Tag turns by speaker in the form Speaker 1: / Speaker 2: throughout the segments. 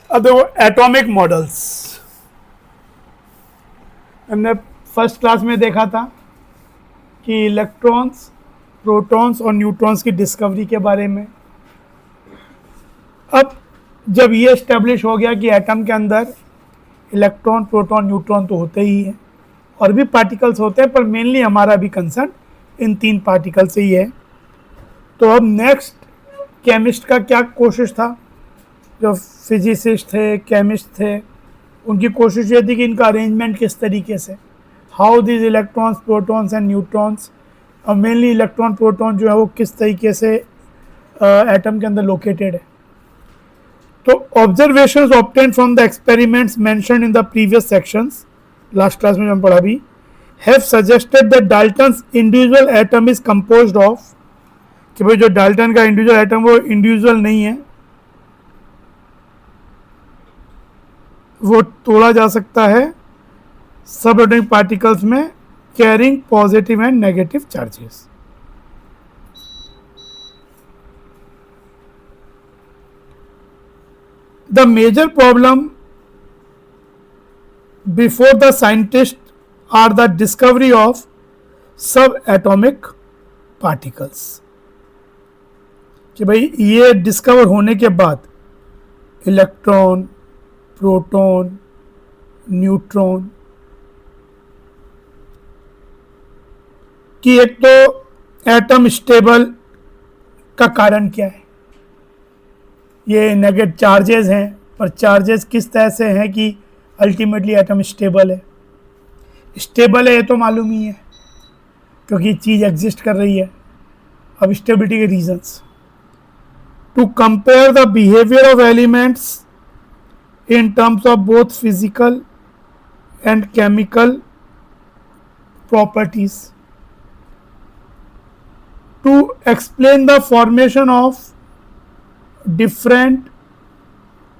Speaker 1: अब देखो atomic models, हमने फर्स्ट क्लास में देखा था कि इलेक्ट्रॉन्स, प्रोटॉन्स और न्यूट्रॉन्स की डिस्कवरी के बारे में। अब जब ये एस्टेब्लिश हो गया कि एटम के अंदर इलेक्ट्रॉन, प्रोटॉन, न्यूट्रॉन तो होते ही हैं और भी पार्टिकल्स होते हैं, पर मेनली हमारा भी कंसर्न इन 3 पार्टिकल से ही है। तो अब नेक्स्ट केमिस्ट का क्या कोशिश था, जो फिजिसिस्ट थे, केमिस्ट थे, उनकी कोशिश ये थी कि इनका अरेंजमेंट किस तरीके से, how this electrons, protons and neutrons, और मेनली इलेक्ट्रॉन, प्रोटॉन जो है वो किस तरीके से एटम के अंदर लोकेटेड है। तो observations obtained from the experiments mentioned in the previous sections, last class में जो हम पढ़ा भी, have suggested that Dalton's individual atom is composed of, कि भाई जो डाल्टन का इंडिविजुअल एटम वो इंडिविजुअल नहीं है, वो तोड़ा जा सकता है सब एटॉमिक पार्टिकल्स में carrying positive and negative charges. The major problem before the scientist are the discovery of subatomic particles, कि भाई ये डिस्कवर होने के बाद इलेक्ट्रॉन, प्रोटॉन, न्यूट्रॉन कि एक तो एटम स्टेबल का कारण क्या है, ये नेगेटिव चार्जेस हैं, पर चार्जेस किस तरह से हैं कि अल्टीमेटली एटम स्टेबल है। स्टेबल है ये तो मालूम ही है क्योंकि चीज़ एग्जिस्ट कर रही है। अब स्टेबिलिटी के reasons, to compare the behaviour of elements in terms of both physical and chemical properties, to explain the formation of different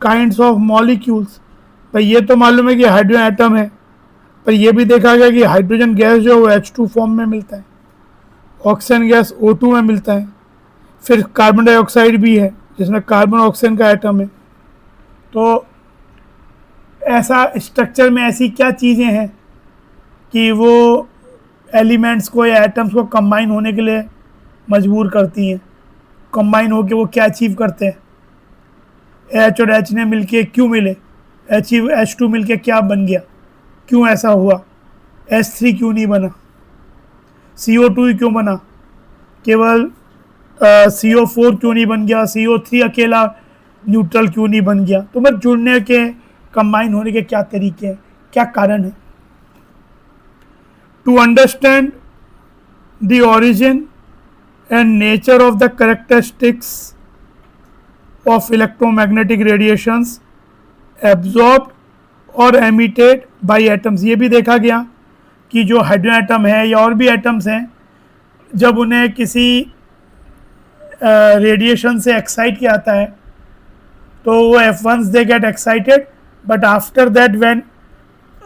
Speaker 1: kinds of molecules। भाई ये तो मालूम है कि हाइड्रोजन एटम है, पर यह भी देखा गया कि हाइड्रोजन गैस जो है वो H2 फॉर्म में मिलता है, ऑक्सीजन गैस O2 में मिलता है, फिर कार्बन डाइऑक्साइड भी है जिसमें कार्बन ऑक्सीजन का एटम है। तो ऐसा स्ट्रक्चर में ऐसी क्या चीज़ें हैं कि वो एलिमेंट्स को या एटम्स को कंबाइन होने के लिए मजबूर करती हैं, कंबाइन होकर वो क्या अचीव करते हैं, H और H ने मिलके क्यों मिले, H2 मिलके क्या बन गया, क्यों ऐसा हुआ, H3 क्यों नहीं बना, CO2 ही क्यों बना, केवल CO4 क्यों नहीं बन गया, CO3 अकेला न्यूट्रल क्यों नहीं बन गया। तो मैं जुड़ने के, कंबाइन होने के क्या तरीके हैं, क्या कारण है। To understand the origin and nature of the characteristics of electromagnetic radiations absorbed और एमिटेड बाय एटम्स। ये भी देखा गया कि जो हाइड्रोजन एटम है या और भी एटम्स हैं, जब उन्हें किसी रेडिएशन से एक्साइट किया जाता है तो वो once they get excited, but after that when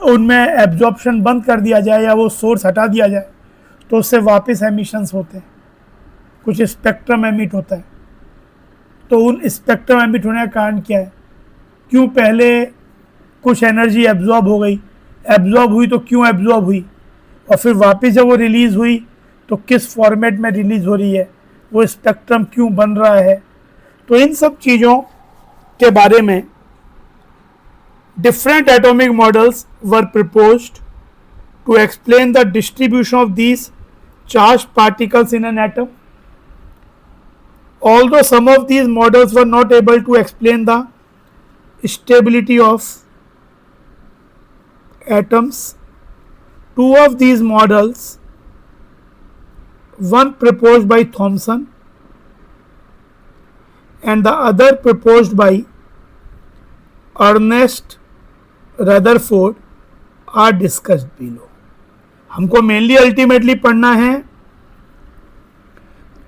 Speaker 1: उनमें एब्जॉर्प्शन बंद कर दिया जाए या वो सोर्स हटा दिया जाए तो उससे वापस एमिशंस होते हैं, कुछ स्पेक्ट्रम एमिट होता है। तो उन स्पेक्ट्रम एमिट होने का कारण क्या है, क्यों पहले कुछ एनर्जी एब्जॉर्ब हो गई, एब्जॉर्ब हुई तो क्यों एब्जॉर्ब हुई, और फिर वापस जब वो रिलीज़ हुई तो किस फॉर्मेट में रिलीज़ हो रही है, वो स्पेक्ट्रम क्यों बन रहा है। तो इन सब चीज़ों के बारे में different atomic models were proposed to explain the distribution of these charged particles in an atom. Although some of these models were not able to explain the stability of atoms, two of these models, one proposed by Thomson and the other proposed by Ernest Rutherford, are discussed below. हमको mainly ultimately पढ़ना है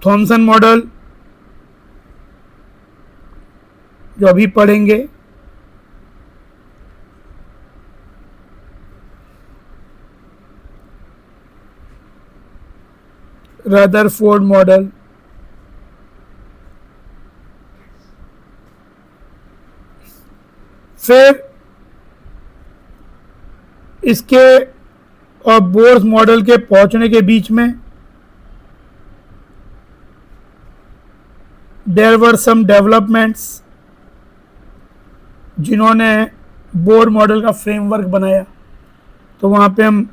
Speaker 1: Thomson model, जो अभी पढ़ेंगे, Rutherford model, फिर इसके और Bohr's model के पहुंचने के बीच में देयर वर सम डेवलपमेंट्स, जिन्होंने बोर मॉडल का फ्रेमवर्क बनाया। तो वहाँ पे हम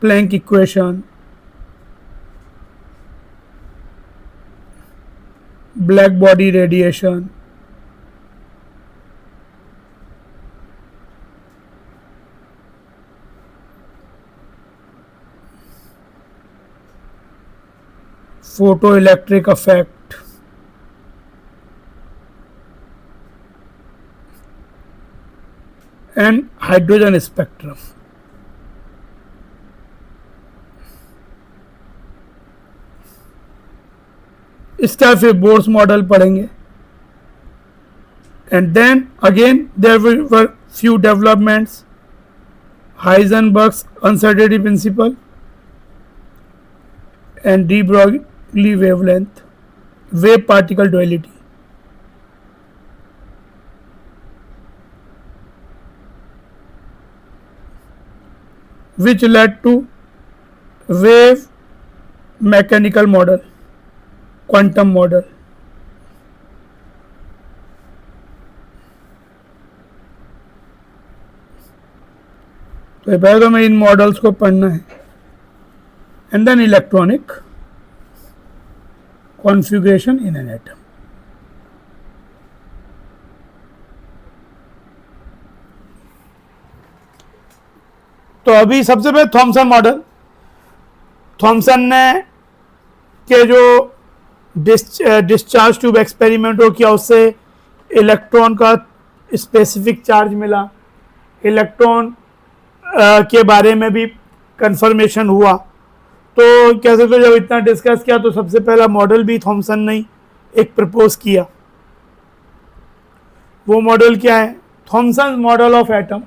Speaker 1: Planck equation, black body radiation, photo electric effect, and hydrogen spectrum. इसका फिर बोर्स मॉडल पढ़ेंगे। And then again there were few developments, Heisenberg's uncertainty principle and de Broglie wavelength, wave particle duality. which led to wave mechanical model, quantum model। तो पहले हमें इन models को पढ़ना है। And then electronic configuration in an atom. तो अभी सबसे पहले थॉमसन मॉडल, थॉमसन ने के जो डिस्चार्ज ट्यूब एक्सपेरिमेंट हो किया, उससे इलेक्ट्रॉन का स्पेसिफिक चार्ज मिला, इलेक्ट्रॉन के बारे में भी कंफर्मेशन हुआ। तो कह सकते हो जब इतना डिस्कस किया तो सबसे पहला मॉडल भी थॉमसन ने एक प्रपोज किया। वो मॉडल क्या है? Thomson model of atom.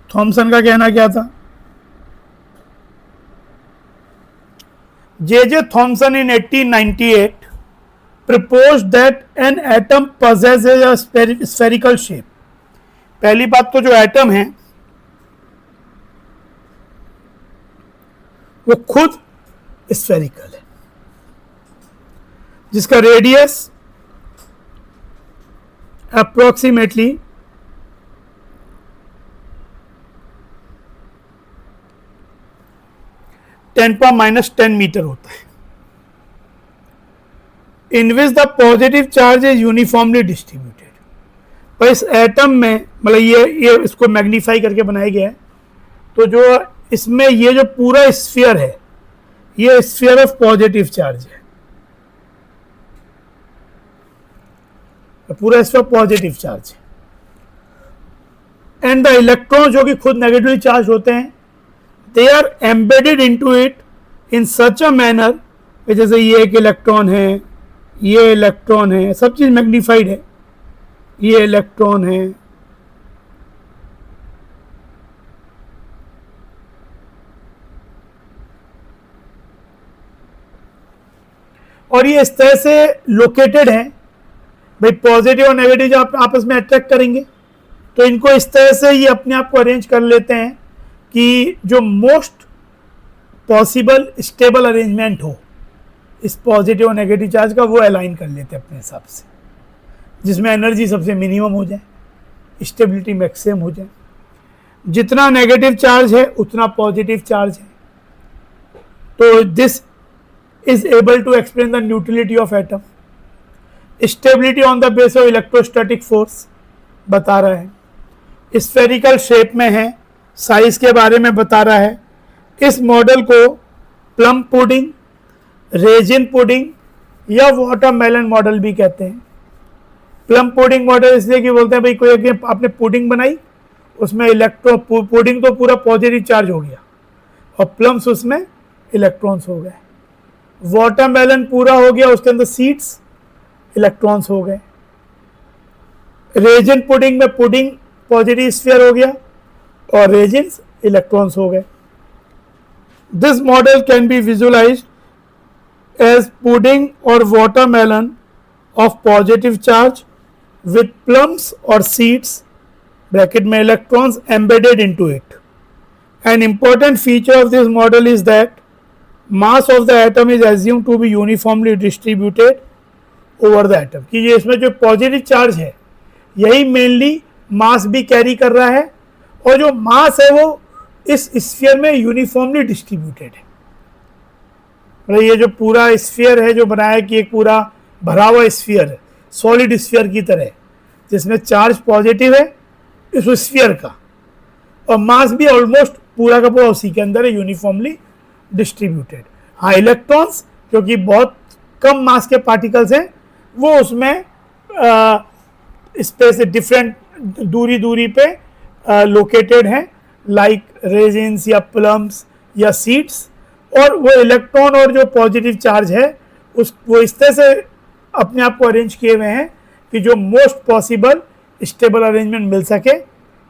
Speaker 1: Thomson का कहना क्या था? J Thomson in 1898 proposed that an atom possesses a spherical shape। पहली बात तो जो एटम है वो खुद स्फेरिकल है, जिसका रेडियस अप्रोक्सीमेटली 10⁻⁻10 मीटर होता है। In which the positive charge is uniformly distributed. पर इस एटम में मतलब ये इसको मैग्नीफाई करके बनाया गया है। तो जो इसमें ये जो पूरा स्फीयर है, ये स्फीयर ऑफ पॉजिटिव चार्ज है, पूरा स्फीयर पॉजिटिव चार्ज है। एंड द इलेक्ट्रॉन जो कि खुद नेगेटिवली चार्ज होते हैं, they are embedded into it in such a manner, जैसे ये एक इलेक्ट्रॉन है, ये इलेक्ट्रॉन है, सब चीज मैग्नीफाइड है, ये इलेक्ट्रॉन है, और ये इस तरह से लोकेटेड है। भाई पॉजिटिव और नेगेटिव जब आप आपस में अट्रैक्ट करेंगे तो इनको इस तरह से ये अपने आप को अरेंज कर लेते हैं कि जो मोस्ट पॉसिबल स्टेबल अरेंजमेंट हो इस पॉजिटिव और नेगेटिव चार्ज का, वो अलाइन कर लेते हैं अपने हिसाब से, जिसमें एनर्जी सबसे मिनिमम हो जाए, स्टेबिलिटी मैक्सिमम हो जाए। जितना नेगेटिव चार्ज है उतना पॉजिटिव चार्ज है। तो this is able to explain the neutrality of atom। stability on the basis of electrostatic force बता रहा है। स्फेरिकल शेप में है, साइज के बारे में बता रहा है। इस मॉडल को प्लम पुडिंग, रेजिन पुडिंग या वाटरमेलन मॉडल भी कहते हैं। प्लम पुडिंग मॉडल इसलिए कि बोलते हैं भाई कोई आपने पुडिंग बनाई, उसमें पुडिंग तो पूरा पॉजिटिव चार्ज हो गया और प्लम्स उसमें इलेक्ट्रॉन्स हो गए। वाटरमेलन पूरा हो गया, उसके अंदर सीड्स इलेक्ट्रॉन्स हो गए। रेजिन पुडिंग में पुडिंग पॉजिटिव स्फीयर हो गया और रेजिन्स इलेक्ट्रॉन्स हो गए। This model can be visualised as pudding और watermelon of positive charge with plums or seeds bracket में electrons embedded into it. An important feature of this model is that mass of the atom is assumed to be uniformly distributed over the atom. कि ये इसमें जो positive charge है यही mainly मास भी carry कर रहा है और जो मास है वो इस स्फीयर में यूनिफॉर्मली डिस्ट्रीब्यूटेड है. मतलब ये जो पूरा स्फीयर है जो बनाया कि एक पूरा भरा हुआ स्फीयर है, सॉलिड स्फीयर की तरह, जिसमें चार्ज पॉजिटिव है इस स्फीयर का और मास भी ऑलमोस्ट पूरा का पूरा उसी के अंदर है, यूनिफॉर्मली डिस्ट्रीब्यूटेड. हाँ, इलेक्ट्रॉन्स क्योंकि बहुत कम मास के पार्टिकल्स हैं वो उसमें स्पेस डिफरेंट दूरी पे लोकेटेड हैं, लाइक रेजिन्स या प्लम्स या सीड्स, और वो इलेक्ट्रॉन और जो पॉजिटिव चार्ज है वो इस तरह से अपने आप को अरेंज किए हुए हैं कि जो मोस्ट पॉसिबल स्टेबल अरेंजमेंट मिल सके,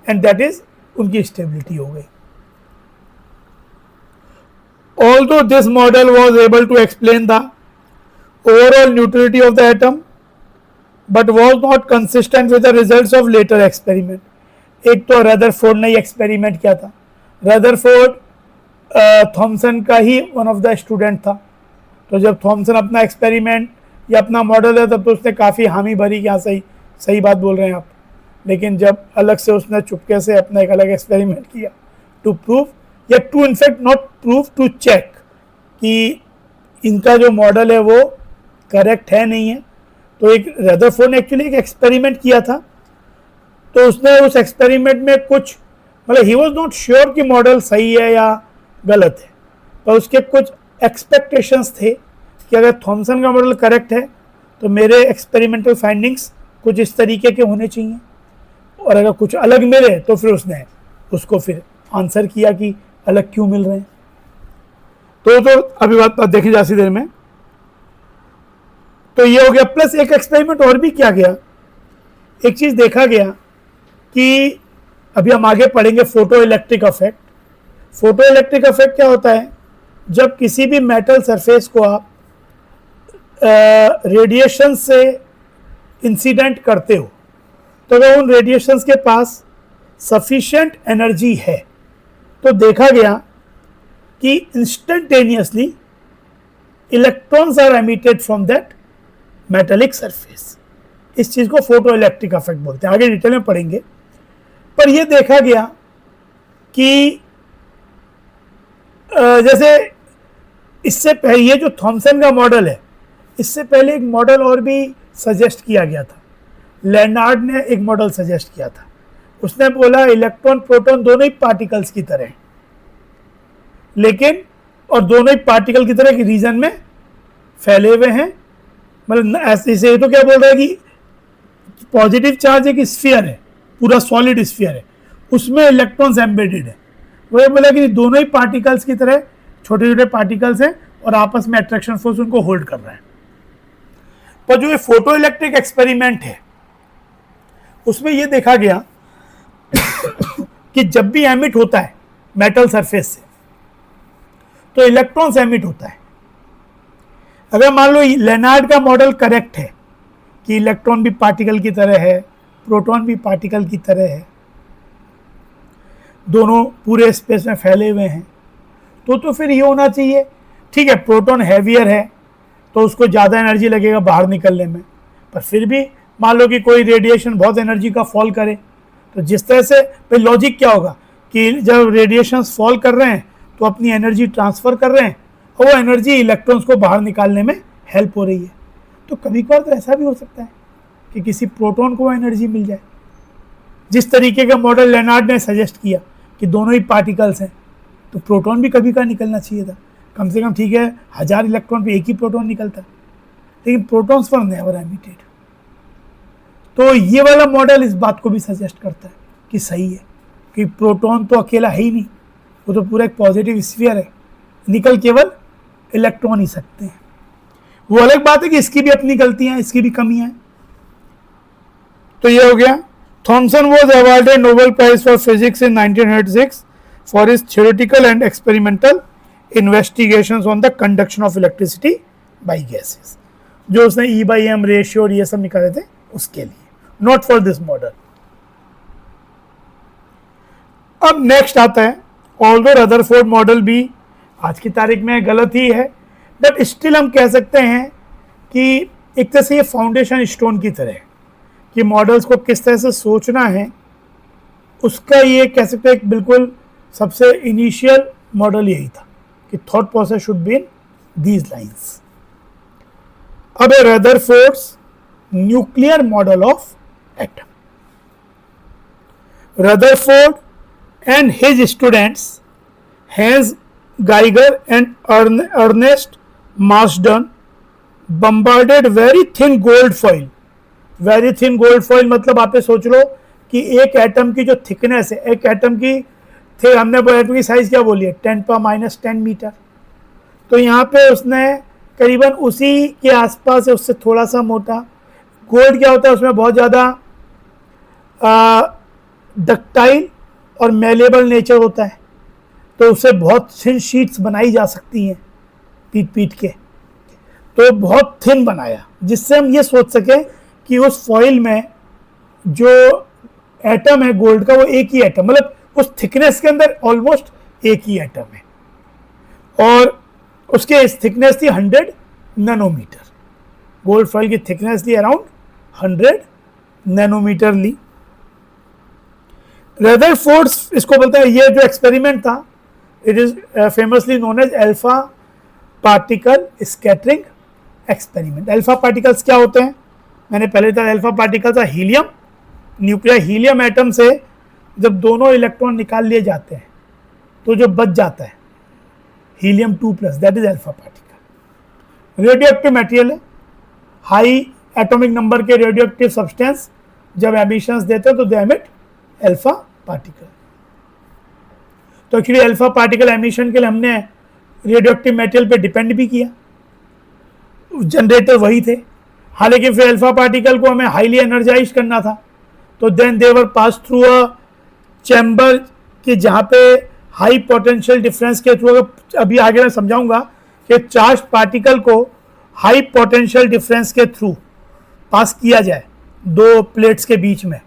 Speaker 1: एंड दैट इज उनकी स्टेबिलिटी हो गई. Although this model was able to explain the overall neutrality of the atom, but was not consistent with the results of later experiment. एक तो Rutherford ने experiment किया था. Rutherford Thompson का ही one of the student था. तो जब Thompson अपना एक्सपेरिमेंट या अपना मॉडल है तब तो उसने काफ़ी हामी भरी कि हाँ सही बात बोल रहे हैं आप. लेकिन जब अलग से उसने चुपके से अपना एक अलग एक्सपेरिमेंट किया टू प्रूव या to in fact not prove, to check कि इनका जो मॉडल है वो करेक्ट है नहीं है, तो एक रदरफोर्ड ने एक्चुअली एक एक्सपेरिमेंट किया था. तो उसने उस एक्सपेरिमेंट में कुछ मतलब ही वॉज नॉट श्योर कि मॉडल सही है या गलत है, पर उसके कुछ एक्सपेक्टेशंस थे कि अगर थॉमसन का मॉडल करेक्ट है तो मेरे एक्सपेरिमेंटल फाइंडिंग्स कुछ इस तरीके के होने चाहिए, और अगर कुछ अलग मिले तो फिर उसने उसको फिर आंसर किया कि अलग क्यों मिल रहे हैं. तो अभी बात देखी जा सी देर में. तो ये हो गया. प्लस एक एक्सपेरिमेंट और भी किया गया. एक चीज़ देखा गया कि अभी हम आगे पढ़ेंगे photo electric effect. Photo electric effect क्या होता है? जब किसी भी मेटल सरफेस को आप रेडिएशन से इंसिडेंट करते हो तो अगर उन रेडिएशंस के पास सफिशिएंट एनर्जी है तो देखा गया कि instantaneously electrons are emitted from that metallic surface. इस चीज़ को फोटो इलेक्ट्रिक इफेक्ट बोलते हैं, आगे डिटेल में पढ़ेंगे. पर यह देखा गया कि जैसे इससे पहले ये जो थॉमसन का मॉडल है, इससे पहले एक मॉडल और भी सजेस्ट किया गया था. लेनार्ड ने एक मॉडल सजेस्ट किया था. उसने बोला इलेक्ट्रॉन प्रोटॉन दोनों ही पार्टिकल्स की तरह हैं, लेकिन और दोनों ही पार्टिकल की तरह की रीजन में फैले हुए हैं. मतलब ऐसे ये तो क्या बोल रहा है कि पॉजिटिव चार्ज एक स्फीयर है, पूरा सॉलिड स्फीयर है, उसमें इलेक्ट्रॉन्स एम्बेडेड है. वो ये बोला कि दोनों ही पार्टिकल्स की तरह छोटे छोटे पार्टिकल्स हैं और आपस में अट्रैक्शन फोर्स उनको होल्ड कर रहा है. पर जो ये फोटो इलेक्ट्रिक एक्सपेरिमेंट है उसमें ये देखा गया कि जब भी एमिट होता है मेटल सरफेस से तो इलेक्ट्रॉन्स एमिट होता है. अगर मान लो लेनार्ड का मॉडल करेक्ट है कि इलेक्ट्रॉन भी पार्टिकल की तरह है, प्रोटॉन भी पार्टिकल की तरह है, दोनों पूरे स्पेस में फैले हुए हैं, तो फिर ये होना चाहिए ठीक है प्रोटॉन हैवियर है तो उसको ज़्यादा एनर्जी लगेगा बाहर निकलने में, पर फिर भी मान लो कि कोई रेडिएशन बहुत एनर्जी का फॉल करे तो जिस तरह से भाई लॉजिक क्या होगा कि जब रेडिएशंस फॉल कर रहे हैं तो अपनी एनर्जी ट्रांसफ़र कर रहे हैं और वो एनर्जी इलेक्ट्रॉन्स को बाहर निकालने में हेल्प हो रही है. तो कभी कभार तो ऐसा भी हो सकता है कि किसी प्रोटॉन को एनर्जी मिल जाए. जिस तरीके का मॉडल लेनार्ड ने सजेस्ट किया कि दोनों ही पार्टिकल्स हैं तो प्रोटॉन भी कभी का निकलना चाहिए था कम से कम. ठीक है 1000 इलेक्ट्रॉन पे एक ही प्रोटॉन निकलता, लेकिन प्रोटॉन्स वर नेवर एमिटेड. तो ये वाला मॉडल इस बात को भी सजेस्ट करता है कि सही है कि प्रोटॉन तो अकेला है ही नहीं, वो तो पूरा एक पॉजिटिव स्फीयर है, निकल केवल इलेक्ट्रॉन ही सकते हैं. वो अलग बात है कि इसकी भी अपनी गलतियां हैं, इसकी भी कमियां हैं. तो ये हो गया. Thomson was awarded Nobel prize for physics in 1906 for his theoretical and experimental investigations on the conduction of electricity by gases. जो उसने E/M रेशियो और ये सब निकाले थे उसके लिए नॉट फॉर दिस मॉडल. अब नेक्स्ट आता है, ऑल्दो रदरफोर्ड मॉडल भी आज की तारीख में गलत ही है, बट स्टिल हम कह सकते हैं कि एक तरह से ये फाउंडेशन स्टोन की तरह है कि मॉडल्स को किस तरह से सोचना है, उसका ये कह सकते हैं बिल्कुल सबसे इनिशियल मॉडल यही था कि thought process should be in these lines. अब है Rutherford's nuclear model of atom. Rutherford and his students Hans Geiger and Ernest Marsden bombarded very thin gold foil. Very thin gold foil मतलब आप सोच लो कि एक एटम की जो thickness है, एक एटम की थे, हमने एटम की साइज क्या बोली है, 10⁻10 मीटर. तो यहाँ पे उसने करीबन उसी के आसपास है, उससे थोड़ा सा मोटा. गोल्ड क्या होता है, उसमें बहुत ज़्यादा डक्टाइल और मेलेबल नेचर होता है, तो उससे बहुत थिन शीट्स बनाई जा सकती हैं पीट पीट के. तो बहुत थिन बनाया जिससे हम ये सोच सकें कि उस फॉइल में जो एटम है गोल्ड का वो एक ही एटम, मतलब उस थिकनेस के अंदर ऑलमोस्ट एक ही एटम है. और उसके इस थिकनेस थी 100 नैनोमीटर. गोल्ड फॉइल की थिकनेस थी अराउंड 100 नैनोमीटर ली. रदरफोर्ड्स इसको बोलते हैं, ये जो एक्सपेरिमेंट था it is famously known as alpha particle scattering experiment. Alpha particles क्या होते हैं, मैंने पहले बताया, अल्फा पार्टिकल्स है हीलियम, न्यूक्लियर हीलियम एटम से जब दोनों इलेक्ट्रॉन निकाल लिए जाते हैं तो जो बच जाता है helium 2+, that is alpha particle. Radio active material है, हाई एटॉमिक नंबर के रेडियो एक्टिव सब्सटेंस जब एमिशंस देते हैं तो दे एमिट अल्फा पार्टिकल. तो एक्चुअली अल्फा पार्टिकल एमिशन के लिए हमने रेडियो एक्टिव मटेरियल पे डिपेंड भी किया, जनरेटर वही थे. हालांकि फिर अल्फा पार्टिकल को हमें हाईली एनर्जाइज करना था, तो then they were pass through a chamber कि जहाँ पे हाई पोटेंशियल डिफरेंस के थ्रू, अभी आगे मैं समझाऊंगा कि चार्ज पार्टिकल को हाई पोटेंशियल डिफरेंस के थ्रू पास किया जाए दो प्लेट्स के बीच में.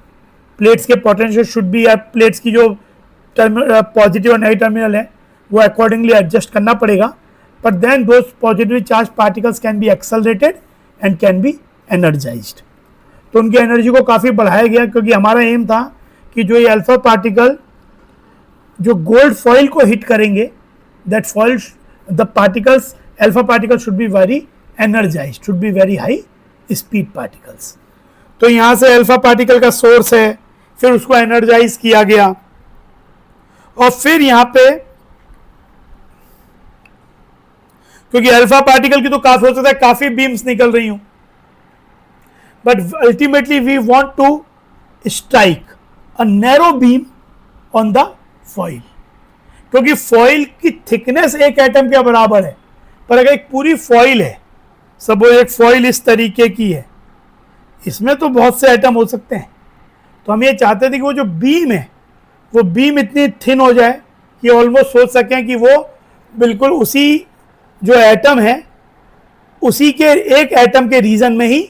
Speaker 1: प्लेट्स के पोटेंशियल शुड बी, प्लेट्स की जो पॉजिटिव और नेगेटिव टर्मिनल है वो अकॉर्डिंगली एडजस्ट करना पड़ेगा. But then those positively charge particles can be accelerated and can be energised. तो उनकी एनर्जी को काफ़ी बढ़ाया गया, क्योंकि हमारा एम था कि जो ये अल्फा पार्टिकल जो गोल्ड फॉइल को हिट करेंगे, that foil the particles alpha particle should be very energised, should be very high speed particles. तो यहाँ से अल्फा पार्टिकल का सोर्स है, फिर उसको एनर्जाइज किया गया, और फिर यहाँ पे क्योंकि अल्फा पार्टिकल की तो काफी हो सकता है काफी बीम्स निकल रही हूं, but ultimately we want to strike a narrow beam on the foil, क्योंकि फॉइल की थिकनेस एक एटम के बराबर है. पर अगर एक पूरी फॉइल है, सपोज एक फॉइल इस तरीके की है, इसमें तो बहुत से एटम हो सकते हैं, तो हम ये चाहते थे कि वो जो बीम है वो बीम इतनी थिन हो जाए कि ऑलमोस्ट सोच सकें कि वो बिल्कुल उसी जो एटम है उसी के एक एटम के रीजन में ही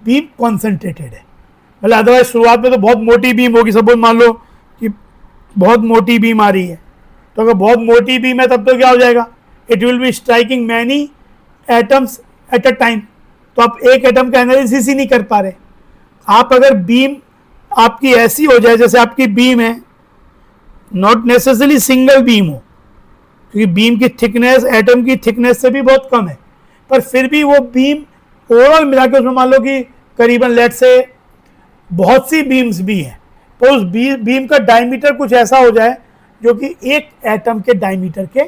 Speaker 1: बीम कॉन्सेंट्रेटेड है. मतलब अदरवाइज शुरुआत में तो बहुत मोटी बीम होगी, सपोज मान लो कि बहुत मोटी बीम आ रही है, तो अगर बहुत मोटी बीम है तब तो क्या हो जाएगा, it will be striking many atoms at a time. तो आप एक एटम का एनालिसिस ही नहीं कर पा रहे. आप अगर बीम आपकी ऐसी हो जाए, जैसे आपकी बीम है, नॉट नेसेसरी सिंगल बीम हो, क्योंकि बीम की थिकनेस एटम की थिकनेस से भी बहुत कम है, पर फिर भी वो बीम ओवरऑल मिला के उसमें मान लो कि करीबन लेट से बहुत सी बीम्स भी हैं, तो उस बीम का डायमीटर कुछ ऐसा हो जाए जो कि एक एटम के डायमीटर के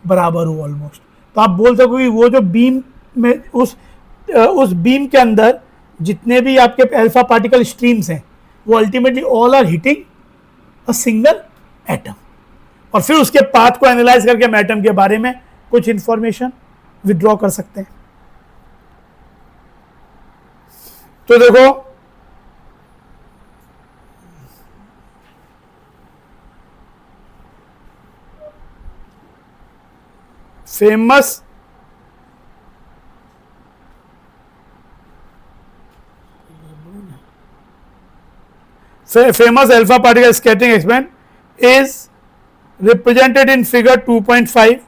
Speaker 1: बराबर हो ऑलमोस्ट. तो आप बोल सको कि वो जो बीम में उस बीम के अंदर जितने भी आपके अल्फा पार्टिकल स्ट्रीम्स हैं वो ultimately all are hitting a single atom. और फिर उसके पाथ को एनालाइज करके हम एटम के बारे में कुछ इंफॉर्मेशन विड्रॉ कर सकते हैं. तो देखो famous famous alpha particle scattering experiment is represented in figure 2.5.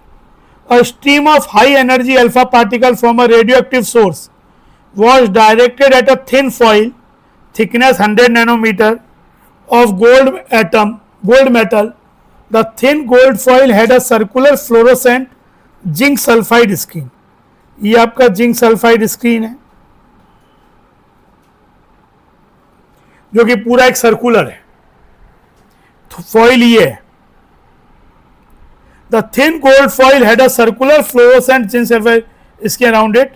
Speaker 1: A stream of high energy alpha particle from a radioactive source was directed at a thin foil, thickness 100 nanometer, of gold metal. The thin gold foil had a circular fluorescent zinc sulphide screen. ये आपका zinc sulphide screen है जो कि पूरा एक circular है. तो foil ये है. The thin gold foil had a circular fluorescent zinc sulphide screen around it.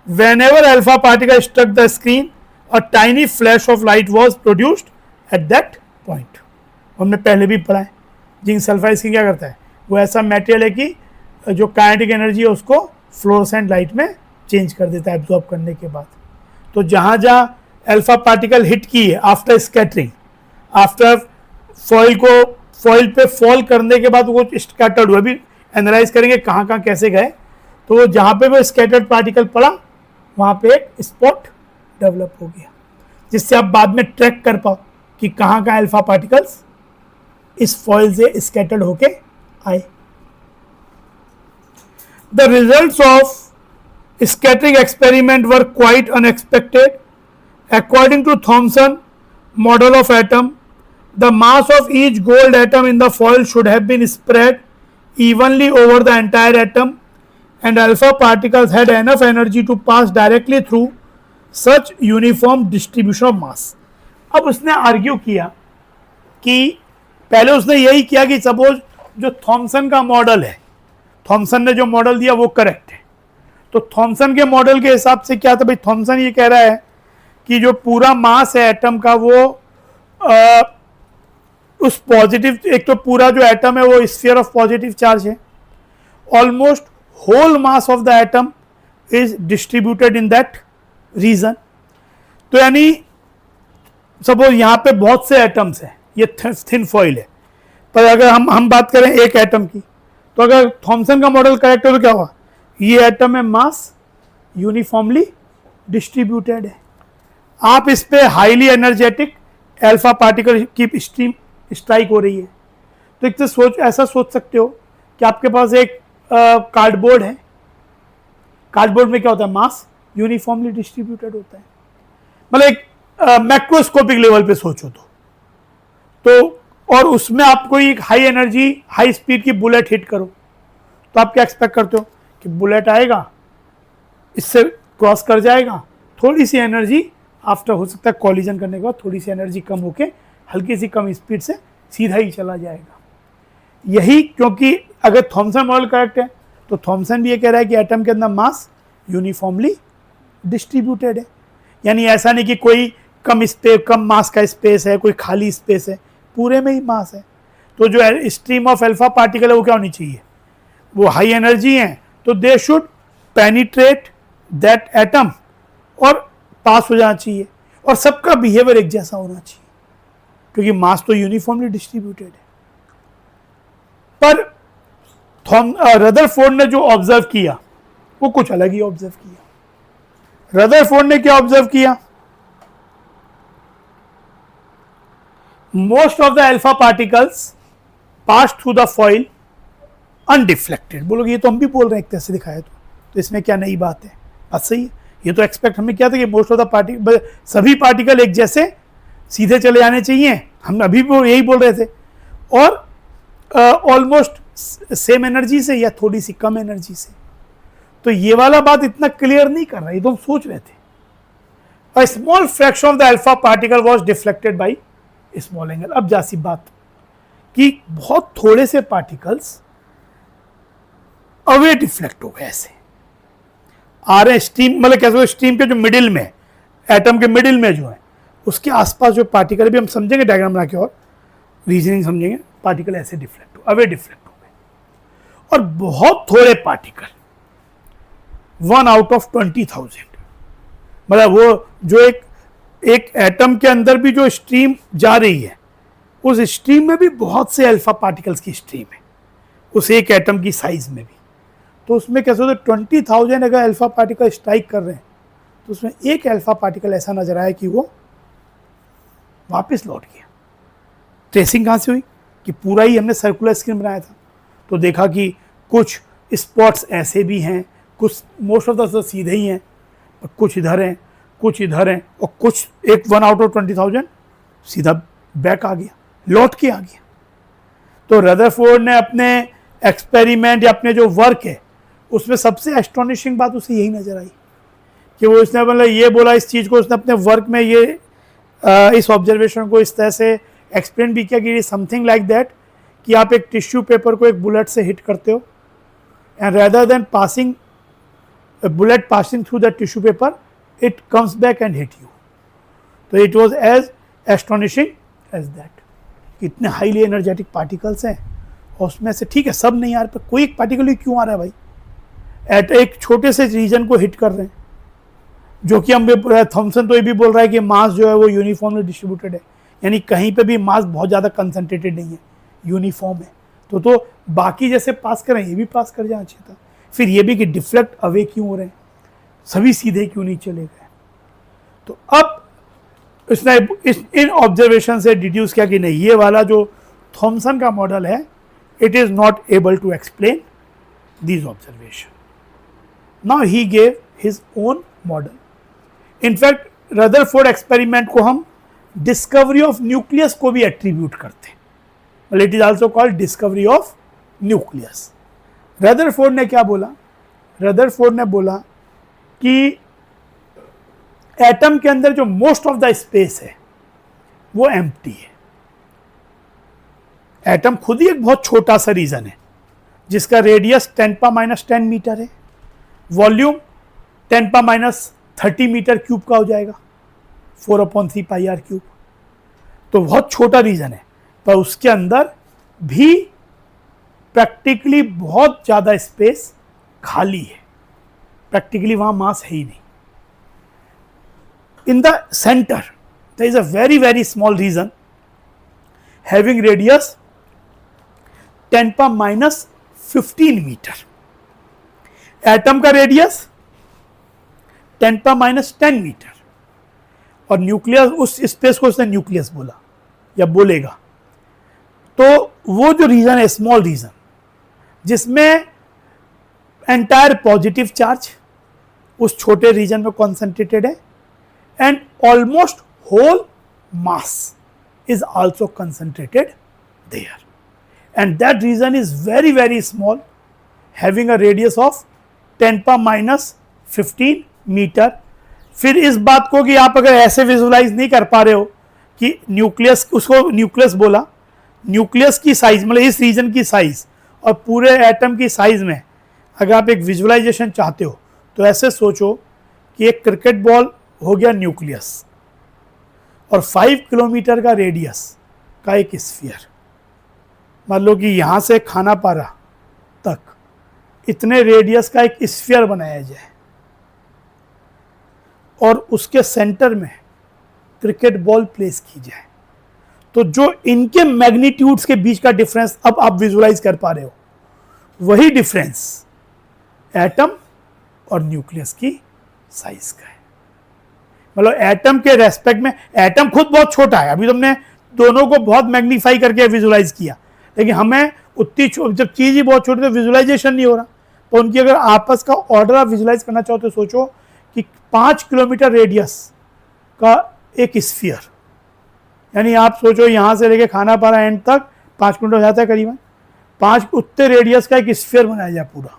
Speaker 1: Whenever alpha particle struck the screen, a tiny flash of light was produced at that point. हमने पहले भी पढ़ा है zinc sulphide screen क्या करता है, वो ऐसा मटेरियल है कि जो काइनेटिक एनर्जी है उसको फ्लोरोसेंट लाइट में चेंज कर देता है एब्जॉर्ब करने के बाद. तो जहाँ जहाँ अल्फा पार्टिकल हिट की है आफ्टर स्कैटरिंग, आफ्टर फॉइल पे फॉल करने के बाद वो स्कैटर्ड हुआ. भी एनालाइज करेंगे कहाँ कहाँ कैसे गए. तो जहाँ पे वो स्कैटर्ड पार्टिकल पड़ा वहाँ पे एक स्पॉट डेवलप हो गया जिससे आप बाद में ट्रैक कर पाओ कि कहाँ कहाँ अल्फा पार्टिकल्स इस फॉइल से स्कैटर्ड होके आए. The results of scattering experiment were quite unexpected. According to Thomson model of atom, the mass of each gold atom in the foil should have been spread evenly over the entire atom, and alpha particles had enough energy to pass directly through such uniform distribution of mass. अब उसने argue किया कि पहले उसने यही किया कि suppose जो थॉमसन का मॉडल है, थॉमसन ने जो मॉडल दिया वो करेक्ट है. तो थॉमसन के मॉडल के हिसाब से क्या था भाई, थॉमसन ये कह रहा है कि जो पूरा मास है एटम का वो उस पॉजिटिव, एक तो पूरा जो एटम है वो स्फीयर ऑफ पॉजिटिव चार्ज है. Almost whole mass of the atom is distributed in that region. तो यानी सपोज यहाँ पे बहुत से एटम्स हैं, ये थिन फॉइल है, पर अगर हम बात करें एक एटम की, तो अगर थॉमसन का मॉडल करेक्ट है तो क्या हुआ, ये एटम है मास यूनिफॉर्मली डिस्ट्रीब्यूटेड है. आप इस पे हाईली एनर्जेटिक अल्फा पार्टिकल की स्ट्रीम स्ट्राइक हो रही है. तो एक तो ऐसा सोच सकते हो कि आपके पास एक कार्डबोर्ड है, कार्डबोर्ड में क्या होता है, मास यूनिफॉर्मली डिस्ट्रीब्यूटेड होता है. मतलब एक मैक्रोस्कोपिक लेवल पे सोचो तो और उसमें आप कोई एक हाई एनर्जी हाई स्पीड की बुलेट हिट करो तो आप क्या एक्सपेक्ट करते हो कि बुलेट आएगा, इससे क्रॉस कर जाएगा, थोड़ी सी एनर्जी आफ्टर हो सकता है कॉलिजन करने के बाद थोड़ी सी एनर्जी कम होके हल्की सी कम स्पीड से सीधा ही चला जाएगा. यही क्योंकि अगर थॉमसन मॉडल करेक्ट है तो थॉमसन भी ये कह रहा है कि एटम के अंदर मास यूनिफॉर्मली डिस्ट्रीब्यूटेड है. यानी ऐसा नहीं कि कोई कम मास का स्पेस है, कोई खाली स्पेस है, पूरे में ही मास है. तो जो स्ट्रीम ऑफ अल्फा पार्टिकल है वो क्या होनी चाहिए, वो हाई एनर्जी है, तो they should penetrate that atom और पास हो जाना चाहिए और सबका बिहेवियर एक जैसा होना चाहिए क्योंकि मास तो यूनिफॉर्मली डिस्ट्रीब्यूटेड है. पर रदरफोर्ड ने जो ऑब्जर्व किया वो कुछ अलग ही ऑब्जर्व किया. रदरफोर्ड ने क्या ऑब्जर्व किया, most of the alpha particles pass through the foil undeflected. बोलोगे ये तो हम भी बोल रहे हैं एक तरह से दिखाया तो इसमें क्या नई बात है, बात सही है. ये तो एक्सपेक्ट हमें क्या था कि मोस्ट ऑफ द पार्टिकल, सभी पार्टिकल एक जैसे सीधे चले जाने चाहिए, हम अभी भी यही बोल रहे थे, और ऑलमोस्ट सेम एनर्जी से या थोड़ी सी कम एनर्जी से. तो ये वाला बात इतना क्लियर नहीं कर रहा, ये तो हम सोच रहे थे. A small fraction of the alpha particle was deflected by small angle. अब जासी बात कि बहुत थोड़े से पार्टिकल्स अवे डिफ्लेक्ट हो गए, ऐसे आ रहे स्ट्रीम, मतलब कैसे स्ट्रीम के जो मिडिल में, एटम के मिडिल में जो है उसके आसपास जो पार्टिकल, भी हम समझेंगे डायग्राम बना के और रीजनिंग समझेंगे, पार्टिकल ऐसे डिफ्लेक्ट हो, अवे डिफ्लेक्ट हो गए. और बहुत थोड़े पार्टिकल 1 out of 20,000, मतलब वो जो एक एटम के अंदर भी जो स्ट्रीम जा रही है उस स्ट्रीम में भी बहुत से अल्फा पार्टिकल्स की स्ट्रीम है उस एक एटम की साइज में भी. तो उसमें कैसे होता है 20,000 अगर अल्फा पार्टिकल स्ट्राइक कर रहे हैं तो उसमें एक अल्फा पार्टिकल ऐसा नजर आया कि वो वापस लौट गया. ट्रेसिंग कहाँ से हुई कि पूरा ही हमने सर्कुलर स्क्रीन बनाया था, तो देखा कि कुछ स्पॉट्स ऐसे भी हैं, कुछ मोस्ट ऑफ द सीधे ही हैं, कुछ इधर हैं, कुछ इधर हैं, और कुछ एक 1 आउट ऑफ 20,000 सीधा बैक आ गया, लौट के आ गया। तो रदरफोर्ड ने अपने एक्सपेरिमेंट या अपने जो वर्क है उसमें सबसे एस्टोनिशिंग बात उसे यही नजर आई कि वो इसने मतलब ये बोला इस चीज़ को, उसने अपने वर्क में ये इस ऑब्जर्वेशन को इस तरह से एक्सप्लेन भी किया कि समथिंग लाइक दैट कि आप एक टिश्यू पेपर को एक बुलेट से हिट करते हो, and rather than passing bullet passing through the tissue paper it comes back and hit you. तो it was as astonishing as that. इतने हाईली एनर्जेटिक पार्टिकल्स हैं और उसमें से ठीक है सब नहीं आ रहे, पर कोई एक पार्टिकल ही क्यों आ रहा है भाई, एट एक छोटे से रीजन को हिट कर रहे हैं, जो कि हम थॉमसन तो ये भी बोल रहा है कि मास जो है वो यूनिफॉर्मली डिस्ट्रीब्यूटेड है, यानी कहीं पे भी मास बहुत ज़्यादा कंसंट्रेटेड नहीं है, यूनिफॉर्म है। तो बाकी जैसे पास करें ये भी पास कर जाना चाहिए था। फिर ये भी कि डिफ्लेक्ट अवे क्यों हो रहे हैं, सभी सीधे क्यों नहीं चले गए। तो अब इसने इन ऑब्जर्वेशन से डिड्यूस किया कि नहीं, ये वाला जो थॉमसन का मॉडल है it is not able to explain these observation. Now he gave his own model. In fact Rutherford experiment को हम डिस्कवरी ऑफ न्यूक्लियस को भी एट्रीब्यूट करते हैं, well, it is also called discovery of nucleus। Rutherford ने क्या बोला, रदरफोर्ड ने बोला कि एटम के अंदर जो मोस्ट ऑफ द स्पेस है वो एम्प्टी है। एटम खुद ही एक बहुत छोटा सा रीजन है जिसका रेडियस 10⁻⁻10 मीटर है, वॉल्यूम 10⁻30 मीटर क्यूब का हो जाएगा, 4/3πr³। तो बहुत छोटा रीजन है, पर उसके अंदर भी प्रैक्टिकली बहुत ज़्यादा स्पेस खाली है, प्रैक्टिकली वहाँ मास है ही नहीं। In the centre there is a very very small region having radius 10⁻15 metre. Atom का रेडियस 10⁻10 मीटर, और न्यूक्लियस, उस स्पेस को उसने न्यूक्लियस बोला या बोलेगा। तो वो जो रीजन है स्मॉल रीजन जिसमें एंटायर पॉजिटिव चार्ज उस छोटे रीजन में कॉन्सेंट्रेटेड है, and almost whole mass is also concentrated there, and that region is very very small having a radius of 10⁻15 metre. फिर इस बात को कि आप अगर ऐसे विजुलाइज नहीं कर पा रहे हो कि न्यूक्लियस, उसको न्यूक्लियस बोला, न्यूक्लियस की साइज मतलब इस रीजन की साइज और पूरे एटम की साइज में अगर आप एक विजुलाइजेशन चाहते हो तो ऐसे सोचो कि एक क्रिकेट बॉल हो गया न्यूक्लियस और 5 किलोमीटर का रेडियस का एक स्फीयर, मान लो कि यहाँ से खानापारा तक इतने रेडियस का एक स्फीयर बनाया जाए और उसके सेंटर में क्रिकेट बॉल प्लेस की जाए, तो जो इनके मैग्नीट्यूड्स के बीच का डिफरेंस अब आप विजुलाइज कर पा रहे हो, वही डिफरेंस एटम और न्यूक्लियस की साइज का है। मतलब एटम के रेस्पेक्ट में, एटम खुद बहुत छोटा है, अभी तुमने दोनों को बहुत मैग्नीफाई करके विजुलाइज किया, लेकिन हमें उतनी जब चीज ही बहुत छोटी तो विजुलाइजेशन नहीं हो रहा। तो उनकी अगर आपस का ऑर्डर आप विजुलाइज करना चाहो तो सोचो कि 5 किलोमीटर रेडियस का एक स्फीयर, यानी आप सोचो यहाँ से लेके खानापारा एंड तक 5 किलोमीटर हो जाता है करीबन, 5 उतने रेडियस का एक स्फीयर बनाया जाए पूरा,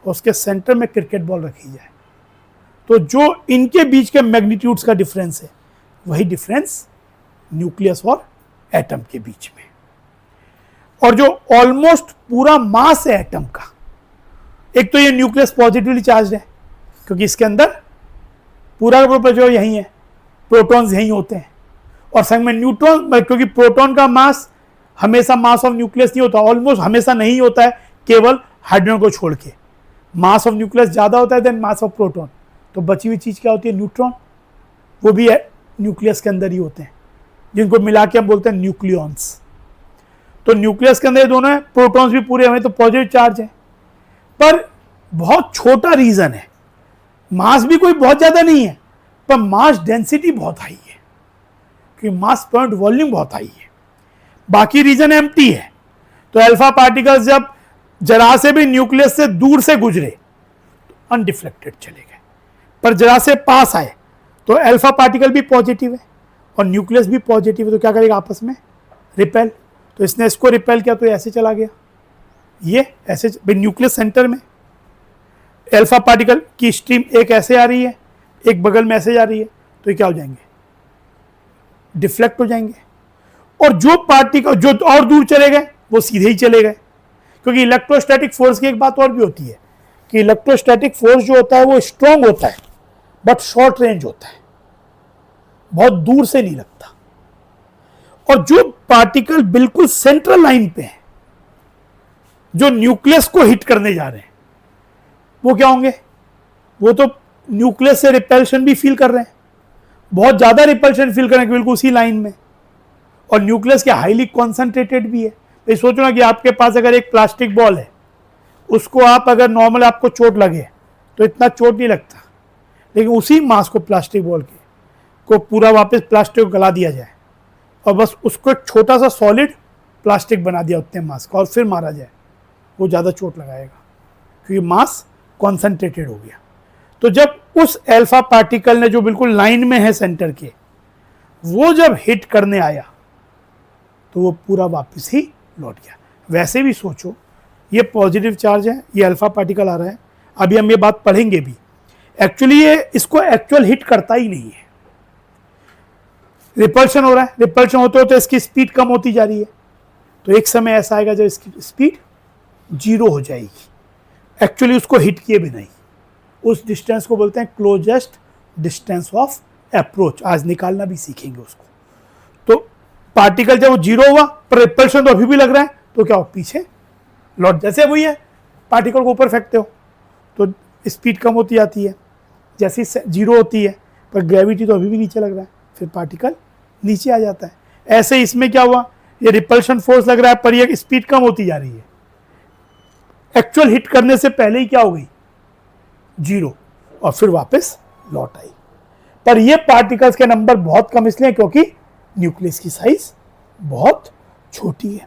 Speaker 1: और उसके सेंटर में क्रिकेट बॉल रखी जाए, तो जो इनके बीच के मैग्नीट्यूड्स का डिफरेंस है वही डिफरेंस न्यूक्लियस और एटम के बीच में। और जो ऑलमोस्ट पूरा मास है एटम का, एक तो ये न्यूक्लियस पॉजिटिवली चार्ज है क्योंकि इसके अंदर पूरा जो यही है, प्रोटॉन्स यही होते हैं, और संग में न्यूट्रॉन, क्योंकि प्रोटॉन का मास हमेशा मास ऑफ न्यूक्लियस नहीं होता, ऑलमोस्ट हमेशा नहीं होता है, केवल हाइड्रोजन को छोड़ के मास ऑफ न्यूक्लियस ज़्यादा होता है देन मास ऑफ प्रोटॉन। तो बची हुई चीज़ क्या होती है, न्यूट्रॉन, वो भी न्यूक्लियस के अंदर ही होते हैं, जिनको मिला के हम बोलते हैं न्यूक्लियॉन्स। तो न्यूक्लियस के अंदर ये दोनों है, प्रोटॉन्स भी पूरे हमें तो पॉजिटिव चार्ज है, पर बहुत छोटा रीजन है, मास भी कोई बहुत ज़्यादा नहीं है, पर मास डेंसिटी बहुत हाई है, क्योंकि मास पॉइंट वॉल्यूम बहुत हाई है। बाकी रीजन एम्प्टी है। तो अल्फा पार्टिकल्स जब जरा से भी न्यूक्लियस से दूर से गुजरे तो अनडिफ्लेक्टेड चले गए, पर जरा से पास आए तो अल्फा पार्टिकल भी पॉजिटिव है और न्यूक्लियस भी पॉजिटिव है, तो क्या करेगा आपस में रिपेल। तो इसने इसको रिपेल किया तो ऐसे चला गया, ये ऐसे न्यूक्लियस सेंटर में अल्फा पार्टिकल की स्ट्रीम एक ऐसे आ रही है, एक बगल में ऐसे जा रही है, तो ये क्या हो जाएंगे, डिफ्लेक्ट हो जाएंगे। और जो पार्टिकल जो और दूर चले गए वो सीधे ही चले गए, क्योंकि इलेक्ट्रोस्टैटिक फोर्स की एक बात और भी होती है कि इलेक्ट्रोस्टैटिक फोर्स जो होता है वो स्ट्रांग होता है बट शॉर्ट रेंज होता है, बहुत दूर से नहीं लगता। और जो पार्टिकल बिल्कुल सेंट्रल लाइन पे है, जो न्यूक्लियस को हिट करने जा रहे हैं, वो क्या होंगे, वो तो न्यूक्लियस से रिपल्शन भी फील कर रहे हैं, बहुत ज्यादा रिपल्शन फील कर रहे हैं बिल्कुल उसी लाइन में, और न्यूक्लियस के हाईली कॉन्सेंट्रेटेड भी है। तो सोचो ना कि आपके पास अगर एक प्लास्टिक बॉल है, उसको आप अगर नॉर्मल आपको चोट लगे तो इतना चोट नहीं लगता, लेकिन उसी मास को प्लास्टिक बॉल के को पूरा वापस प्लास्टिक को गला दिया जाए और बस उसको एक छोटा सा सॉलिड प्लास्टिक बना दिया उतने मास का और फिर मारा जाए, वो ज़्यादा चोट लगाएगा क्योंकि मास कॉन्सेंट्रेटेड हो गया। तो जब उस अल्फा पार्टिकल ने जो बिल्कुल लाइन में है सेंटर के, वो जब हिट करने आया तो वो पूरा वापस ही लौट गया। वैसे भी सोचो, ये पॉजिटिव चार्ज है, ये अल्फा पार्टिकल आ रहा है, अभी हम ये बात पढ़ेंगे भी, एक्चुअली ये इसको एक्चुअल हिट करता ही नहीं है, रिपल्शन हो रहा है, रिपल्शन होते होते इसकी स्पीड कम होती जा रही है, तो एक समय ऐसा आएगा जब इसकी स्पीड 0 हो जाएगी, एक्चुअली उसको हिट किए भी नहीं। उस डिस्टेंस को बोलते हैं क्लोजेस्ट डिस्टेंस ऑफ अप्रोच, आज निकालना भी सीखेंगे उसको। तो पार्टिकल जब वो 0 हुआ पर रिपल्शन तो अभी भी लग रहा है, तो क्या हो, पीछे लौट, जैसे वही है पार्टिकल को ऊपर फेंकते हो तो स्पीड कम होती जाती है, जैसे 0 होती है पर ग्रेविटी तो अभी भी नीचे लग रहा है, फिर पार्टिकल नीचे आ जाता है। ऐसे इसमें क्या हुआ, ये रिपल्शन फोर्स लग रहा है पर ये स्पीड कम होती जा रही है, एक्चुअल हिट करने से पहले ही क्या हो गई, 0, और फिर वापस लौट आई। पर ये पार्टिकल्स के नंबर बहुत कम इसलिए क्योंकि न्यूक्लियस की साइज बहुत छोटी है।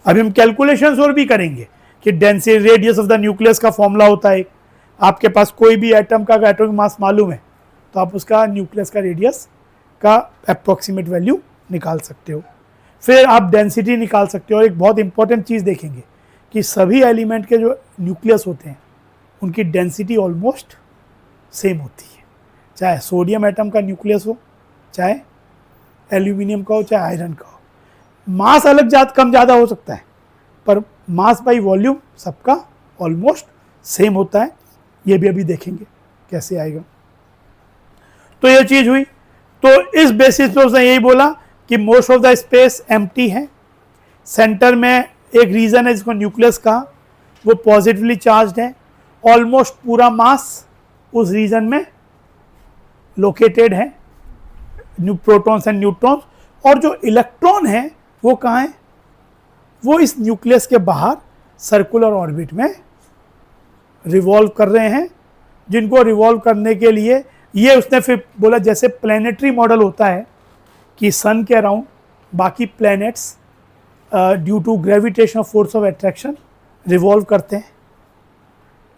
Speaker 1: अभी हम कैलकुलेशंस और भी करेंगे कि density radius of the nucleus का फॉर्मूला होता है, आपके पास कोई भी एटम का एटॉमिक मास मालूम है तो आप उसका न्यूक्लियस का रेडियस का अप्रोक्सीमेट वैल्यू निकाल सकते हो, फिर आप डेंसिटी निकाल सकते हो। और एक बहुत इंपॉर्टेंट चीज़ देखेंगे कि सभी एलिमेंट के जो न्यूक्लियस होते हैं उनकी डेंसिटी ऑलमोस्ट सेम होती है, चाहे सोडियम एटम का न्यूक्लियस हो, चाहे एल्यूमिनियम का हो, चाहे आयरन का हो। मास अलग कम ज़्यादा हो सकता है पर मास बाई वॉल्यूम सबका ऑलमोस्ट सेम होता है, ये भी अभी देखेंगे कैसे आएगा। तो ये चीज़ हुई। तो इस बेसिस पे उसने यही बोला कि most of the space empty है, सेंटर में एक रीजन है जिसको न्यूक्लियस कहा, वो पॉजिटिवली चार्ज्ड है, ऑलमोस्ट पूरा मास उस रीजन में लोकेटेड है, प्रोटॉन्स एंड न्यूट्रॉन्स, और जो इलेक्ट्रॉन है वो कहाँ है, वो इस न्यूक्लियस के बाहर सर्कुलर ऑर्बिट में रिवॉल्व कर रहे हैं, जिनको रिवॉल्व करने के लिए ये उसने फिर बोला जैसे प्लैनेटरी मॉडल होता है कि सन के अराउंड बाकी planets due to gravitational force of attraction revolve करते हैं।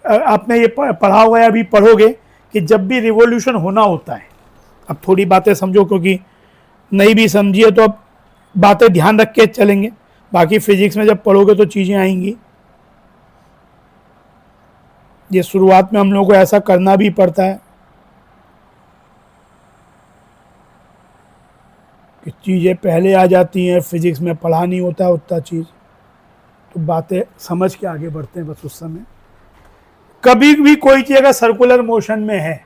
Speaker 1: आपने ये पढ़ा हुआ है, अभी पढ़ोगे कि जब भी रिवॉल्यूशन होना होता है, अब थोड़ी बातें समझो क्योंकि नहीं भी समझिए तो अब बातें ध्यान रख के चलेंगे, बाकी फिजिक्स में जब पढ़ोगे तो चीज़ें आएंगी। ये शुरुआत में हम लोगों को ऐसा करना भी पड़ता है कि चीज़ें पहले आ जाती हैं, फिजिक्स में पढ़ा नहीं होता है उतना चीज़, तो बातें समझ के आगे बढ़ते हैं बस उस समय। कभी भी कोई चीज़ अगर सर्कुलर मोशन में है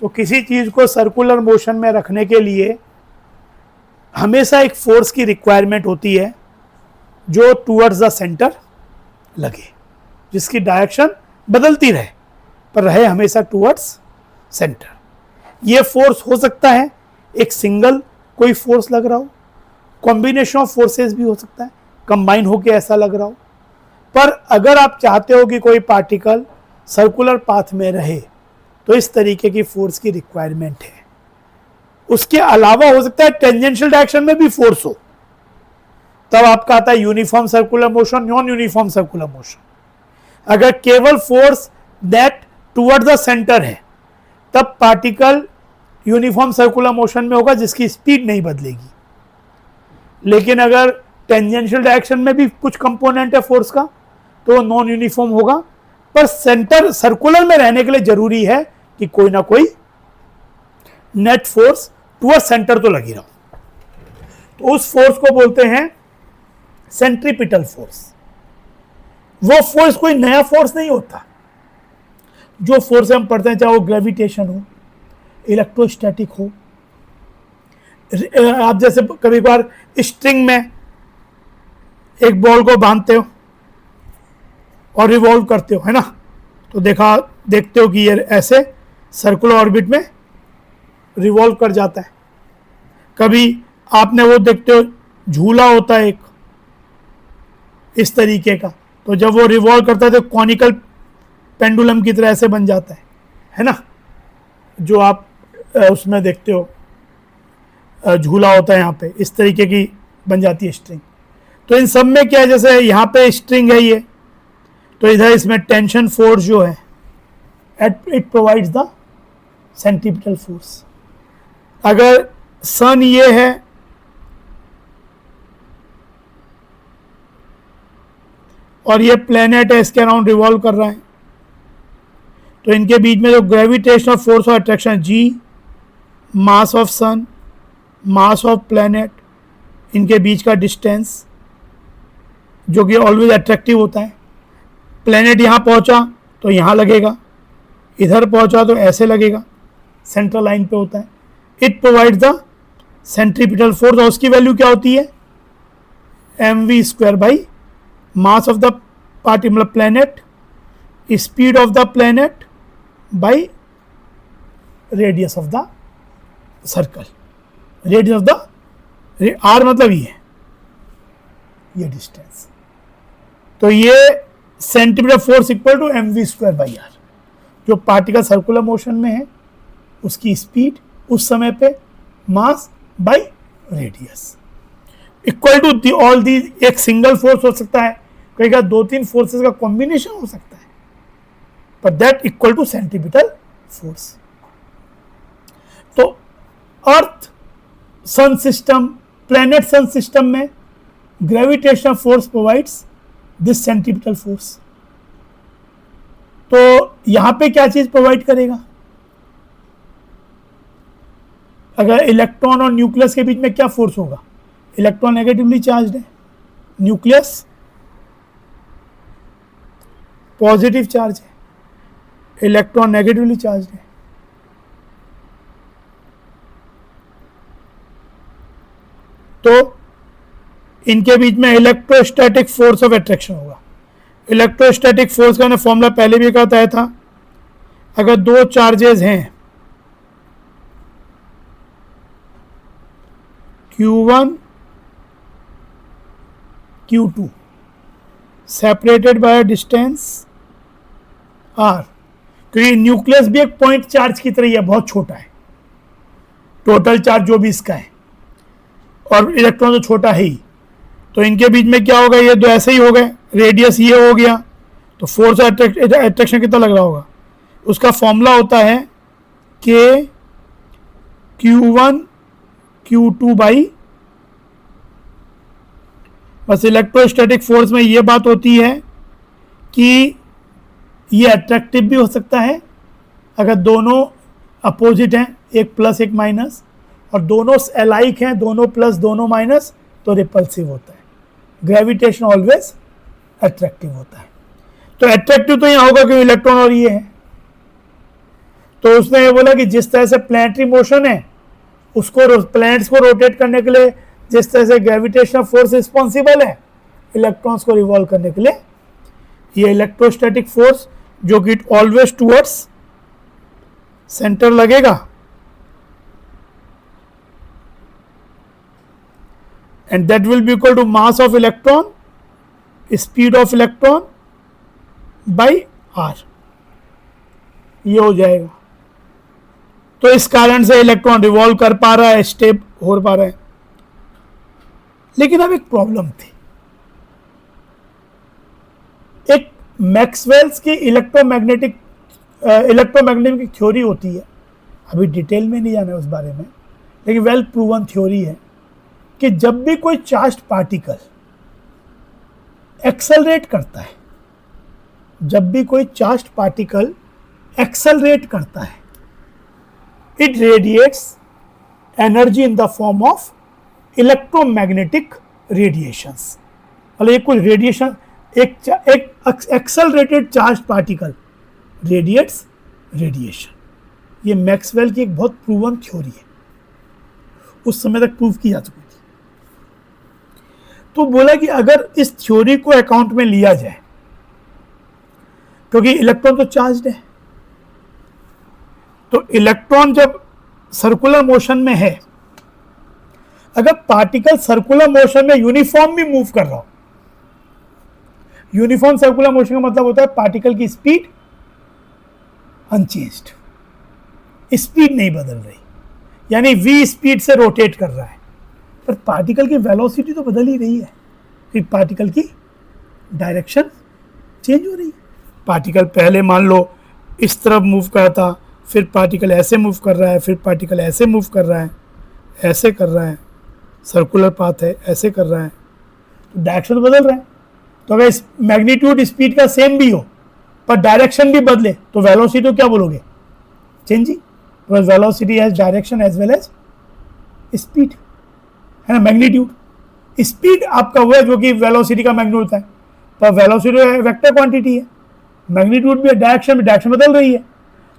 Speaker 1: तो किसी चीज़ को सर्कुलर मोशन में रखने के लिए हमेशा एक फोर्स की रिक्वायरमेंट होती है जो टूवर्ड्स द सेंटर लगे, जिसकी डायरेक्शन बदलती रहे पर रहे हमेशा टूवर्ड्स सेंटर। ये फोर्स हो सकता है एक सिंगल कोई फोर्स लग रहा हो, कॉम्बिनेशन ऑफ फोर्सेस भी हो सकता है, कंबाइन होके ऐसा लग रहा हो। पर अगर आप चाहते हो कि कोई पार्टिकल सर्कुलर पाथ में रहे तो इस तरीके की फोर्स की रिक्वायरमेंट है। उसके अलावा हो सकता है टेंजेंशियल डायरेक्शन में भी फोर्स हो, तब आपका आता है uniform circular motion, non uniform circular motion. अगर केवल force that toward the centre है तब पार्टिकल यूनिफॉर्म सर्कुलर मोशन में होगा जिसकी स्पीड नहीं बदलेगी। लेकिन अगर टेंजेंशियल डायरेक्शन में भी कुछ कंपोनेंट है फोर्स का तो नॉन यूनिफॉर्म होगा, पर सेंटर सर्कुलर में रहने के लिए जरूरी है कि कोई ना कोई नेट फोर्स टुवर्ड सेंटर तो लगी रहा। तो उस फोर्स को बोलते हैं सेंट्रीपिटल फोर्स। वो फोर्स कोई नया फोर्स नहीं होता। जो फोर्स हम पढ़ते हैं, चाहे वो ग्रेविटेशन हो, इलेक्ट्रोस्टैटिक हो, आप जैसे कभी बार स्ट्रिंग में एक बॉल को बांधते हो और रिवॉल्व करते हो, है ना, तो देखते हो कि ये ऐसे सर्कुलर ऑर्बिट में रिवॉल्व कर जाता है। कभी आपने वो देखते हो झूला होता है एक इस तरीके का, तो जब वो रिवॉल्व करता है तो कॉनिकल पेंडुलम की तरह ऐसे बन जाता है ना, जो आप उसमें देखते हो झूला होता है, यहाँ पे इस तरीके की बन जाती है स्ट्रिंग। तो इन सब में क्या है, जैसे यहाँ पे स्ट्रिंग है ये, तो इधर इसमें टेंशन फोर्स जो है it provides the centripetal force. अगर सन ये है और ये प्लेनेट है, इसके अराउंड रिवॉल्व कर रहा है, तो इनके बीच में जो gravitational force of attraction G, mass of sun, mass of planet, इनके बीच का डिस्टेंस जो कि ऑलवेज अट्रैक्टिव होता है। प्लेनेट यहाँ पहुँचा तो यहाँ लगेगा, इधर पहुँचा तो ऐसे लगेगा, सेंट्रल लाइन पे होता है। It provides the centripetal force, और उसकी वैल्यू क्या होती है, mv² by mass of the particle, मतलब planet, speed of the planet by radius of the circle. Radius of the R मतलब ये डिस्टेंस। तो ये centimetre force equal to mv² by R. जो पार्टिकल सर्कुलर मोशन में है उसकी speed उस समय पे mass by radius equal to all the. एक सिंगल फोर्स हो सकता है, कई बार 2-3 फोर्सेस का कॉम्बिनेशन हो सकता है, पर that equal to centripetal force. तो earth sun system, planet sun system में gravitational force provides this centripetal force. तो यहां पे क्या चीज प्रोवाइड करेगा, अगर इलेक्ट्रॉन और न्यूक्लियस के बीच में क्या फोर्स होगा, इलेक्ट्रॉन नेगेटिवली चार्ज है, न्यूक्लियस पॉजिटिव चार्ज है, इलेक्ट्रॉन नेगेटिवली चार्ज है। तो इनके बीच में इलेक्ट्रोस्टैटिक फोर्स ऑफ अट्रैक्शन होगा। इलेक्ट्रोस्टैटिक फोर्स का फॉर्मूला पहले भी बताया था, अगर दो चार्जेस हैं Q1 Q2 separated by distance R, क्योंकि न्यूक्लियस भी एक पॉइंट चार्ज की तरह है, बहुत छोटा है, टोटल चार्ज जो भी इसका है, और इलेक्ट्रॉन तो छोटा है ही, तो इनके बीच में क्या होगा, ये दो ऐसे ही हो गए, रेडियस ये हो गया, तो फोर्स अट्रैक्शन कितना लग रहा होगा, उसका फॉर्मूला होता है K Q1 Q2 बाई, बस इलेक्ट्रोस्टैटिक फोर्स में ये बात होती है कि ये अट्रैक्टिव भी हो सकता है अगर दोनों अपोजिट हैं, एक प्लस एक माइनस, और दोनों अलाइक हैं, दोनों प्लस दोनों माइनस, तो रिपल्सिव होता है। ग्रेविटेशन ऑलवेज अट्रैक्टिव होता है। तो अट्रैक्टिव तो यहाँ होगा क्योंकि इलेक्ट्रॉन और ये है। तो उसने ये बोला कि जिस तरह से प्लैनेटरी मोशन है, उसको प्लैनेट्स को रोटेट करने के लिए जिस तरह से ग्रेविटेशनल फोर्स रिस्पॉन्सिबल है, इलेक्ट्रॉन्स को रिवॉल्व करने के लिए ये इलेक्ट्रोस्टैटिक फोर्स, जो कि ऑलवेज टुवर्ड्स सेंटर लगेगा, and that will be equal to mass of electron, speed of electron by r, ये हो जाएगा। तो इस कारण से इलेक्ट्रॉन रिवॉल्व कर पा रहा है, स्टेप हो पा रहा है। लेकिन अब एक प्रॉब्लम थी, एक मैक्सवेल्स की इलेक्ट्रोमैग्नेटिक थ्योरी होती है, अभी डिटेल में नहीं जाना है उस बारे में, लेकिन वेल प्रूवन थ्योरी है कि जब भी कोई चार्ज्ड पार्टिकल एक्सेलरेट करता है, जब भी कोई चार्ज्ड पार्टिकल एक्सेलरेट करता है, it radiates energy in the form of electromagnetic radiations. मतलब ये कुछ रेडिएशन, एक accelerated charge particle radiates radiation. ये मैक्सवेल की एक बहुत प्रूवन थ्योरी है, उस समय तक प्रूव की जा चुकी थी। तो बोला कि अगर इस थ्योरी को अकाउंट में लिया जाए, क्योंकि इलेक्ट्रॉन तो चार्ज्ड है, तो इलेक्ट्रॉन जब सर्कुलर मोशन में है, अगर पार्टिकल सर्कुलर मोशन में यूनिफॉर्म भी मूव कर रहा हो, यूनिफॉर्म सर्कुलर मोशन का मतलब होता है पार्टिकल की स्पीड अनचेंज्ड, स्पीड नहीं बदल रही, यानी v स्पीड से रोटेट कर रहा है, पर पार्टिकल की वेलोसिटी तो बदल ही रही है, कि पार्टिकल की डायरेक्शन चेंज हो रही है। पार्टिकल पहले मान लो इस तरफ मूव कर रहा था, फिर पार्टिकल ऐसे मूव कर रहा है, फिर पार्टिकल ऐसे मूव कर रहा है, ऐसे कर रहा है, सर्कुलर पाथ है, ऐसे कर रहा है, तो डायरेक्शन तो बदल रहा है। तो अगर मैग्नीट्यूड स्पीड का सेम भी हो पर डायरेक्शन भी बदले, तो वेलोसिटी क्या बोलोगे? Changing, because velocity has direction as well as speed, है ना। मैग्नीट्यूड, स्पीड आपका वो है जो कि वेलोसिटी का मैग्नीट्यूड होता है, पर वेलोसिटी वेक्टर क्वांटिटी है, मैग्नीट्यूड भी, डायरेक्शन बदल रही है।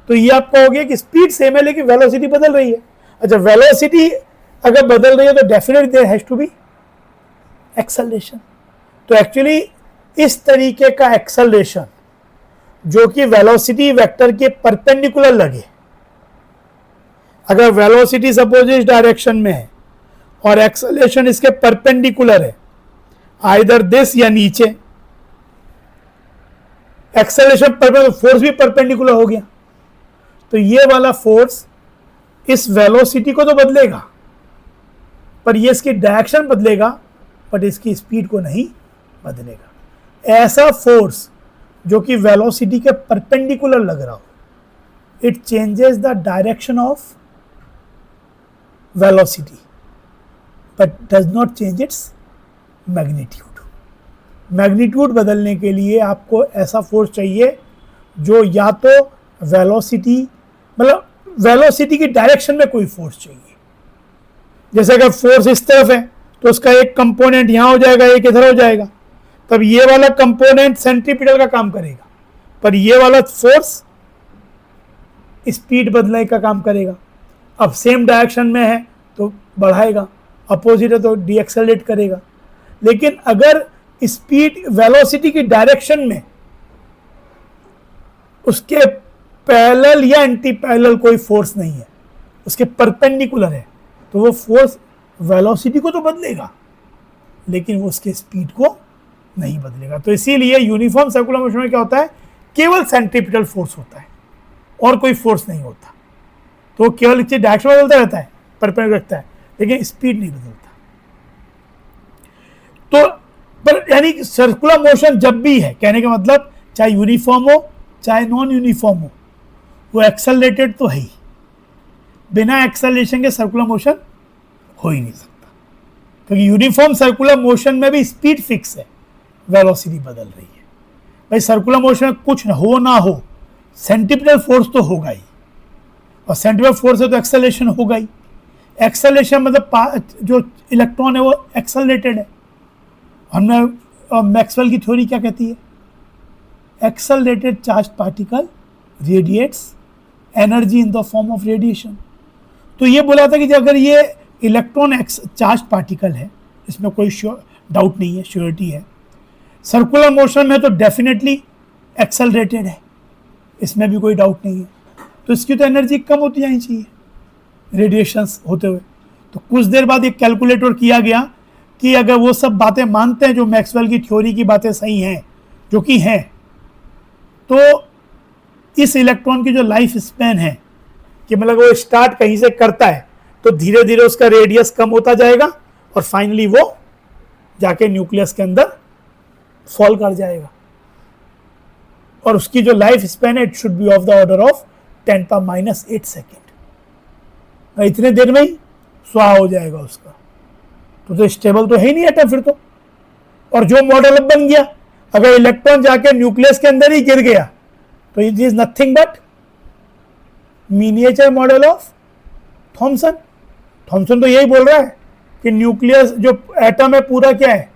Speaker 1: तो ये आपका हो गया कि स्पीड सेम है लेकिन वेलोसिटी बदल रही है। अच्छा, वेलोसिटी अगर बदल रही है तो definitely there has to be acceleration. तो एक्चुअली इस तरीके का एक्सेलरेशन जो कि वेलोसिटी वेक्टर के परपेंडिकुलर लगे, अगर वेलोसिटी सपोज इस डायरेक्शन में है और एक्सेलरेशन इसके परपेंडिकुलर है, आइदर दिस या नीचे, एक्सेलरेशन परपेंडिकुलर, फोर्स भी परपेंडिकुलर हो गया, तो ये वाला फोर्स इस वेलोसिटी को तो बदलेगा, पर ये इसकी डायरेक्शन बदलेगा, बट इसकी स्पीड को नहीं बदलेगा। ऐसा फोर्स जो कि वेलोसिटी के परपेंडिकुलर लग रहा हो, it changes the direction of velocity but does not change its magnitude. Magnitude बदलने के लिए आपको ऐसा फोर्स चाहिए जो या तो वेलोसिटी, मतलब वेलोसिटी की डायरेक्शन में कोई फोर्स चाहिए। जैसे अगर फोर्स इस तरफ है तो उसका एक कंपोनेंट यहां हो जाएगा, एक इधर हो जाएगा, तब ये वाला कंपोनेंट सेंट्रीपिटल का काम करेगा, पर ये वाला फोर्स स्पीड बदलने का काम करेगा। अब सेम डायरेक्शन में है तो बढ़ाएगा, अपोजिट है तो डीएक्सेलरेट करेगा। लेकिन अगर स्पीड वेलोसिटी की डायरेक्शन में उसके पैरेलल या एंटी पैरेलल कोई फोर्स नहीं है, उसके परपेंडिकुलर है, तो वो फोर्स वेलोसिटी को तो बदलेगा लेकिन वो उसके स्पीड को नहीं बदलेगा। तो इसीलिए यूनिफॉर्म सर्कुलर मोशन में क्या होता है, केवल सेंट्रीपिटल फोर्स होता है और कोई फोर्स नहीं होता। तो वो केवल डायरेक्शन बदलता रहता है, परपेंडिकुलर रखता है, लेकिन स्पीड नहीं बदलता। तो पर यानी सर्कुलर मोशन जब भी है, कहने का मतलब चाहे यूनिफॉर्म हो चाहे नॉन यूनिफॉर्म हो, वो एक्सेलरेटेड तो है ही, बिना एक्सेलरेशन के सर्कुलर मोशन हो ही नहीं सकता, क्योंकि यूनिफॉर्म सर्कुलर मोशन में भी स्पीड फिक्स है, वेलोसिटी बदल रही है। भाई सर्कुलर मोशन में कुछ हो ना हो, सेंट्रीपिटल फोर्स तो होगा ही, और सेंट्रीपिटल फोर्स है तो एक्सेलरेशन होगा ही। एक्सेलरेशन मतलब जो इलेक्ट्रॉन है वो एक्सेलरेटेड है। हमने मैक्सवेल की थ्योरी क्या कहती है, accelerated charge particle radiates energy in the form of radiation. तो ये बोला था कि अगर ये इलेक्ट्रॉन चार्ज पार्टिकल है, इसमें कोई डाउट नहीं है, श्योरिटी है, सर्कुलर मोशन में तो डेफिनेटली एक्सेलरेटेड है, इसमें भी कोई डाउट नहीं है, तो इसकी तो एनर्जी कम होती जानी चाहिए रेडिएशंस होते हुए। तो कुछ देर बाद एक कैलकुलेटर किया गया कि अगर वो सब बातें मानते हैं जो मैक्सवेल की थ्योरी की बातें सही हैं, जो कि हैं, तो इस इलेक्ट्रॉन की जो लाइफ स्पैन है, कि मतलब वो स्टार्ट कहीं से करता है तो धीरे धीरे उसका रेडियस कम होता जाएगा और फाइनली वो जाके न्यूक्लियस के अंदर फॉल कर जाएगा और उसकी जो लाइफ स्पैन है it should be of the order of 10⁻⁸ second. इतने देर में ही स्वाहा हो जाएगा उसका। तो स्टेबल तो है ही नहीं एटम फिर तो। और जो मॉडल अब बन गया, अगर इलेक्ट्रॉन जाके न्यूक्लियस के अंदर ही गिर गया तो it is nothing but miniature model of Thomson. Thomson तो यही बोल रहा है कि न्यूक्लियस जो एटम है पूरा क्या है,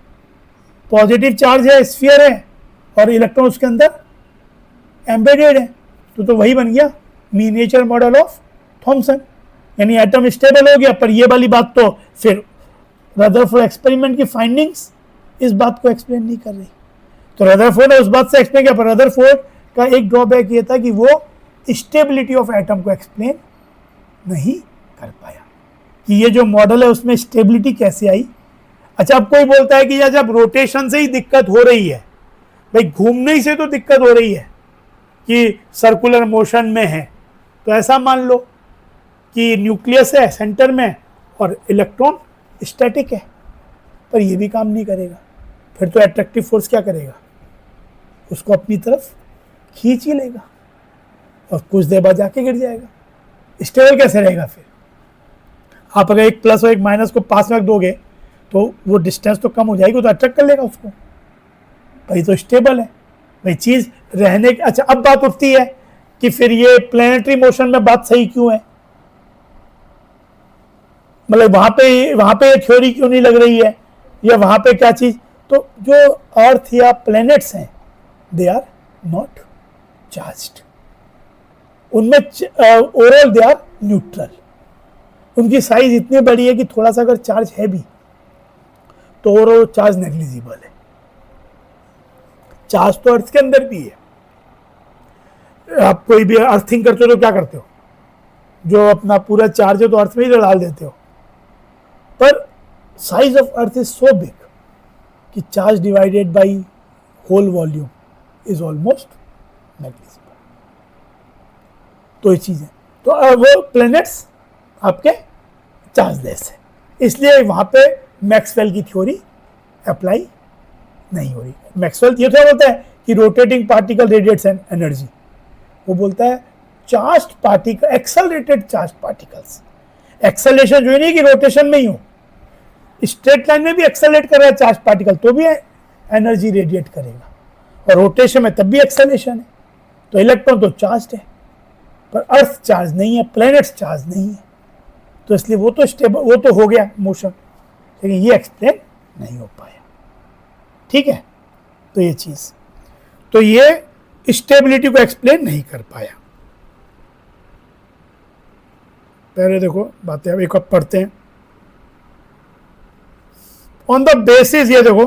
Speaker 1: पॉजिटिव चार्ज है, स्फीयर है और इलेक्ट्रॉन उसके अंदर एम्बेडेड है। तो वही बन गया मिनिएचर मॉडल ऑफ थॉमसन, यानी एटम स्टेबल हो गया। पर ये वाली बात तो फिर रदरफोर्ड एक्सपेरिमेंट की फाइंडिंग्स इस बात को एक्सप्लेन नहीं कर रही। तो रदरफोर्ड ने उस बात से एक्सप्लेन किया, पर रदरफोर्ड का एक ड्रॉबैक ये था कि वो स्टेबिलिटी ऑफ एटम को एक्सप्लेन नहीं कर पाया कि ये जो मॉडल है उसमें स्टेबिलिटी कैसे आई। अच्छा, अब कोई बोलता है कि यार जब रोटेशन से ही दिक्कत हो रही है, भाई घूमने ही से तो दिक्कत हो रही है कि सर्कुलर मोशन में है, तो ऐसा मान लो कि न्यूक्लियस है सेंटर में और इलेक्ट्रॉन स्टैटिक है, पर ये भी काम नहीं करेगा। फिर तो एट्रैक्टिव फोर्स क्या करेगा, उसको अपनी तरफ खींच ही लेगा और कुछ देर बाद जाके गिर जाएगा। स्टेबल कैसे रहेगा फिर? आप अगर एक प्लस और एक माइनस को पास में रख दोगे तो वो डिस्टेंस तो कम हो जाएगी, तो अट्रैक्ट कर लेगा उसको, भाई तो स्टेबल है भाई चीज रहने। अच्छा, अब बात उठती है कि फिर ये प्लैनेटरी मोशन में बात सही क्यों है, मतलब वहां पे थ्योरी क्यों नहीं लग रही है, या वहां पे क्या चीज। तो जो अर्थ या प्लैनेट्स हैं दे आर नॉट चार्ज्ड, उनमें ओवरऑल दे आर न्यूट्रल। उनकी साइज इतनी बड़ी है कि थोड़ा सा अगर चार्ज है भी तो ओवरऑल चार्ज नेग्लिजिबल है। चार्ज तो अर्थ के अंदर भी है। आप कोई भी अर्थिंग करते हो तो क्या करते हो, जो अपना पूरा चार्ज है तो अर्थ में ही डाल देते हो, पर size of earth is so big कि charge divided by whole volume is almost negligible. तो ये चीज है। तो वो प्लैनेट्स आपके चार्जलेस है, इसलिए वहां पे मैक्सवेल की थ्योरी अप्लाई नहीं हो रही। मैक्सवेल ये क्या बोलता है कि रोटेटिंग पार्टिकल रेडिएट्स एनर्जी, वो बोलता है charged particle, accelerated charged particles. Acceleration जो नहीं कि रोटेशन में ही हो, स्ट्रेट लाइन में भी एक्सेलरेट कर रहा है चार्ज पार्टिकल तो भी एनर्जी रेडिएट करेगा, और रोटेशन में तब भी एक्सेलरेशन है। तो इलेक्ट्रॉन तो चार्ज है, पर अर्थ चार्ज नहीं है, प्लैनेट्स चार्ज नहीं है, तो इसलिए वो तो स्टेबल, वो तो हो गया मोशन, लेकिन ये एक्सप्लेन नहीं हो पाया। ठीक है, तो ये चीज, तो ये स्टेबिलिटी को एक्सप्लेन नहीं कर पाया। पहले देखो बातें अब एक और पढ़ते हैं। ऑन द बेसिस, ये देखो,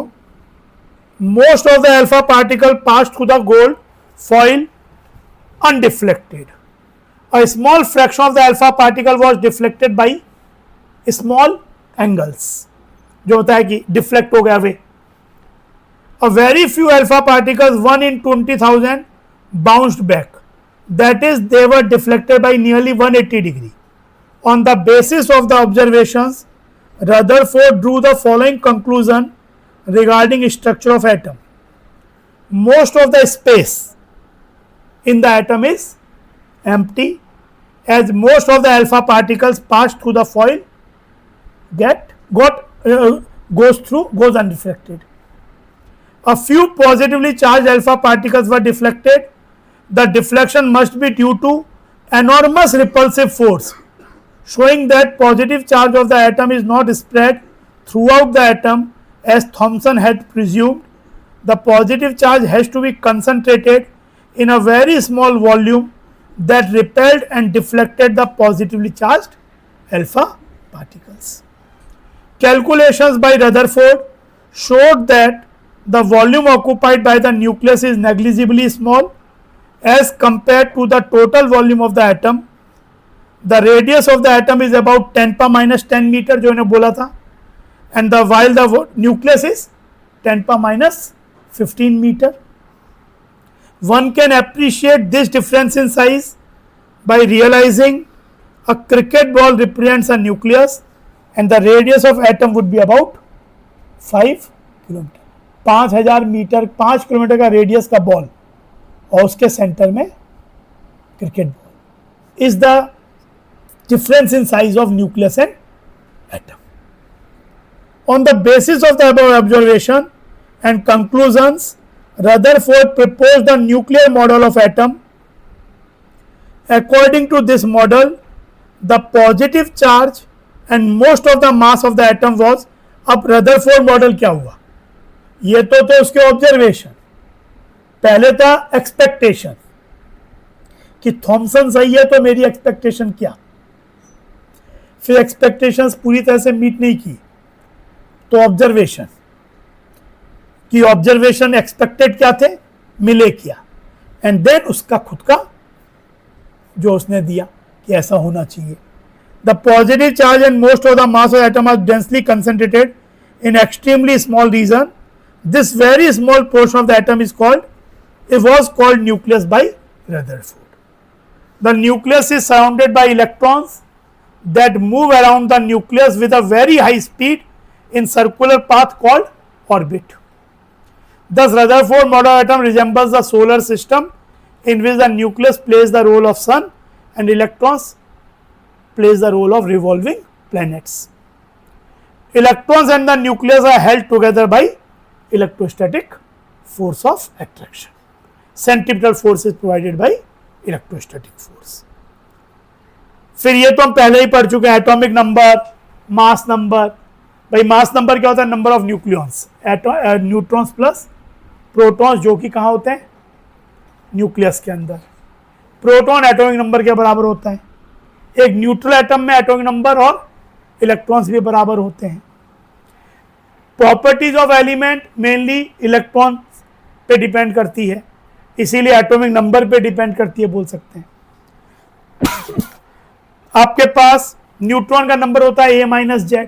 Speaker 1: most of the alpha particle pass through the gold foil undeflected. A small fraction of the alpha particle was deflected by small angles, जो होता है कि डिफ्लेक्ट हो गया वे। A very few alpha particles, 1 in 20,000, bounced back. That is, they were deflected by nearly 180 degree. On the basis of the observations, Rutherford drew the following conclusion regarding structure of atom. Most of the space in the atom is empty, as most of the alpha particles pass through the foil goes undiflected. A few positively charged alpha particles were deflected. The deflection must be due to enormous repulsive force, showing that positive charge of the atom is not spread throughout the atom as Thomson had presumed. The positive charge has to be concentrated in a very small volume that repelled and deflected the positively charged alpha particles. Calculations by Rutherford showed that the volume occupied by the nucleus is negligibly small as compared to the total volume of the atom. The radius of the atom is about 10⁻⁻10 meter, जो इन्हें बोला था, and while the nucleus is 10⁻15 meter. One can appreciate this difference in size by realizing a cricket ball represents a nucleus and the radius of atom would be about 5 kilometre, 5000 metre, 5 kilometre का radius का ball और उसके centre में cricket ball is the difference in size of nucleus and atom. On the basis of the above observation and conclusions, Rutherford proposed the nuclear model of atom. According to this model, the positive charge and most of the mass of the atom was. अब Rutherford model क्या हुआ? ये तो उसके observation. पहले था expectation कि Thompson सही है तो मेरी एक्सपेक्टेशन क्या. फिर एक्सपेक्टेशंस पूरी तरह से मीट नहीं की तो ऑब्जर्वेशन कि ऑब्जर्वेशन एक्सपेक्टेड क्या थे, मिले किया, एंड देन उसका खुद का जो उसने दिया कि ऐसा होना चाहिए. The positive charge and most of the mass of atom are densely concentrated in extremely small region. This very small portion of the atom is called, it was called nucleus by Rutherford. The nucleus is surrounded by electrons that move around the nucleus with a very high speed in circular path called orbit. Thus, Rutherford model atom resembles the solar system in which the nucleus plays the role of sun and electrons plays the role of revolving planets. Electrons and the nucleus are held together by electrostatic force of attraction. Centripetal force is provided by electrostatic force. फिर ये तो हम पहले ही पढ़ चुके हैं, atomic number, mass number. भाई mass number क्या होता है? Number of nucleons, neutrons plus protons, जो कि कहाँ होते हैं? न्यूक्लियस के अंदर. प्रोटॉन एटॉमिक नंबर के बराबर होता है. एक न्यूट्रल एटम में एटॉमिक नंबर और इलेक्ट्रॉन्स भी बराबर होते हैं. Properties of element mainly electron पे डिपेंड करती है, इसीलिए एटॉमिक नंबर पे डिपेंड करती है बोल सकते हैं. आपके पास न्यूट्रॉन का नंबर होता है A minus Z.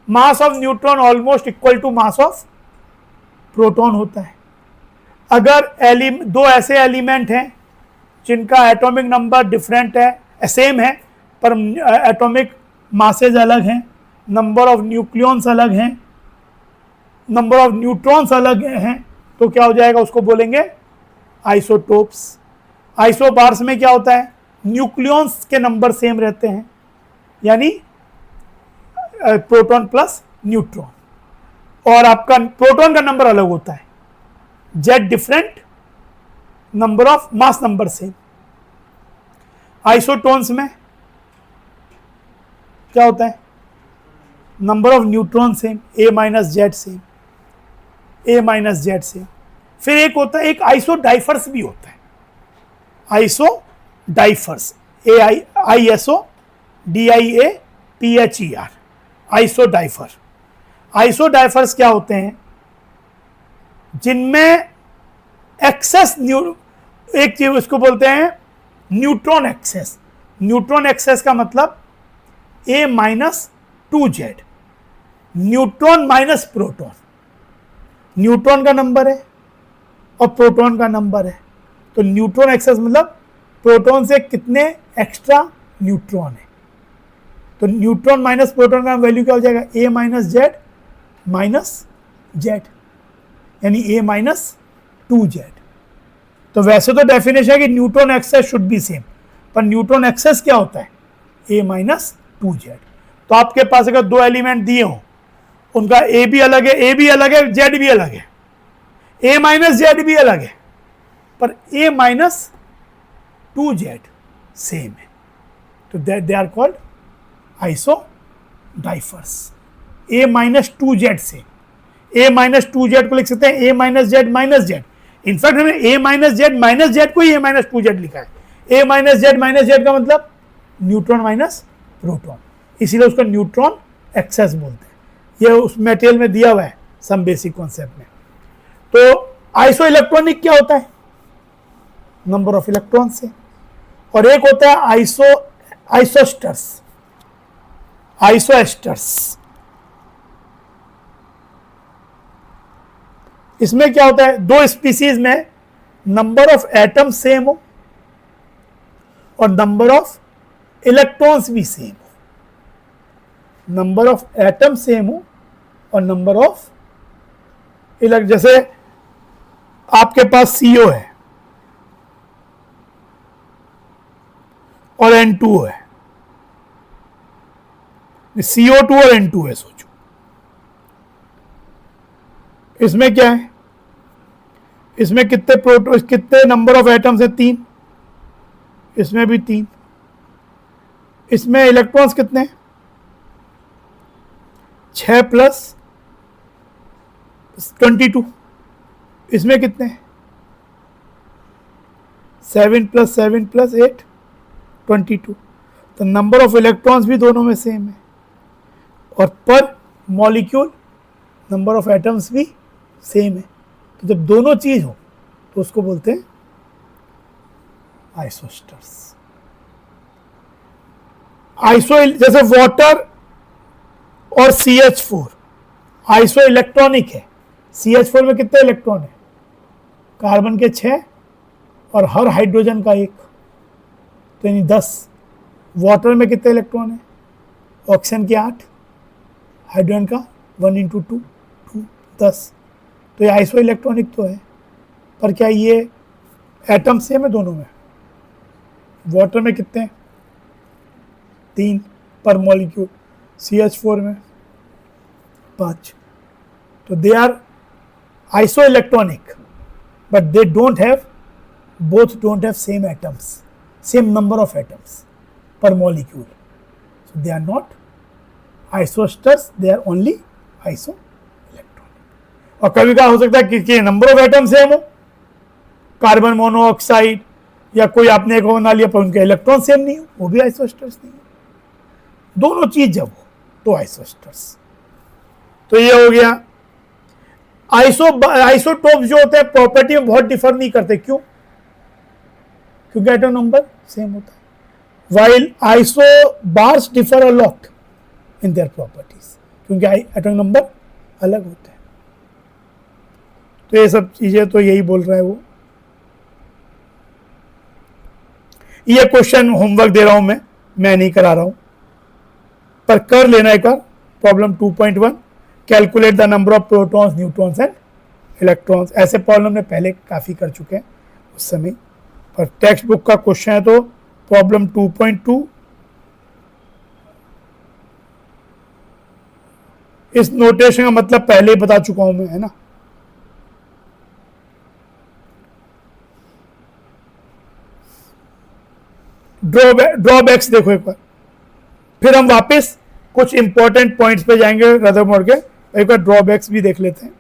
Speaker 1: Mass of neutron almost equal to mass of proton होता है. अगर दो ऐसे एलिमेंट हैं जिनका एटॉमिक नंबर डिफरेंट है, सेम है, पर एटॉमिक मासेज अलग हैं, नंबर ऑफ न्यूक्लियॉन्स अलग हैं, नंबर ऑफ न्यूट्रॉन्स अलग हैं, तो क्या हो जाएगा? उसको बोलेंगे आइसोटोप्स. आइसोबार्स में क्या होता है? न्यूक्लियॉन्स के नंबर सेम रहते हैं, यानी प्रोटॉन प्लस न्यूट्रॉन, और आपका प्रोटॉन का नंबर अलग होता है. Z different, number of mass number same. Isotones में क्या होता है? Number of neutron same, A minus Z same, A minus Z same. फिर एक होता है, एक आइसोडाइफर्स भी होता है. Isodiaphers, AISO DIAPHER, आइसोडाइफर. आइसोडाइफर्स क्या होते हैं? जिनमें एक्सेस एक चीज उसको बोलते हैं न्यूट्रॉन एक्सेस. न्यूट्रॉन एक्सेस का मतलब A minus 2Z, neutron minus proton. Neutron का नंबर है और प्रोटॉन का नंबर है, तो न्यूट्रॉन एक्सेस मतलब प्रोटॉन से कितने एक्स्ट्रा न्यूट्रॉन है. तो न्यूट्रॉन माइनस प्रोटॉन का वैल्यू क्या हो जाएगा? A minus Z minus Z, यानी A माइनस 2Z. तो वैसे तो डेफिनेशन है कि neutron excess should be same, पर न्यूट्रॉन एक्सेस क्या होता है? A minus 2Z. तो आपके पास अगर दो एलिमेंट दिए हों, उनका A भी अलग है, A भी अलग है, Z भी अलग है, A माइनस जेड भी अलग है, पर A माइनस 2Z सेम है, तो they are called isodiaphers. A minus 2Z से A माइनस 2Z को लिख सकते हैं A minus Z minus Z. In fact हमने A minus Z minus Z को ही A माइनस 2Z लिखा है. A माइनस जेड का मतलब न्यूट्रॉन माइनस प्रोटॉन, इसीलिए उसको न्यूट्रॉन एक्सेस बोलते हैं. ये उस मटेरियल में दिया हुआ है सम बेसिक कॉन्सेप्ट में. तो आइसो इलेक्ट्रॉनिक क्या होता है? नंबर ऑफ इलेक्ट्रॉन से. और एक होता है आइसोस्टर्स. इसमें क्या होता है? दो स्पीसीज में नंबर ऑफ एटम सेम हो और नंबर ऑफ इलेक्ट्रॉन्स भी सेम हो. नंबर ऑफ एटम सेम हो और नंबर ऑफ जैसे आपके पास CO है और N2 है, CO2 और N2 है, सोचो इसमें क्या है, इसमें कितने प्रोटॉन, कितने नंबर ऑफ एटम्स है, 3, इसमें भी 3, इसमें इलेक्ट्रॉन्स कितने हैं, 6 प्लस 22, इसमें कितने हैं, 7 प्लस 7 प्लस 8 22। तो नंबर ऑफ इलेक्ट्रॉन्स भी दोनों में सेम है और पर मॉलिक्यूल नंबर ऑफ एटम्स भी सेम है। तो जब दोनों चीज हो तो उसको बोलते हैं आइसोस्टर्स। जैसे वाटर और CH4 आइसो इलेक्ट्रॉनिक है। CH4 में कितने इलेक्ट्रॉन है, कार्बन के 6 और हर हाइड्रोजन का 1, तो यानी 10। वाटर में कितने इलेक्ट्रॉन है, ऑक्सीजन के 8, हाइड्रोजन का 1 × 2 2 10। तो ये आइसो इलेक्ट्रॉनिक तो है, पर क्या ये एटम सेम है दोनों में? वाटर में कितने हैं, 3 पर मॉलिक्यूल, CH4 में 5। तो they are isoelectronic but they don't have, both don't have same atoms, same number of atoms per molecule, so they are not isosters, they are only isoelectronic। और कभी कभी हो सकता है कि नंबर ऑफ एटम सेम हो, carbon monoxide या कोई आपने एक बना लिया पर उनके इलेक्ट्रॉन सेम नहीं हो, वो भी आइसोस्टर्स नहीं है। दोनों चीज जब हो तो आइसोस्टर्स। तो ये हो गया। आइसोटोप जो होते हैं प्रॉपर्टी में बहुत डिफर नहीं करते, क्यों? क्योंकि एटम नंबर सेम होता है। While isobars differ a lot in their properties, क्योंकि एटम नंबर अलग होते हैं। तो ये सब चीजें तो यही बोल रहा है वो। ये क्वेश्चन होमवर्क दे रहा हूं मैं नहीं करा रहा हूं, पर कर लेना एक बार। Problem 2.1 calculate the number of protons, neutrons and electrons. ऐसे प्रॉब्लम ने पहले काफी कर चुके हैं उस समय, पर टेक्स्ट बुक का क्वेश्चन है तो प्रॉब्लम 2.2 इस नोटेशन का मतलब पहले ही बता चुका हूं मैं, है ना। ड्रॉबैक्स देखो एक बार, फिर हम वापस कुछ इंपॉर्टेंट पॉइंट्स पे जाएंगे रदरफोर्ड के। एक बार ड्रॉबैक्स भी देख लेते हैं।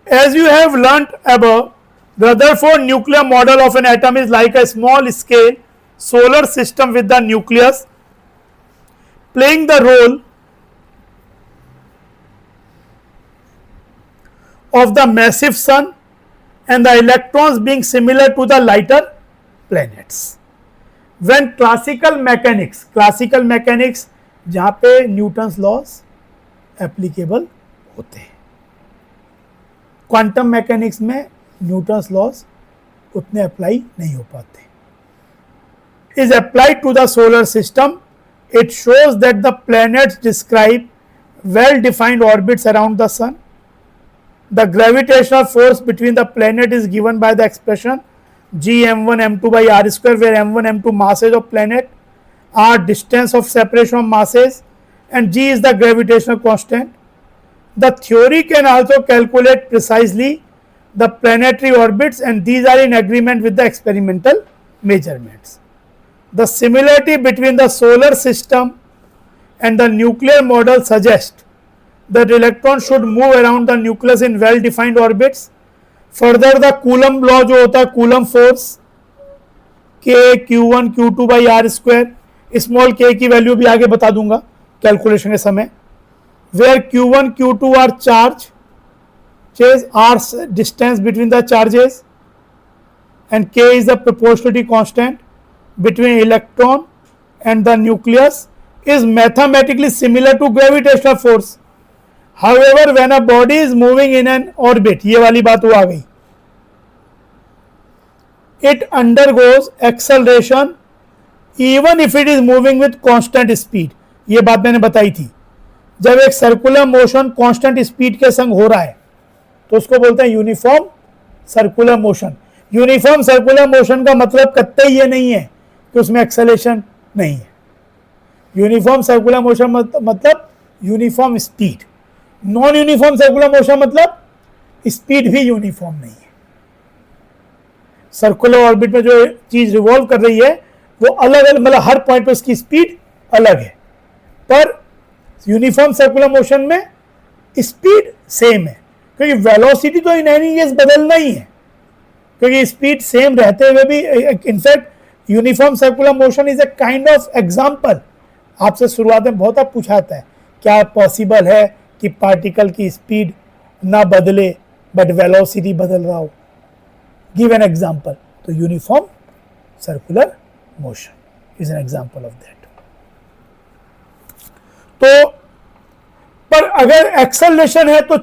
Speaker 1: As you have learned above, Rutherford nuclear model of an atom is like a small scale solar system with the nucleus playing the role of the massive sun and the electrons being similar to the lighter planets. When classical mechanics जहाँ पे Newton's laws applicable होते हैं, quantum mechanics में Newton's laws उतने apply नहीं हो पाते। Is applied to the solar system, it shows that the planets describe well defined orbits around the sun. The gravitational force between the planet is given by the expression G(m1 m2 by r²), where m1 m2 masses of planet, r distance of separation of masses, and g is the gravitational constant. The theory can also calculate precisely the planetary orbits, and these are in agreement with the experimental measurements. The similarity between the solar system and the nuclear model suggests that electrons should move around the nucleus in well defined orbits. Further, the Coulomb law जो होता है, Coulomb force k q1 q2 by r², small k की value भी आगे बता दूंगा calculation के समय, where q1 q2 are charges, r distance between the charges, and k is the proportionality constant between electron and the nucleus, is mathematically similar to gravitational force. However, when a body is moving in an orbit, ये वाली बात वो आ गई, it undergoes acceleration even if it is moving with constant speed. ये बात मैंने बताई थी। जब एक सर्कुलर मोशन कांस्टेंट स्पीड के संग हो रहा है तो उसको बोलते हैं uniform circular motion. Uniform circular motion का मतलब कतई ये नहीं है कि उसमें एक्सेलेरेशन नहीं है। यूनिफॉर्म सर्कुलर मोशन मतलब uniform speed. Non uniform circular motion मतलब स्पीड भी यूनिफॉर्म नहीं है। सर्कुलर ऑर्बिट में जो चीज रिवॉल्व कर रही है वो अलग अलग, मतलब हर पॉइंट पर उसकी स्पीड अलग है, पर यूनिफॉर्म सर्कुलर मोशन में स्पीड सेम है, क्योंकि वेलोसिटी तो इन एनी केस बदलना ही है, क्योंकि स्पीड सेम रहते हुए भी। In fact uniform circular motion is a kind of example. आपसे शुरुआत में बहुत आप पूछाता है क्या पॉसिबल है कि पार्टिकल की स्पीड ना बदले बट वेलोसिटी बदल रहा हो, गिव एन एग्जाम्पल। तो uniform circular motion is an example of that. तो पर अगर एक्सेलरेशन है तो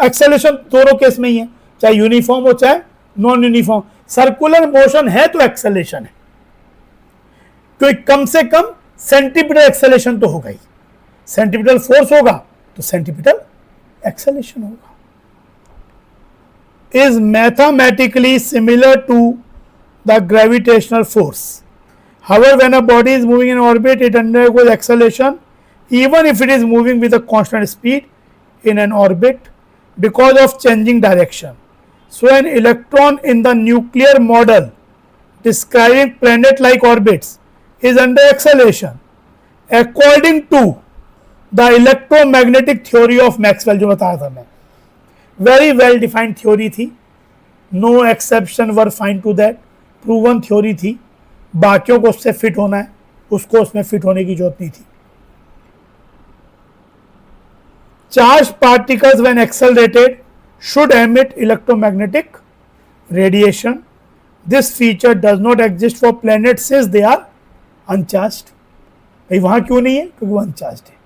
Speaker 1: एक्सेलरेशन दोनों केस में ही है, चाहे यूनिफॉर्म हो चाहे नॉन यूनिफॉर्म। सर्कुलर मोशन है तो एक्सेलरेशन है, क्योंकि कम से कम सेंटीपिटल एक्सेलरेशन तो होगा ही। सेंटीपिटल फोर्स होगा तो सेंटीपिटल एक्सेलरेशन होगा। Is mathematically similar to the gravitational force. However, when a body is moving in orbit, it undergoes acceleration even if it is moving with a constant speed in an orbit because of changing direction. So, an electron in the nuclear model describing planet-like orbits is under acceleration according to the electromagnetic theory of Maxwell, जो बताया था मैं। Very well defined theory थी, no exception were found to that, proven theory थी। बाकियों को उससे fit होना है, उसको उसमें फिट होने की जरूरत नहीं थी। Charge particles when accelerated should emit electromagnetic radiation. This feature does not exist for planet since they are uncharged. भाई वहां क्यों नहीं है? क्योंकि वो अनचार्ज्ड है,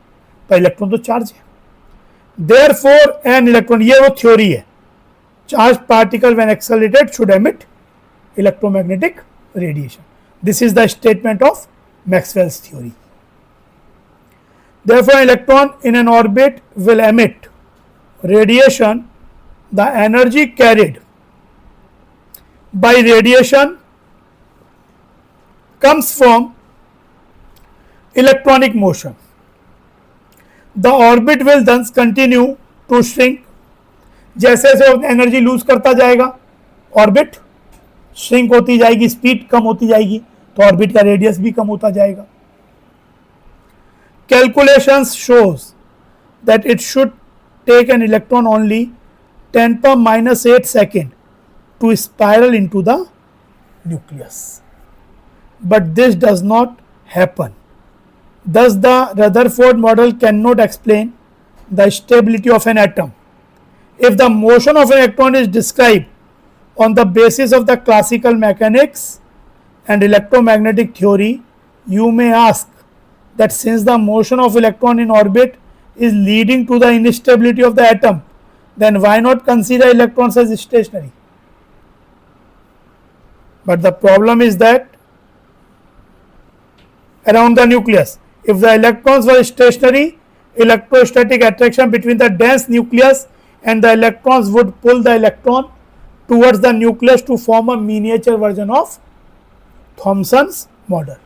Speaker 1: पर इलेक्ट्रॉन तो चार्ज है। देयरफॉर एन इलेक्ट्रॉन, ये वो थ्योरी है, charge particle when accelerated should emit electromagnetic radiation. This is the statement of Maxwell's theory. Therefore, an electron in an orbit will emit radiation. The energy carried by radiation comes from electronic motion. The orbit will thus continue to shrink. जैसे जैसे energy lose करता जाएगा orbit shrink होती जाएगी, speed कम होती जाएगी, तो orbit का रेडियस भी कम होता जाएगा। Calculations shows that it should take an electron only 10⁻⁸ second to spiral into the nucleus, but this does not happen. Thus, the Rutherford model cannot explain the stability of an atom. If the motion of an electron is described on the basis of the classical mechanics and electromagnetic theory, you may ask that since the motion of electron in orbit is leading to the instability of the atom, then why not consider electrons as stationary? But the problem is that around the nucleus, if the electrons were stationary, electrostatic attraction between the dense nucleus and the electrons would pull the electron towards the nucleus to form a miniature version of Thomson's model.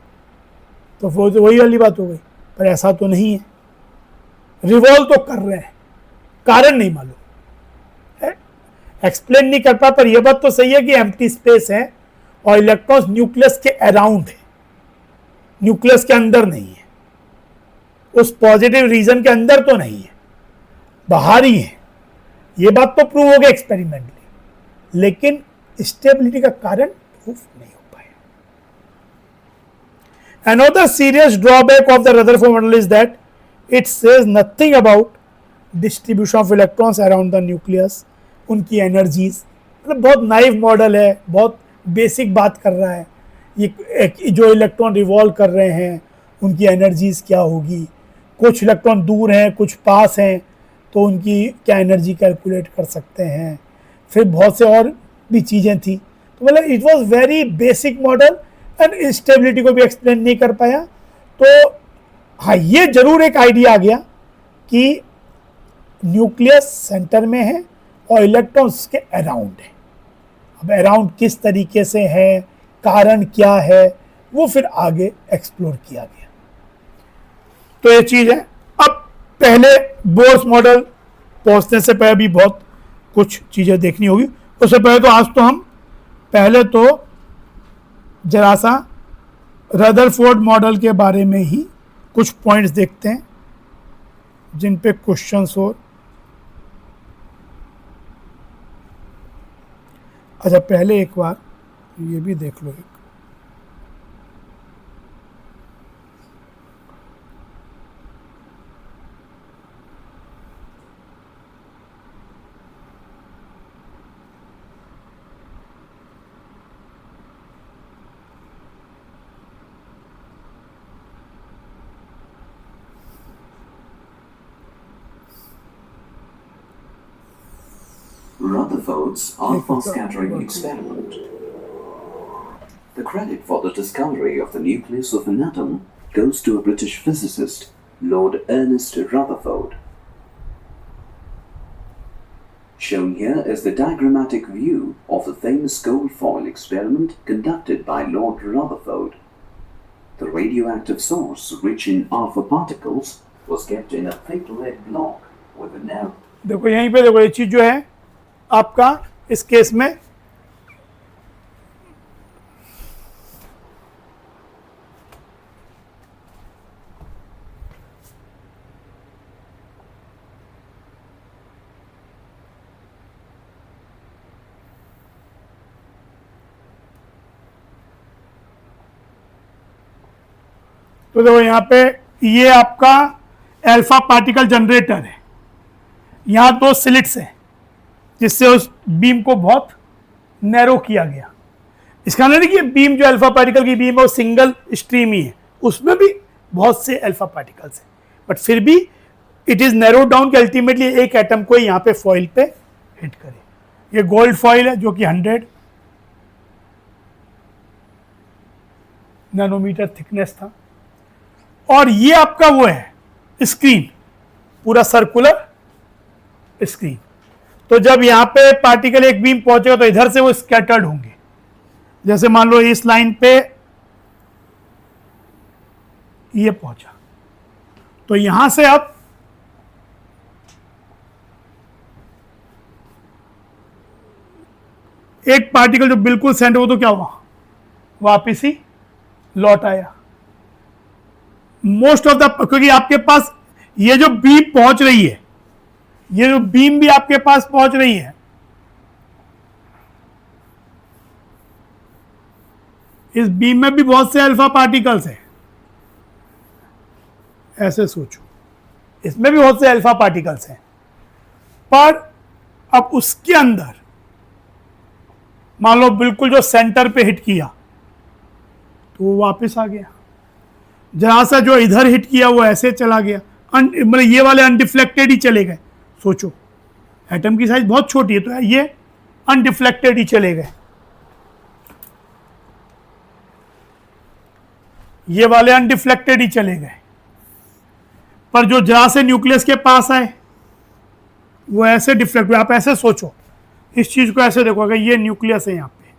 Speaker 1: तो वही वाली बात हो गई, पर ऐसा तो नहीं है। रिवॉल्व तो कर रहे हैं, कारण नहीं मालूम, एक्सप्लेन नहीं कर पा। पर यह बात तो सही है कि एम्प्टी स्पेस है और इलेक्ट्रॉन्स न्यूक्लियस के अराउंड है, न्यूक्लियस के अंदर नहीं है, उस पॉजिटिव रीजन के अंदर तो नहीं है, बाहर ही है। ये बात तो प्रूव हो गया एक्सपेरिमेंटली, लेकिन स्टेबिलिटी का कारण प्रूफ नहीं हो पाया। Another serious drawback of the Rutherford model is that it says nothing about distribution of electrons around the nucleus, उनकी एनर्जीज। मतलब बहुत नाइव मॉडल है, बहुत बेसिक बात कर रहा है। ये जो इलेक्ट्रॉन रिवॉल्व कर रहे हैं उनकी एनर्जीज क्या होगी, कुछ इलेक्ट्रॉन दूर हैं कुछ पास हैं, तो उनकी क्या एनर्जी कैलकुलेट कर सकते हैं। फिर बहुत से और भी चीज़ें थी, तो मतलब it was very basic model and stability को भी एक्सप्लेन नहीं कर पाया। तो हाँ, ये जरूर एक आइडिया आ गया कि न्यूक्लियस सेंटर में है और इलेक्ट्रॉन्स उसके अराउंड है। अब अराउंड किस तरीके से है, कारण क्या है, वो फिर आगे एक्सप्लोर किया गया। तो ये चीज है। अब पहले बोर्स मॉडल पहुंचने से पहले भी बहुत कुछ चीजें देखनी होगी। उससे पहले तो आज तो हम पहले तो जरा सा रदरफोर्ड मॉडल के बारे में ही कुछ पॉइंट्स देखते हैं जिन पे क्वेश्चंस हो। अच्छा, पहले एक बार ये भी देख लो एक।
Speaker 2: Rutherford's alpha scattering experiment. The credit for the discovery of the nucleus of an atom goes to a British physicist, Lord Ernest Rutherford. Shown here is the diagrammatic view of the famous gold foil experiment conducted by Lord Rutherford. The radioactive source, rich in alpha particles, was kept in a thick lead block with a narrow.
Speaker 1: देखो यहीं पे देखो, ये चीज जो है आपका इस केस में तो देखो यहाँ पे ये आपका अल्फा पार्टिकल जनरेटर है। यहाँ दो स्लिट्स है जिससे उस बीम को बहुत नैरो किया गया। इसका नहीं कि बीम जो अल्फा पार्टिकल की बीम है वो सिंगल स्ट्रीम ही है, उसमें भी बहुत से अल्फा पार्टिकल्स हैं, बट फिर भी इट इज नैरो डाउन कि अल्टीमेटली एक एटम को यहाँ पे फॉइल पे हिट करे। ये गोल्ड फॉइल है जो कि 100 नैनोमीटर थिकनेस था, और ये आपका वो है स्क्रीन, पूरा सर्कुलर स्क्रीन। तो जब यहाँ पे पार्टिकल एक बीम पहुंचेगा तो इधर से वो स्कैटर्ड होंगे। जैसे मान लो इस लाइन पे ये पहुंचा, तो यहां से अब एक पार्टिकल जो बिल्कुल सेंटर हो तो क्या हुआ, वापिस ही लौट आया। मोस्ट ऑफ द, क्योंकि आपके पास ये जो बीम पहुंच रही है, ये जो बीम भी आपके पास पहुंच रही है, इस बीम में भी बहुत से अल्फा पार्टिकल्स हैं। ऐसे सोचो, इसमें भी बहुत से अल्फा पार्टिकल्स हैं, पर अब उसके अंदर मान लो बिल्कुल जो सेंटर पे हिट किया तो वो वापस आ गया। जहां से जो इधर हिट किया वो ऐसे चला गया, मतलब ये वाले अनडिफ्लेक्टेड ही चले गए। सोचो एटम की साइज बहुत छोटी है, तो ये अनडिफ्लेक्टेड ही चले गए, ये वाले अनडिफ्लेक्टेड ही चले गए। पर जो जहां से न्यूक्लियस के पास आए वो ऐसे डिफ्लेक्ट हुए। आप ऐसे सोचो, इस चीज को ऐसे देखो, अगर ये न्यूक्लियस है यहां पे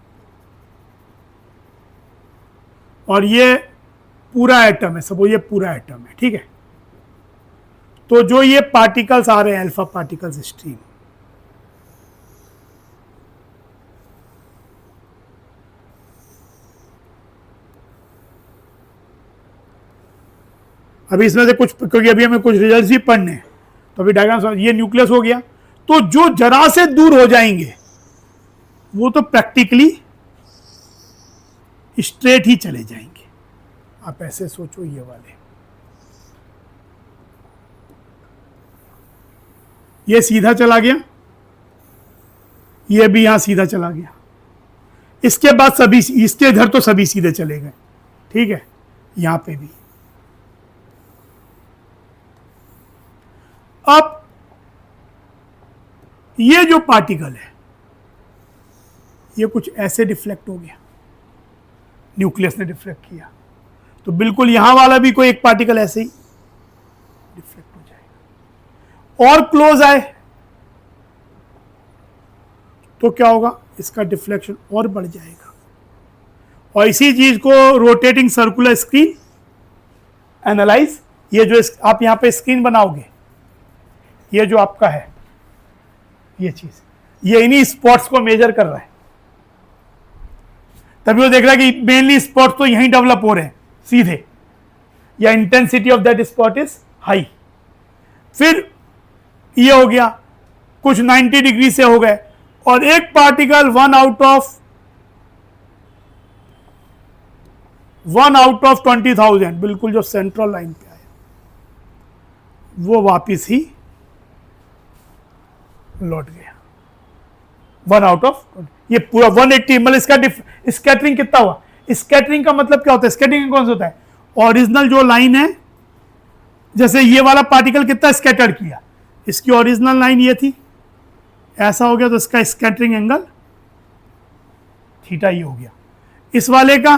Speaker 1: और ये पूरा एटम है, सब ये पूरा एटम है, ठीक है। तो जो ये पार्टिकल्स आ रहे हैं अल्फा पार्टिकल्स स्ट्रीम, अभी इसमें से कुछ, क्योंकि अभी हमें कुछ रिजल्ट्स भी पढ़ने हैं, तो अभी डायग्राम, ये न्यूक्लियस हो गया, तो जो जरा से दूर हो जाएंगे वो तो प्रैक्टिकली स्ट्रेट ही चले जाएंगे। आप ऐसे सोचो, ये वाले, ये सीधा चला गया, ये भी यहां सीधा चला गया, इसके बाद सभी, इसके इधर तो सभी सीधे चले गए, ठीक है, यहां पे भी। अब ये जो पार्टिकल है ये कुछ ऐसे डिफ्लेक्ट हो गया, न्यूक्लियस ने डिफ्लेक्ट किया, तो बिल्कुल यहां वाला भी कोई एक पार्टिकल ऐसे ही डिफ्लेक्ट हो जाएगा। और क्लोज आए तो क्या होगा, इसका डिफ्लेक्शन और बढ़ जाएगा। और इसी चीज को रोटेटिंग सर्कुलर स्क्रीन एनालाइज, ये जो आप यहां पे स्क्रीन बनाओगे, ये जो आपका है ये चीज, ये इन्हीं स्पॉट्स को मेजर कर रहा है। तभी वो देख रहा है कि मेनली स्पॉट तो यहीं डेवलप हो रहे हैं सीधे, या intensity of that spot is high. फिर ये हो गया, कुछ 90 डिग्री से हो गए, और एक पार्टिकल वन आउट ऑफ 20,000 बिल्कुल जो सेंट्रल लाइन पे आया, वो वापिस ही लौट गया 1 आउट ऑफ, ये पूरा 180, मतलब इसका स्कैटरिंग कितना हुआ। स्कैटरिंग का मतलब क्या होता है, स्कैटरिंग कौन सा होता है, ओरिजिनल जो लाइन है, जैसे ये वाला पार्टिकल कितना स्कैटर्ड किया, इसकी ओरिजिनल लाइन ये थी, ऐसा हो गया तो इसका स्कैटरिंग एंगल थीटा ही हो गया। इस वाले का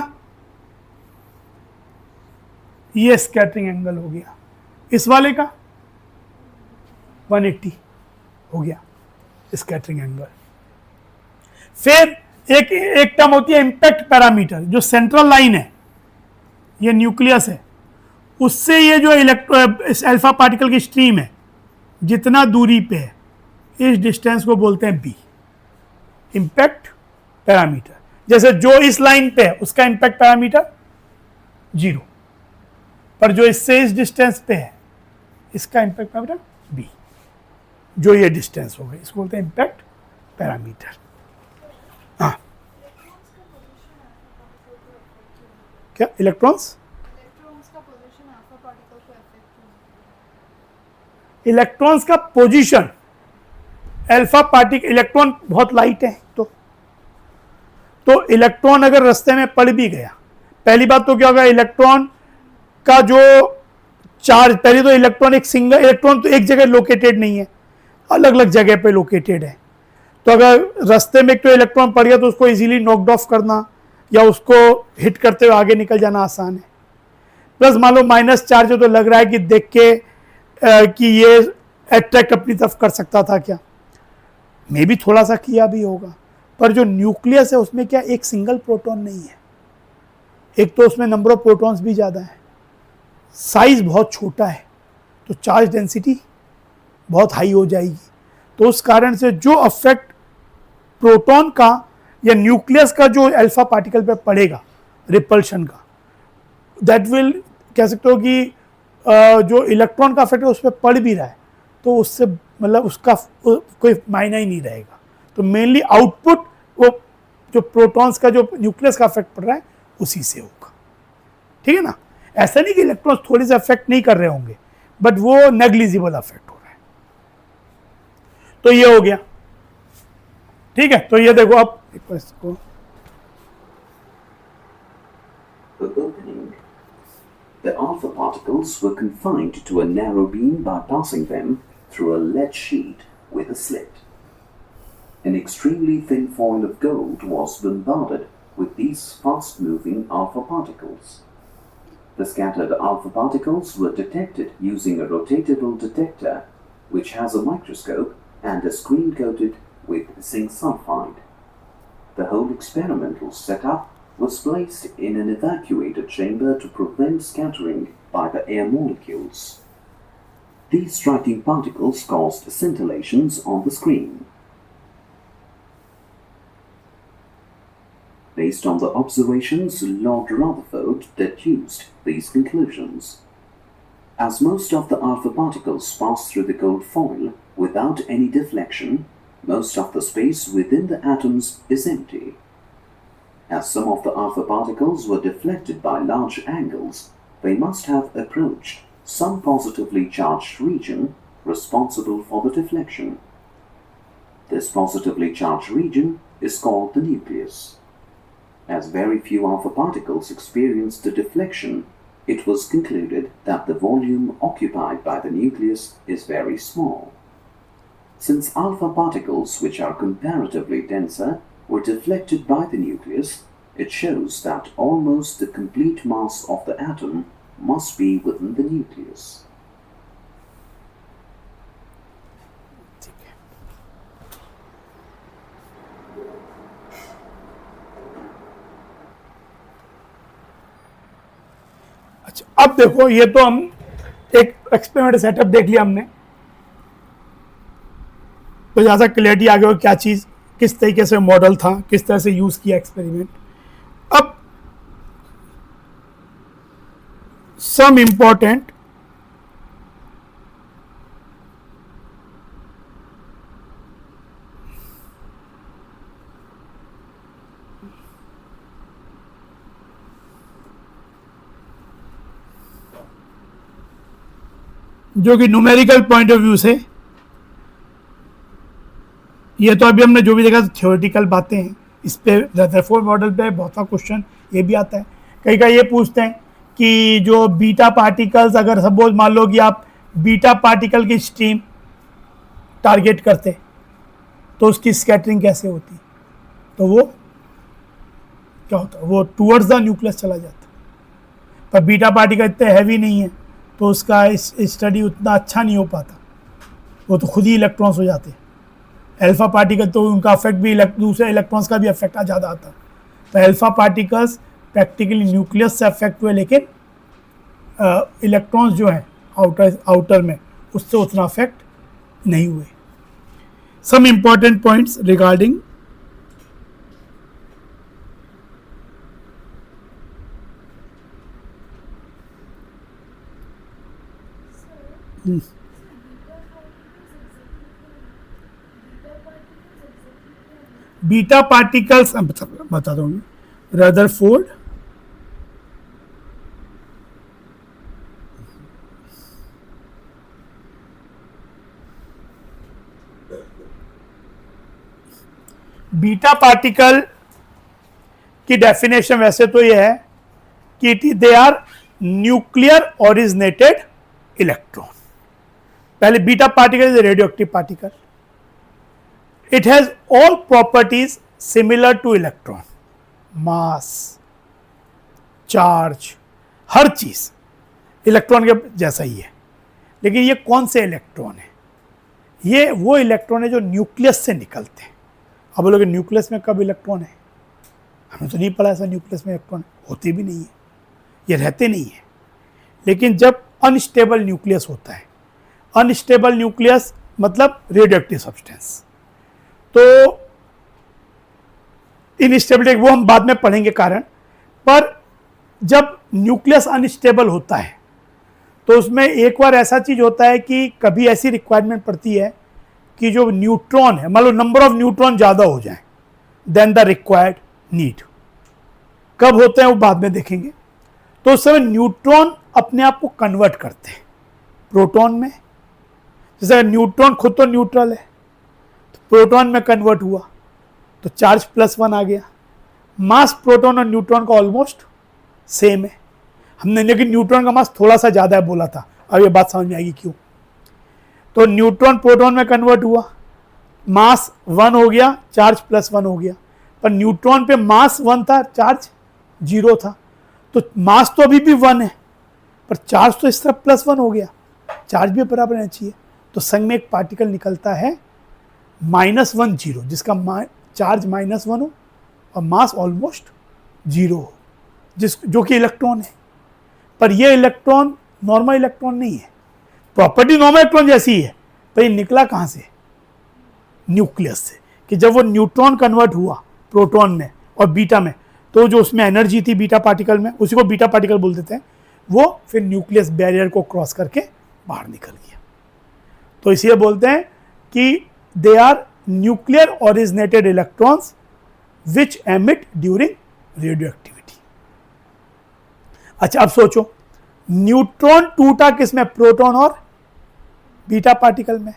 Speaker 1: ये स्कैटरिंग एंगल हो गया, इस वाले का 180 हो गया स्कैटरिंग एंगल। फिर एक टर्म होती है इंपैक्ट पैरामीटर, जो सेंट्रल लाइन है, ये न्यूक्लियस है, उससे ये जो अल्फा पार्टिकल की स्ट्रीम है जितना दूरी पे है, इस डिस्टेंस को बोलते हैं बी, इंपैक्ट पैरामीटर। जैसे जो इस लाइन पे है उसका इंपैक्ट पैरामीटर 0, पर जो इससे इस डिस्टेंस पे है इसका इंपैक्ट पैरामीटर बी, जो ये डिस्टेंस हो गई, इसको बोलते हैं इंपैक्ट पैरामीटर। हाँ, क्या इलेक्ट्रॉन्स इलेक्ट्रॉन्स का पोजीशन, अल्फा पार्टिकल, इलेक्ट्रॉन बहुत लाइट है, तो इलेक्ट्रॉन अगर रास्ते में पड़ भी गया, पहली बात तो क्या होगा, इलेक्ट्रॉन का जो चार्ज, पहले तो इलेक्ट्रॉन तो एक जगह लोकेटेड नहीं है, अलग अलग जगह पे लोकेटेड है। तो अगर रास्ते में एक तो इलेक्ट्रॉन पड़ गया तो उसको इजीली नॉकड ऑफ करना या उसको हिट करते हुए आगे निकल जाना आसान है। प्लस मान लो माइनस चार्ज है तो लग रहा है कि देख के कि ये अट्रैक्ट अपनी तरफ कर सकता था क्या, मे भी थोड़ा सा किया भी होगा। पर जो न्यूक्लियस है उसमें क्या एक सिंगल प्रोटॉन नहीं है, एक तो उसमें नंबर ऑफ प्रोटॉन्स भी ज़्यादा है, साइज बहुत छोटा है, तो चार्ज डेंसिटी बहुत हाई हो जाएगी। तो उस कारण से जो अफेक्ट प्रोटॉन का या न्यूक्लियस का जो अल्फा पार्टिकल पे पड़ेगा रिपल्शन का, दैट विल, कह सकते हो कि जो इलेक्ट्रॉन का अफेक्ट है उस पर पड़ भी रहा है तो उससे मतलब उसका कोई मायना ही नहीं रहेगा। तो मेनली आउटपुट वो जो प्रोटॉन्स का जो न्यूक्लियस का अफेक्ट पड़ रहा है उसी से होगा, ठीक है ना। ऐसा नहीं कि इलेक्ट्रॉन्स थोड़े से अफेक्ट नहीं कर रहे होंगे, बट वो नेग्लिजिबल अफेक्ट हो रहा है। तो ये हो गया, ठीक है। तो ये देखो अब इसको
Speaker 2: The alpha particles were confined to a narrow beam by passing them through a lead sheet with a slit. An extremely thin foil of gold was bombarded with these fast-moving alpha particles. The scattered alpha particles were detected using a rotatable detector, which has a microscope and a screen coated with zinc sulfide. The whole experimental setup was placed in an evacuated chamber to prevent scattering by the air molecules. These striking particles caused scintillations on the screen. Based on the observations, Lord Rutherford deduced these conclusions. As most of the alpha particles pass through the gold foil without any deflection, most of the space within the atoms is empty. As some of the alpha particles were deflected by large angles, they must have approached some positively charged region responsible for the deflection. This positively charged region is called the nucleus. As very few alpha particles experienced a deflection, it was concluded that the volume occupied by the nucleus is very small. Since alpha particles, which are comparatively denser, were deflected by the nucleus, it shows that almost the complete mass of the atom must be within the nucleus.
Speaker 1: अच्छा, अब देखो, ये तो हम एक experiment setup देख लिया हमने, तो ज़्यादा क्लियरिटी आ गई हो क्या चीज़, किस तरीके से मॉडल था, किस तरह से यूज़ किया एक्सपेरिमेंट। अब सम इम्पोर्टेंट जो कि न्यूमेरिकल पॉइंट ऑफ व्यू से, ये तो अभी हमने जो भी देखा थ्योरेटिकल बातें हैं, इस पे रदरफोर्ड मॉडल पे बहुत सा क्वेश्चन ये भी आता है। कई का ये पूछते हैं कि जो बीटा पार्टिकल्स, अगर सपोज मान लो कि आप बीटा पार्टिकल की स्ट्रीम टारगेट करते तो उसकी स्कैटरिंग कैसे होती, तो वो क्या होता, वो टूवर्ड्स द न्यूक्लियस चला जाता। पर बीटा पार्टिकल इतने हैवी नहीं है तो उसका स्टडी उतना अच्छा नहीं हो पाता, वो तो खुद ही इलेक्ट्रॉन्स हो जाते हैं। अल्फा पार्टिकल तो उनका अफेक्ट भी दूसरे इलेक्ट्रॉन्स का भी अफेक्ट ज़्यादा आता है। तो अल्फा पार्टिकल्स प्रैक्टिकली न्यूक्लियस से अफेक्ट हुए, लेकिन इलेक्ट्रॉन्स जो हैं आउटर में उससे उतना अफेक्ट नहीं हुए। Some important points regarding beta particles, बता दूंगी, रदरफोर्ड बीटा पार्टिकल की डेफिनेशन वैसे तो यह है कि they are nuclear originated electron. पहले beta particle is a radio active particle, it has all properties similar to electron, mass, charge, हर चीज इलेक्ट्रॉन के जैसा ही है। लेकिन ये कौन से इलेक्ट्रॉन है, ये वो इलेक्ट्रॉन है जो न्यूक्लियस से निकलते हैं। अब बोलोगे न्यूक्लियस में कब इलेक्ट्रॉन है, हमें तो नहीं पता ऐसा न्यूक्लियस में इलेक्ट्रॉन होते भी नहीं है, ये रहते नहीं है। लेकिन जब अनस्टेबल न्यूक्लियस होता है, अनस्टेबल न्यूक्लियस मतलब रेडियो एक्टिव सब्सटेंस, तो इनस्टेबिलिटी वो हम बाद में पढ़ेंगे कारण। पर जब न्यूक्लियस अनस्टेबल होता है तो उसमें एक बार ऐसा चीज होता है कि कभी ऐसी रिक्वायरमेंट पड़ती है कि जो न्यूट्रॉन है, मान लो नंबर ऑफ न्यूट्रॉन ज़्यादा हो जाए देन द रिक्वायर्ड नीड। कब होते हैं वो बाद में देखेंगे। तो उस समय न्यूट्रॉन अपने आप को कन्वर्ट करते हैं प्रोटॉन में। जैसे न्यूट्रॉन खुद तो न्यूट्रल है, प्रोटॉन में कन्वर्ट हुआ तो चार्ज +1 आ गया। मास प्रोटॉन और न्यूट्रॉन का ऑलमोस्ट सेम है, हमने लेकिन न्यूट्रॉन का मास थोड़ा सा ज़्यादा है बोला था, अब ये बात समझ में आएगी क्यों। तो न्यूट्रॉन प्रोटॉन में कन्वर्ट हुआ, मास 1 हो गया, चार्ज +1 हो गया। पर न्यूट्रॉन पे मास 1 था, चार्ज 0 था, तो मास तो अभी भी 1 है पर चार्ज तो इस तरफ +1 हो गया, चार्ज भी बराबर रहना चाहिए। तो संग में एक पार्टिकल निकलता है -1 0, जिसका चार्ज -1 हो और मास ऑलमोस्ट 0 हो, जो कि इलेक्ट्रॉन है। पर ये इलेक्ट्रॉन नॉर्मल इलेक्ट्रॉन नहीं है, प्रॉपर्टी नॉर्मल इलेक्ट्रॉन जैसी है, पर ये निकला कहाँ से, न्यूक्लियस से। कि जब वो न्यूट्रॉन कन्वर्ट हुआ प्रोटॉन में और बीटा में, तो जो उसमें एनर्जी थी बीटा पार्टिकल में, उसी को बीटा पार्टिकल बोल देते हैं, वो फिर न्यूक्लियस बैरियर को क्रॉस करके बाहर निकल गया। तो इसलिए बोलते हैं कि they are nuclear originated electrons which emit during radioactivity. अच्छा, अब सोचो न्यूट्रॉन टूटा किसमें, प्रोटॉन और बीटा पार्टिकल में,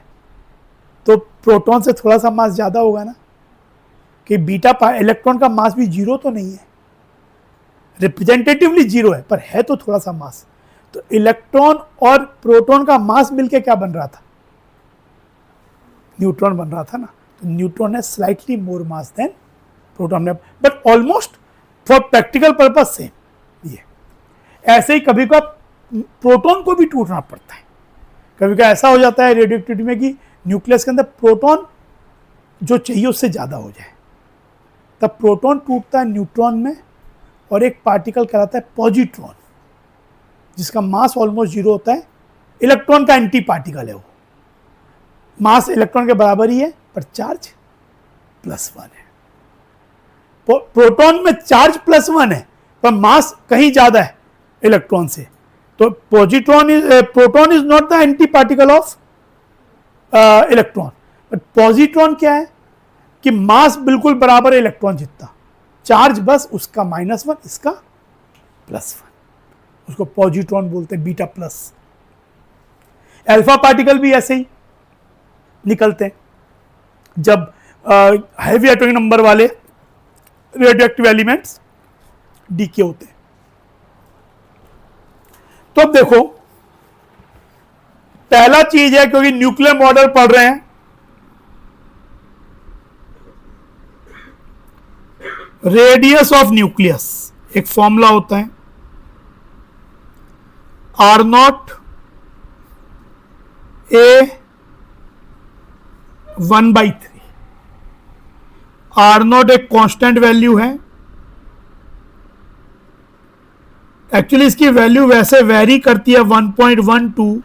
Speaker 1: तो प्रोटॉन से थोड़ा सा मास ज्यादा होगा ना, कि बीटा इलेक्ट्रॉन का मास भी 0 तो नहीं है, रिप्रेजेंटेटिवली 0 है, पर है तो थोड़ा सा मास। तो इलेक्ट्रॉन और प्रोटॉन का मास मिलके क्या बन रहा था, न्यूट्रॉन बन रहा था ना। तो न्यूट्रॉन है slightly more mass than proton, but almost for practical purpose same. ये ऐसे ही कभी कभी प्रोटॉन को भी टूटना पड़ता है, कभी कभी ऐसा हो जाता है रेडियो एक्टिविटी में कि न्यूक्लियस के अंदर प्रोटॉन जो चाहिए उससे ज़्यादा हो जाए, तब प्रोटॉन टूटता है न्यूट्रॉन में और एक पार्टिकल कहलाता है पॉजिट्रॉन, जिसका मास ऑलमोस्ट जीरो होता है, इलेक्ट्रॉन का एंटी पार्टिकल है वो, मास इलेक्ट्रॉन के बराबर ही है पर चार्ज +1 है। प्रोटॉन में चार्ज +1 है पर मास कहीं ज्यादा है इलेक्ट्रॉन से, तो proton is not the anti particle of electron, but positron क्या है कि मास बिल्कुल बराबर है इलेक्ट्रॉन जितना, चार्ज बस उसका -1 इसका +1, उसको पॉजिट्रॉन बोलते हैं, बीटा प्लस। अल्फा पार्टिकल भी ऐसे ही निकलते हैं जब हैवी एटॉमिक नंबर वाले रेडियोएक्टिव एलिमेंट्स डीके होते हैं। तो अब देखो, पहला चीज है, क्योंकि न्यूक्लियर मॉडल पढ़ रहे हैं, रेडियस ऑफ न्यूक्लियस एक फॉर्मूला होता है, R0 A 1/3। R0 एक कांस्टेंट वैल्यू है, एक्चुअली इसकी वैल्यू वैसे वेरी करती है 1.1 to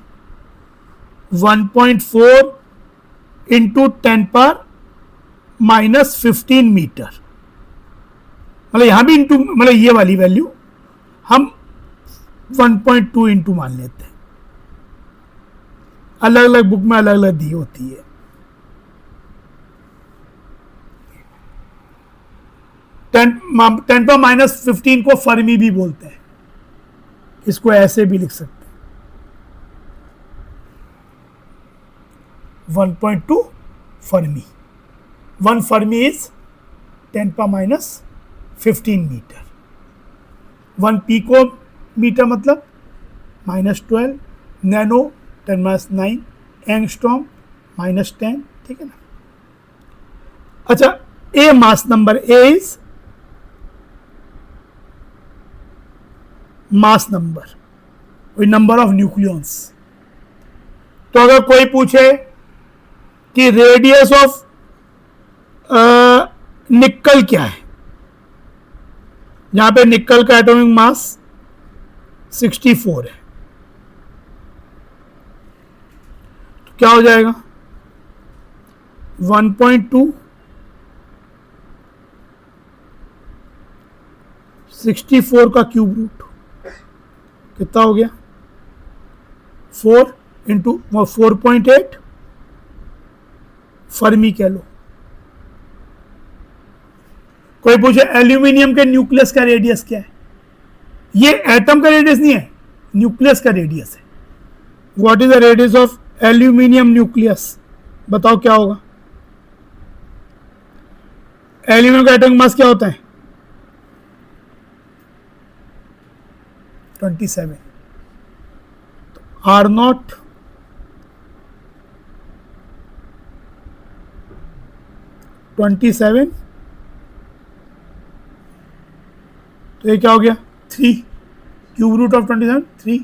Speaker 1: 1.4 इंटू 10⁻⁻15 मीटर, मतलब यहां भी इंटू, मतलब ये वाली वैल्यू हम 1.2 इंटू मान लेते हैं, अलग अलग बुक में अलग अलग दी होती है। टेन पर -15 को फर्मी भी बोलते हैं, इसको ऐसे भी लिख सकते हैं 1.2 फर्मी, 1 फर्मी इज 10 पर -15 मीटर, 1 पिको मीटर मतलब -12, नैनो 10⁻⁹, एंगस्ट्रॉम -10, ठीक है ना। अच्छा, A mass number, A is mass number, कोई नंबर ऑफ न्यूक्लियॉन्स। तो अगर कोई पूछे कि रेडियस ऑफ निकल क्या है, यहां पे निकल का एटॉमिक मास 64 है, तो क्या हो जाएगा 1.2 64 का क्यूब रूट कितना हो गया 4 इंटू 4.8 फर्मी कह लो। कोई पूछे एल्यूमिनियम के न्यूक्लियस का रेडियस क्या है, ये एटम का रेडियस नहीं है, न्यूक्लियस का रेडियस है। What is the radius of aluminium nucleus, बताओ क्या होगा। एल्यूमिनियम का एटॉमिक मास क्या होता है 27, तो R0 27, तो ये क्या हो गया 3 cube root of 27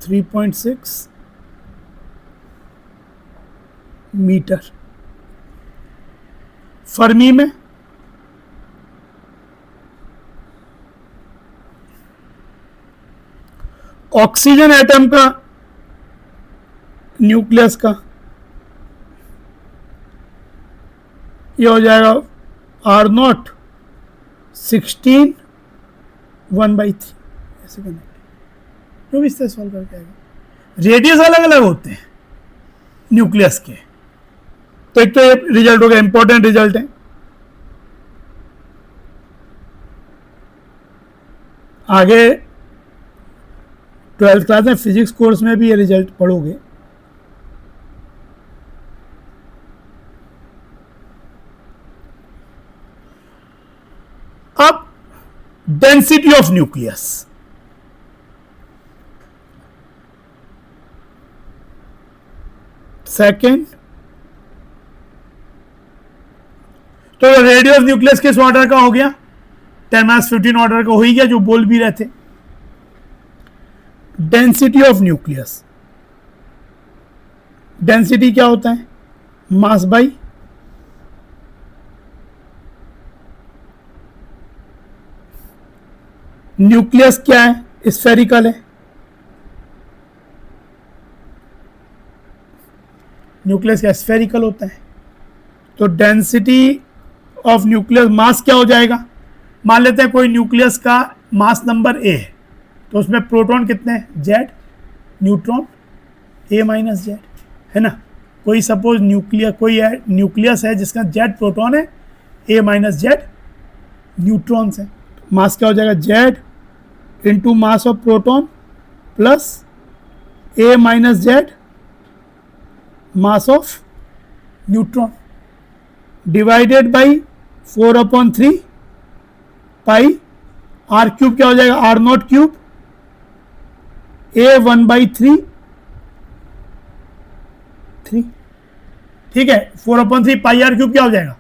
Speaker 1: 3.6 metre. Fermi में ऑक्सीजन एटम का न्यूक्लियस का ये हो जाएगा R0 16 1/3, ऐसे करना जो भी इससे सॉल्व करके आएगा। रेडियस अलग अलग होते हैं न्यूक्लियस के, तो एक तो ये रिजल्ट हो गया, इंपॉर्टेंट रिजल्ट है। आगे 12th क्लास में फिजिक्स कोर्स में भी ये रिजल्ट पढ़ोगे। अब डेंसिटी ऑफ न्यूक्लियस, सेकेंड, तो रेडियस ऑफ न्यूक्लियस किस ऑर्डर का हो गया 10⁻15 ऑर्डर का हो ही गया, जो बोल भी रहे थे। डेंसिटी ऑफ न्यूक्लियस, डेंसिटी क्या होता है मास बाई न्यूक्लियस क्या है स्फेरिकल है, न्यूक्लियस क्या स्फेरिकल होता है, तो डेंसिटी ऑफ न्यूक्लियस मास क्या हो जाएगा, मान लेते हैं कोई न्यूक्लियस का मास नंबर ए है, तो उसमें प्रोटॉन कितने हैं, जेड, न्यूट्रॉन ए माइनस जेड, है ना। कोई सपोज न्यूक्लियस है जिसका जेड प्रोटॉन है, ए माइनस जेड न्यूट्रॉन्स है, तो मास क्या हो जाएगा, Z into mass of proton plus A minus Z mass of neutron divided by 4/3 pi r cube क्या हो जाएगा, आर नॉट क्यूब ए 1/3 ठीक है। 4/3 पाई आर क्यूब क्या हो जाएगा,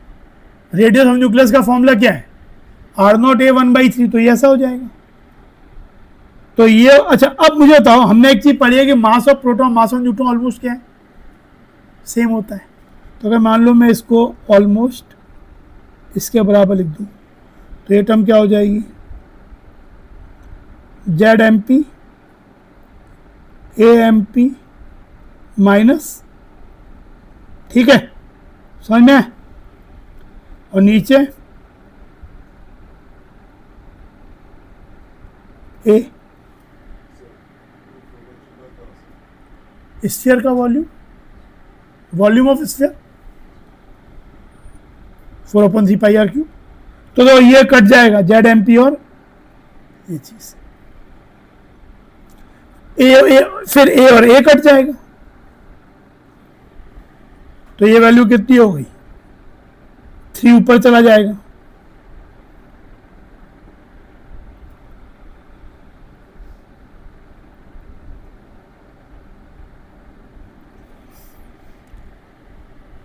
Speaker 1: रेडियस ऑफ न्यूक्लियस का फॉर्मूला क्या है, आर नॉट ए 1/3, तो ये ऐसा हो जाएगा। तो ये अच्छा, अब मुझे बताओ, हमने एक चीज पढ़ी है कि मास of proton mass of neutron almost क्या है, सेम होता है। तो अगर मान लो मैं इसको ऑलमोस्ट इसके बराबर लिख दूं, तो ये टर्म क्या हो जाएगी, Z M P A M P minus, ठीक है, समझ में। और नीचे ए स्फीयर का volume of sphere 4/3 pi r cube, तो ये कट जाएगा जेड एम पी और ये चीज ए फिर ए और ए कट जाएगा, तो ये वैल्यू कितनी हो गई, 3 ऊपर चला जाएगा,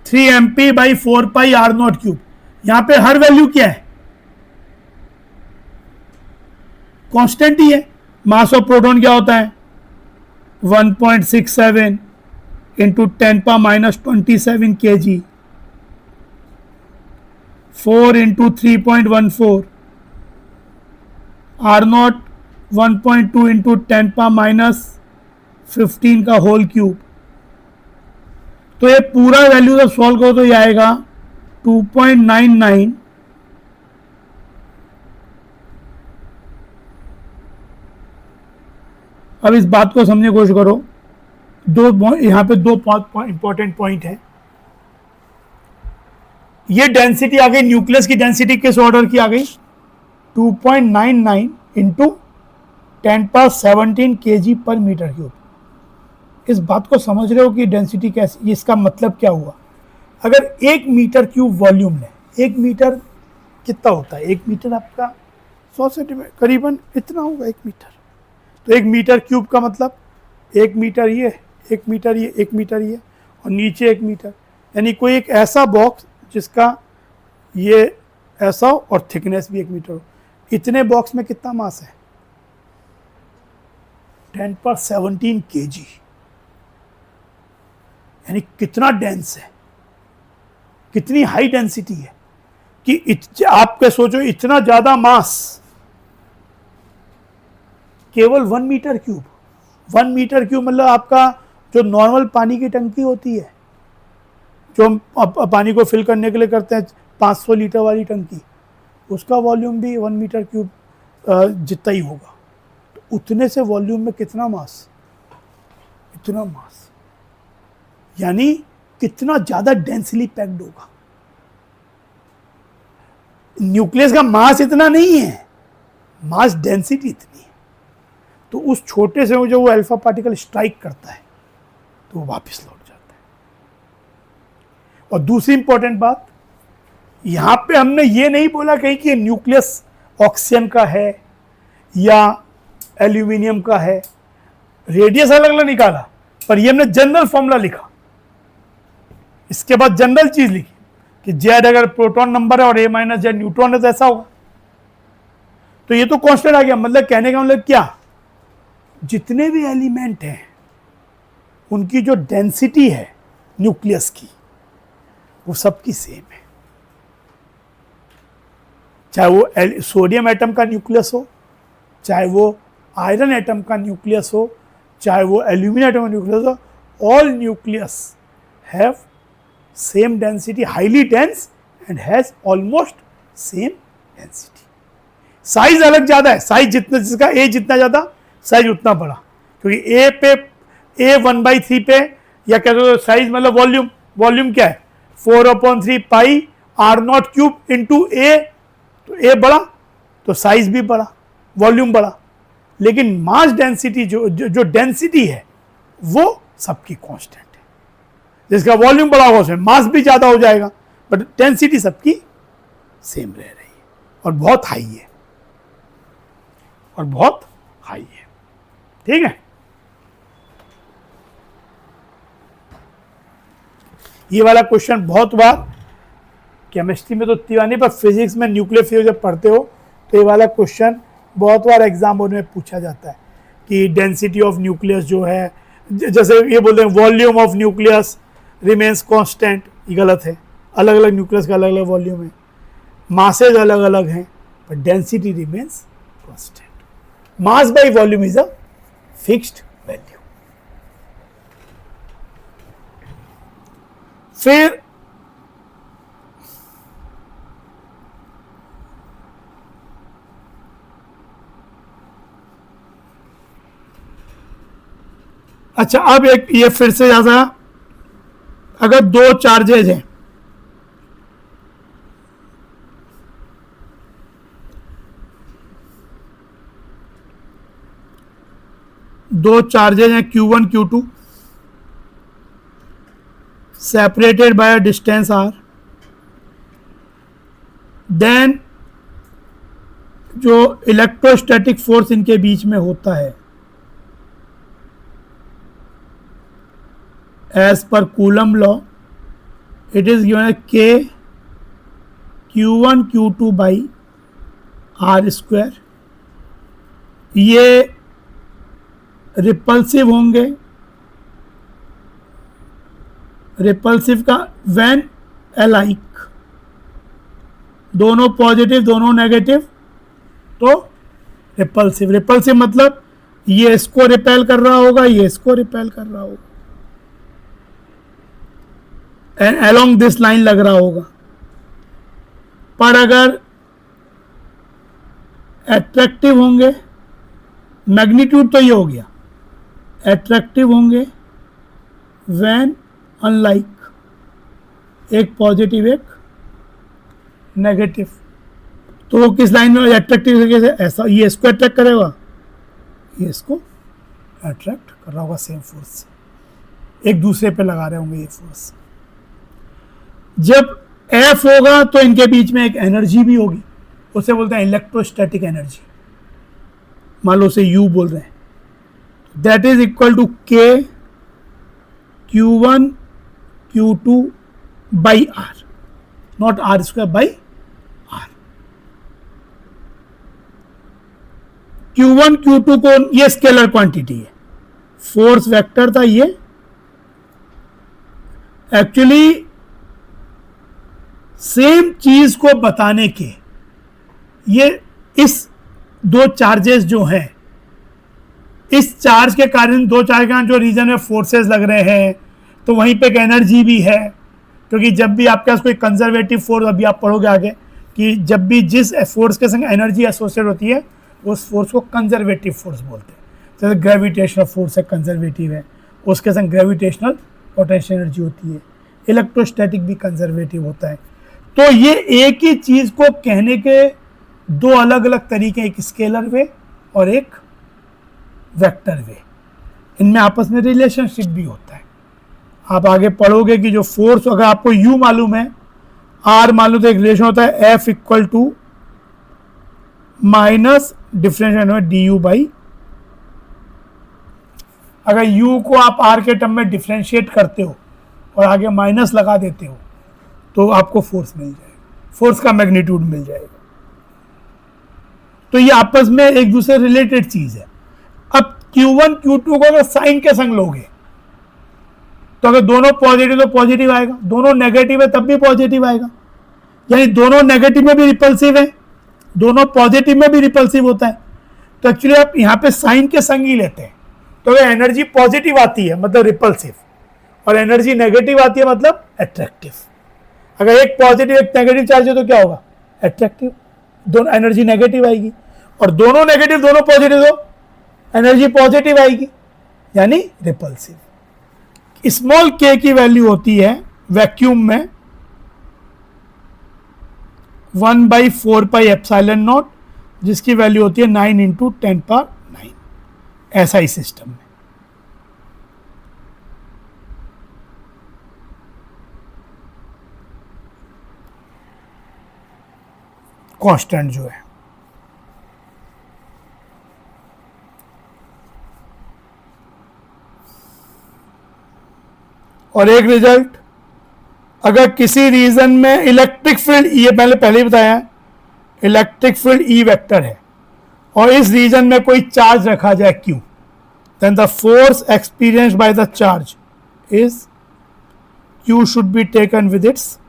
Speaker 1: three M P by 4 pi r nought cube. यहां पे हर वैल्यू क्या है, कांस्टेंट ही है। मास ऑफ प्रोटॉन क्या होता है, 1.67 into 10⁻⁻27 kg, 4 into 3.14, r nought 1.2 into 10⁻⁻15 का होल क्यूब। तो ये पूरा वैल्यू जब सॉल्व करो तो ये आएगा 2.99 अब इस बात को समझने की कोशिश करो, यहां पे दो इंपॉर्टेंट पॉइंट है। ये डेंसिटी आ गई, न्यूक्लियस की डेंसिटी किस ऑर्डर की आ गई, 2.99 इंटू 10⁻17 kg पर मीटर क्यूब। इस बात को समझ रहे हो कि डेंसिटी कैसी, इसका मतलब क्या हुआ। अगर 1 मीटर क्यूब वॉल्यूम लें, 1 मीटर कितना होता है, 1 मीटर आपका 100 सेंटीमीटर करीबन इतना होगा 1 मीटर। तो 1 मीटर क्यूब का मतलब 1 मीटर ये, 1 मीटर ये, 1 मीटर ये, और नीचे 1 मीटर, यानी कोई एक ऐसा बॉक्स जिसका ये ऐसा हो और थिकनेस भी 1 मीटर हो। इतने बॉक्स में कितना मास है, 10⁻17 kg, यानी कितना डेंस है, कितनी हाई डेंसिटी है कि आपके सोचो इतना ज्यादा मास केवल 1 मीटर क्यूब। 1 मीटर क्यूब मतलब आपका जो नॉर्मल पानी की टंकी होती है, जो हम पानी को फिल करने के लिए करते हैं 500 लीटर वाली टंकी, उसका वॉल्यूम भी 1 मीटर क्यूब जितना ही होगा। तो उतने से वॉल्यूम में कितना मास, इतना मास, यानी कितना ज्यादा डेंसली पैक्ड होगा। न्यूक्लियस का मास इतना नहीं है, मास डेंसिटी इतनी है। तो उस छोटे से जो वो अल्फा पार्टिकल स्ट्राइक करता है तो वो वापस लौट जाता है। और दूसरी इंपॉर्टेंट बात, यहां पे हमने ये नहीं बोला कहीं कि न्यूक्लियस ऑक्सीजन का है या एल्यूमिनियम का है, रेडियस अलग अलग निकाला, पर ये हमने जनरल फॉर्मूला लिखा। इसके बाद जनरल चीज लिखी कि जेड अगर प्रोटॉन नंबर है और ए माइनस जेड न्यूट्रॉन है तो ऐसा होगा। तो ये तो कांस्टेंट आ गया, मतलब कहने का मतलब क्या, जितने भी एलिमेंट हैं उनकी जो डेंसिटी है न्यूक्लियस की वो सबकी सेम है। चाहे वो सोडियम एटम का न्यूक्लियस हो, चाहे वो आयरन एटम का न्यूक्लियस हो, चाहे वो एल्यूमिनियम एटम का न्यूक्लियस हो, all nucleus have same density, highly dense and has almost same density. Size अलग ज्यादा है, साइज जितना, जिसका ए जितना ज्यादा साइज उतना बड़ा, क्योंकि ए पे ए 1/3 पे, या कह दो साइज मतलब वॉल्यूम, वॉल्यूम क्या है 4/3 pi r nought cube into ए, तो ए बड़ा तो साइज भी बड़ा, वॉल्यूम बड़ा, लेकिन मास डेंसिटी जो डेंसिटी है वो सबकी कांस्टेंट है, जिसका वॉल्यूम बड़ा होगा उसमें मास भी ज्यादा हो जाएगा, बट डेंसिटी सबकी सेम रह रही है और बहुत हाई है, और बहुत हाई है, ठीक है। ये वाला क्वेश्चन बहुत बार केमिस्ट्री में तो इतना नहीं, पर फिजिक्स में न्यूक्लियर फिजिक्स जब पढ़ते हो तो ये वाला क्वेश्चन बहुत बार एग्जाम में पूछा जाता है कि डेंसिटी ऑफ न्यूक्लियस जो है, जैसे ये बोलते हैं volume of nucleus remains constant, ये गलत है, अलग अलग न्यूक्लियस का अलग अलग वॉल्यूम है, मासेज अलग अलग हैं, but density remains constant. Mass by volume is a fixed value. फिर अच्छा, अब एक ये फिर से जैसा अगर दो चार्जेज हैं, दो चार्जेज हैं Q1 Q2 separated by a distance r, then जो इलेक्ट्रोस्टैटिक फोर्स इनके बीच में होता है as per Coulomb law, it is given K Q1 Q2 by r square. ये रिपल्सिव होंगे, रिपल्सिव का व्हेन अलाइक, दोनों पॉजिटिव दोनों नेगेटिव तो रिपल्सिव। रिपल्सिव मतलब ये इसको रिपेल कर रहा होगा, ये इसको रिपेल कर रहा होगा, एंड अलोंग दिस लाइन लग रहा होगा। पर अगर एट्रैक्टिव होंगे, मैग्नीट्यूड तो ये हो गया, एट्रैक्टिव होंगे व्हेन अनलाइक, एक पॉजिटिव एक नेगेटिव, तो वो किस लाइन में एट्रैक्टिव तरीके से, ऐसा ये इसको अट्रैक्ट करेगा, ये इसको अट्रैक्ट कर रहा होगा, सेम फोर्स एक दूसरे पे लगा रहे होंगे ये फोर्स। जब F होगा तो इनके बीच में एक एनर्जी भी होगी, उसे बोलते हैं इलेक्ट्रोस्टैटिक एनर्जी, मान लो उसे U बोल रहे हैं, that is equal to K Q1 Q2 by R, not R square by R। Q1 Q2 को, ये स्केलर क्वांटिटी है, फोर्स वेक्टर था ये, एक्चुअली सेम चीज को बताने के, ये इस दो चार्जेस जो हैं, इस चार्ज के कारण, दो चार्ज के कारण जो रीजन में फोर्सेस लग रहे हैं, तो वहीं पे एक एनर्जी भी है, क्योंकि जब भी आपके पास कोई कंजर्वेटिव फोर्स, अभी आप पढ़ोगे आगे कि जब भी जिस फोर्स के संग एनर्जी एसोसिएट होती है उस फोर्स को कंजर्वेटिव फोर्स बोलते हैं। जैसे ग्रेविटेशनल फोर्स है, कंजर्वेटिव है, उसके संग ग्रेविटेशनल पोटेंशियल एनर्जी होती है। इलेक्ट्रोस्टैटिक भी कंजर्वेटिव होता है। तो ये एक ही चीज को कहने के दो अलग अलग तरीके, एक स्केलर वे और एक वेक्टर वे, इनमें आपस में रिलेशनशिप भी होता है। आप आगे पढ़ोगे कि जो फोर्स, अगर आपको U मालूम है, R मालूम, तो एक रिलेशन होता है F equal to minus differential du by, अगर U को आप R के टर्म में डिफरेंशिएट करते हो और आगे माइनस लगा देते हो तो आपको फोर्स मिल जाएगा, फोर्स का मैग्नीट्यूड मिल जाएगा। तो ये आपस में एक दूसरे रिलेटेड चीज है। अब Q1 Q2 को अगर साइन के संग लोगे तो अगर दोनों पॉजिटिव तो पॉजिटिव आएगा, दोनों नेगेटिव है तब भी पॉजिटिव आएगा, यानी दोनों नेगेटिव में भी रिपल्सिव है, दोनों पॉजिटिव में भी रिपल्सिव होता है। तो एक्चुअली आप यहाँ पे साइन के संग ही लेते हैं, तो अगर एनर्जी पॉजिटिव आती है मतलब रिपल्सिव, और एनर्जी नेगेटिव आती है मतलब अट्रैक्टिव। अगर एक पॉजिटिव एक नेगेटिव चार्ज है तो क्या होगा, अट्रैक्टिव, दोनों एनर्जी नेगेटिव आएगी, और दोनों नेगेटिव दोनों पॉजिटिव तो एनर्जी पॉजिटिव आएगी, यानी रिपल्सिव। स्मॉल के की वैल्यू होती है वैक्यूम में 1/4πε0, जिसकी वैल्यू होती है 9 × 10⁹ ऐसा ही सिस्टम में। कांस्टेंट जो है, और एक रिजल्ट, अगर किसी रीजन में इलेक्ट्रिक फील्ड, ये पहले ही बताया, इलेक्ट्रिक फील्ड ई वेक्टर है और इस रीजन में कोई चार्ज रखा जाए Q, then the force experienced by the charge is Q should be taken with its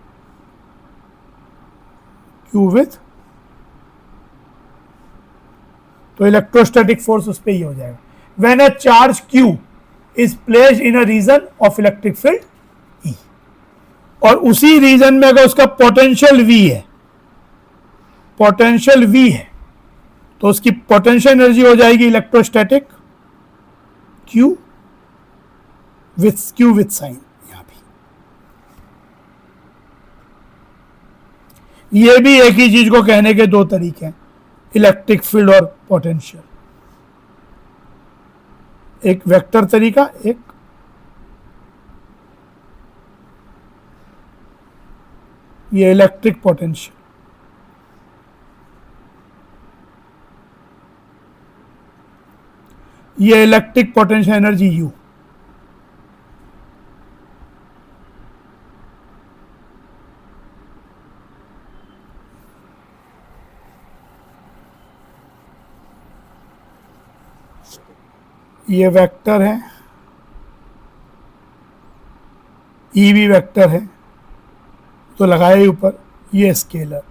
Speaker 1: Q with, तो इलेक्ट्रोस्टैटिक फोर्स उस पर ही हो जाएगा। When a charge Q is placed in a region of electric field E, और उसी region में अगर उसका पोटेंशियल V है, पोटेंशियल V है, तो उसकी पोटेंशियल एनर्जी हो जाएगी इलेक्ट्रोस्टैटिक Q विथ साइन। यहां भी ये भी एक ही चीज को कहने के दो तरीके हैं, इलेक्ट्रिक फील्ड और पोटेंशियल, एक वेक्टर तरीका, एक ये इलेक्ट्रिक पोटेंशियल। ये इलेक्ट्रिक पोटेंशियल एनर्जी U, ये वेक्टर है, ई भी वेक्टर है तो लगाए ही ऊपर, ये स्केलर,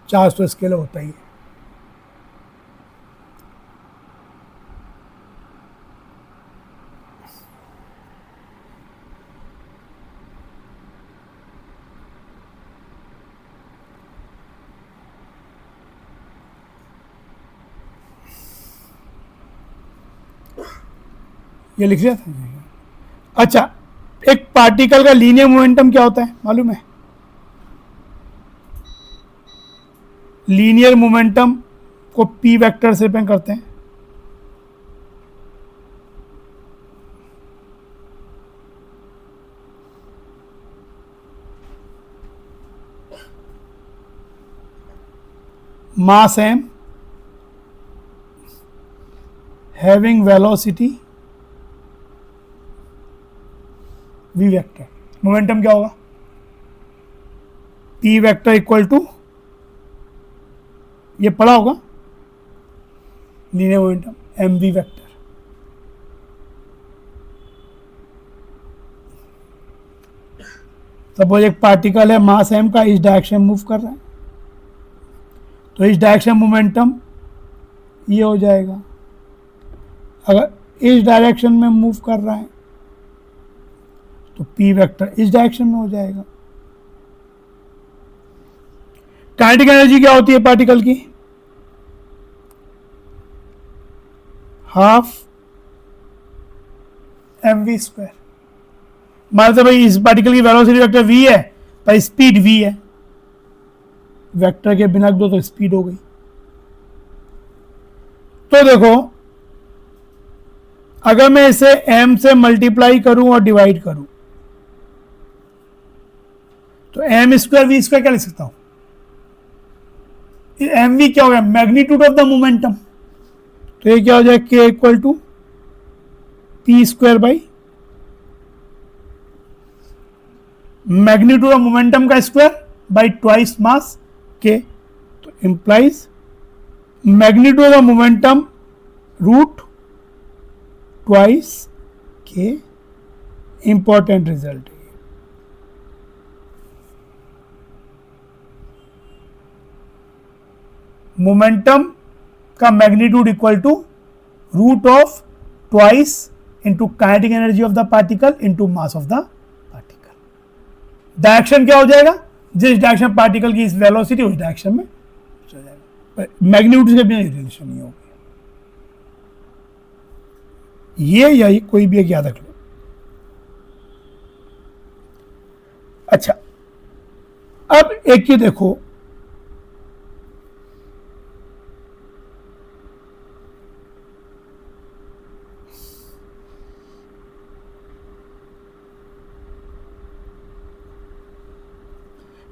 Speaker 1: चार्ज तो स्केलर होता ही है। ये लिख लिया था। अच्छा, एक पार्टिकल का लीनियर मोमेंटम क्या होता है मालूम है? लीनियर मोमेंटम को P वेक्टर से रिप्रेजेंट करते हैं। मास m having velocity v vector, momentum क्या होगा? P वेक्टर इक्वल टू, ये पढ़ा होगा linear momentum, mv vector. Suppose एक पार्टिकल है, मास m का, इस डायरेक्शन मूव कर रहा है, तो इस डायरेक्शन मोमेंटम ये हो जाएगा। अगर इस डायरेक्शन में मूव कर रहा है तो P वेक्टर इस डायरेक्शन में हो जाएगा। काइनेटिक एनर्जी क्या होती है पार्टिकल की? Half mv²। मान लो भाई इस पार्टिकल की वेलोसिटी वेक्टर v है, पर स्पीड v है, वेक्टर के बिना दो तो स्पीड हो गई। तो देखो, अगर मैं इसे m से मल्टीप्लाई करूं और डिवाइड करूं तो m² v² क्या लिख सकता हूं? mv क्या हो गया? Magnitude of the momentum. तो ये क्या हो जाए? k equal to p² magnitude of momentum का square by twice mass k। तो implies magnitude of momentum root twice k। Important result है। मोमेंटम का magnitude equal to root of twice into kinetic energy of the particle into mass of the particle. Direction क्या हो जाएगा, जिस direction particle की velocity उस direction में चल जाएगा, मैग्नीट्यूड के बिना रिलेशन नहीं होगा। ये या ये कोई भी एक याद रख लो। अच्छा, अब एक ये देखो,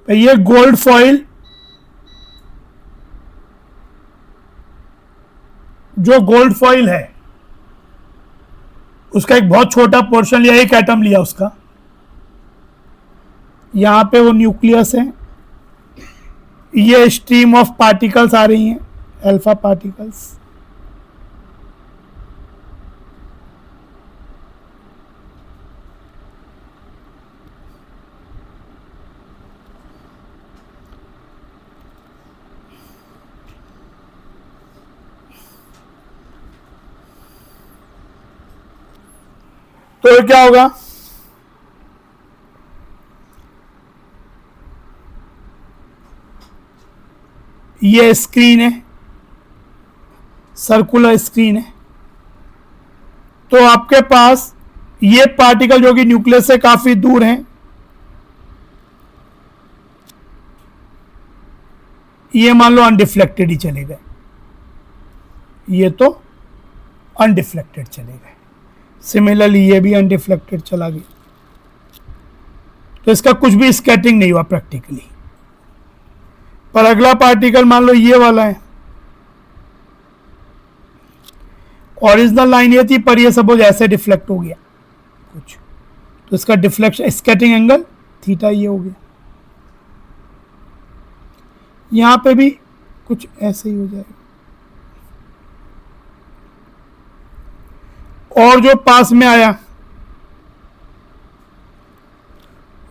Speaker 1: ये गोल्ड फॉइल, जो गोल्ड फॉइल है उसका एक बहुत छोटा पोर्शन लिया, एक एटम लिया उसका, यहां पे वो न्यूक्लियस है, ये स्ट्रीम ऑफ पार्टिकल्स आ रही हैं, अल्फा पार्टिकल्स, तो ये क्या होगा, ये स्क्रीन है, सर्कुलर स्क्रीन है, तो आपके पास ये पार्टिकल जो कि न्यूक्लियस से काफी दूर हैं, ये मान लो अनडिफ्लेक्टेड ही चले गए, ये तो अनडिफ्लेक्टेड चले गए, सिमिलरली ये भी अनडिफ्लेक्टेड चला गया, तो इसका कुछ भी स्कैटरिंग नहीं हुआ प्रैक्टिकली। पर अगला पार्टिकल मान लो ये वाला है, ओरिजिनल लाइन ये थी, पर ये सपोज ऐसे डिफ्लेक्ट हो गया कुछ, तो इसका डिफ्लेक्शन स्कैटरिंग एंगल थीटा ये हो गया, यहां पे भी कुछ ऐसे ही हो जाएगा, और जो पास में आया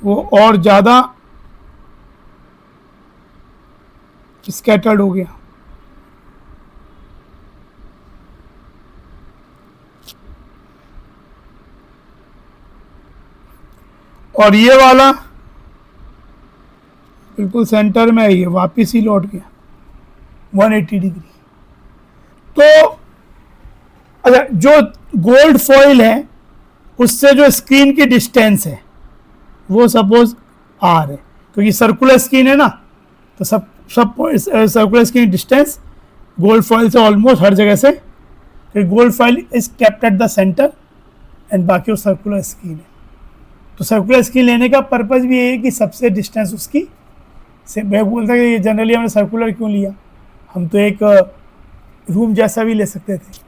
Speaker 1: वो और ज्यादा स्कैटर्ड हो गया, और ये वाला बिल्कुल सेंटर में है, ये वापिस ही लौट गया 180 डिग्री। तो अच्छा, जो गोल्ड फॉइल है उससे जो स्क्रीन की डिस्टेंस है वो सपोज आर है, क्योंकि सर्कुलर स्क्रीन है ना, तो सब circular screen distance gold foil से ऑलमोस्ट हर जगह से, gold foil is kept at the centre and बाकी वो सर्कुलर स्क्रीन है। तो सर्कुलर स्क्रीन लेने का पर्पज भी ये है कि सबसे डिस्टेंस उसकी से, मैं बोलता कि जनरली हमने सर्कुलर क्यों लिया, हम तो एक रूम जैसा भी ले सकते थे,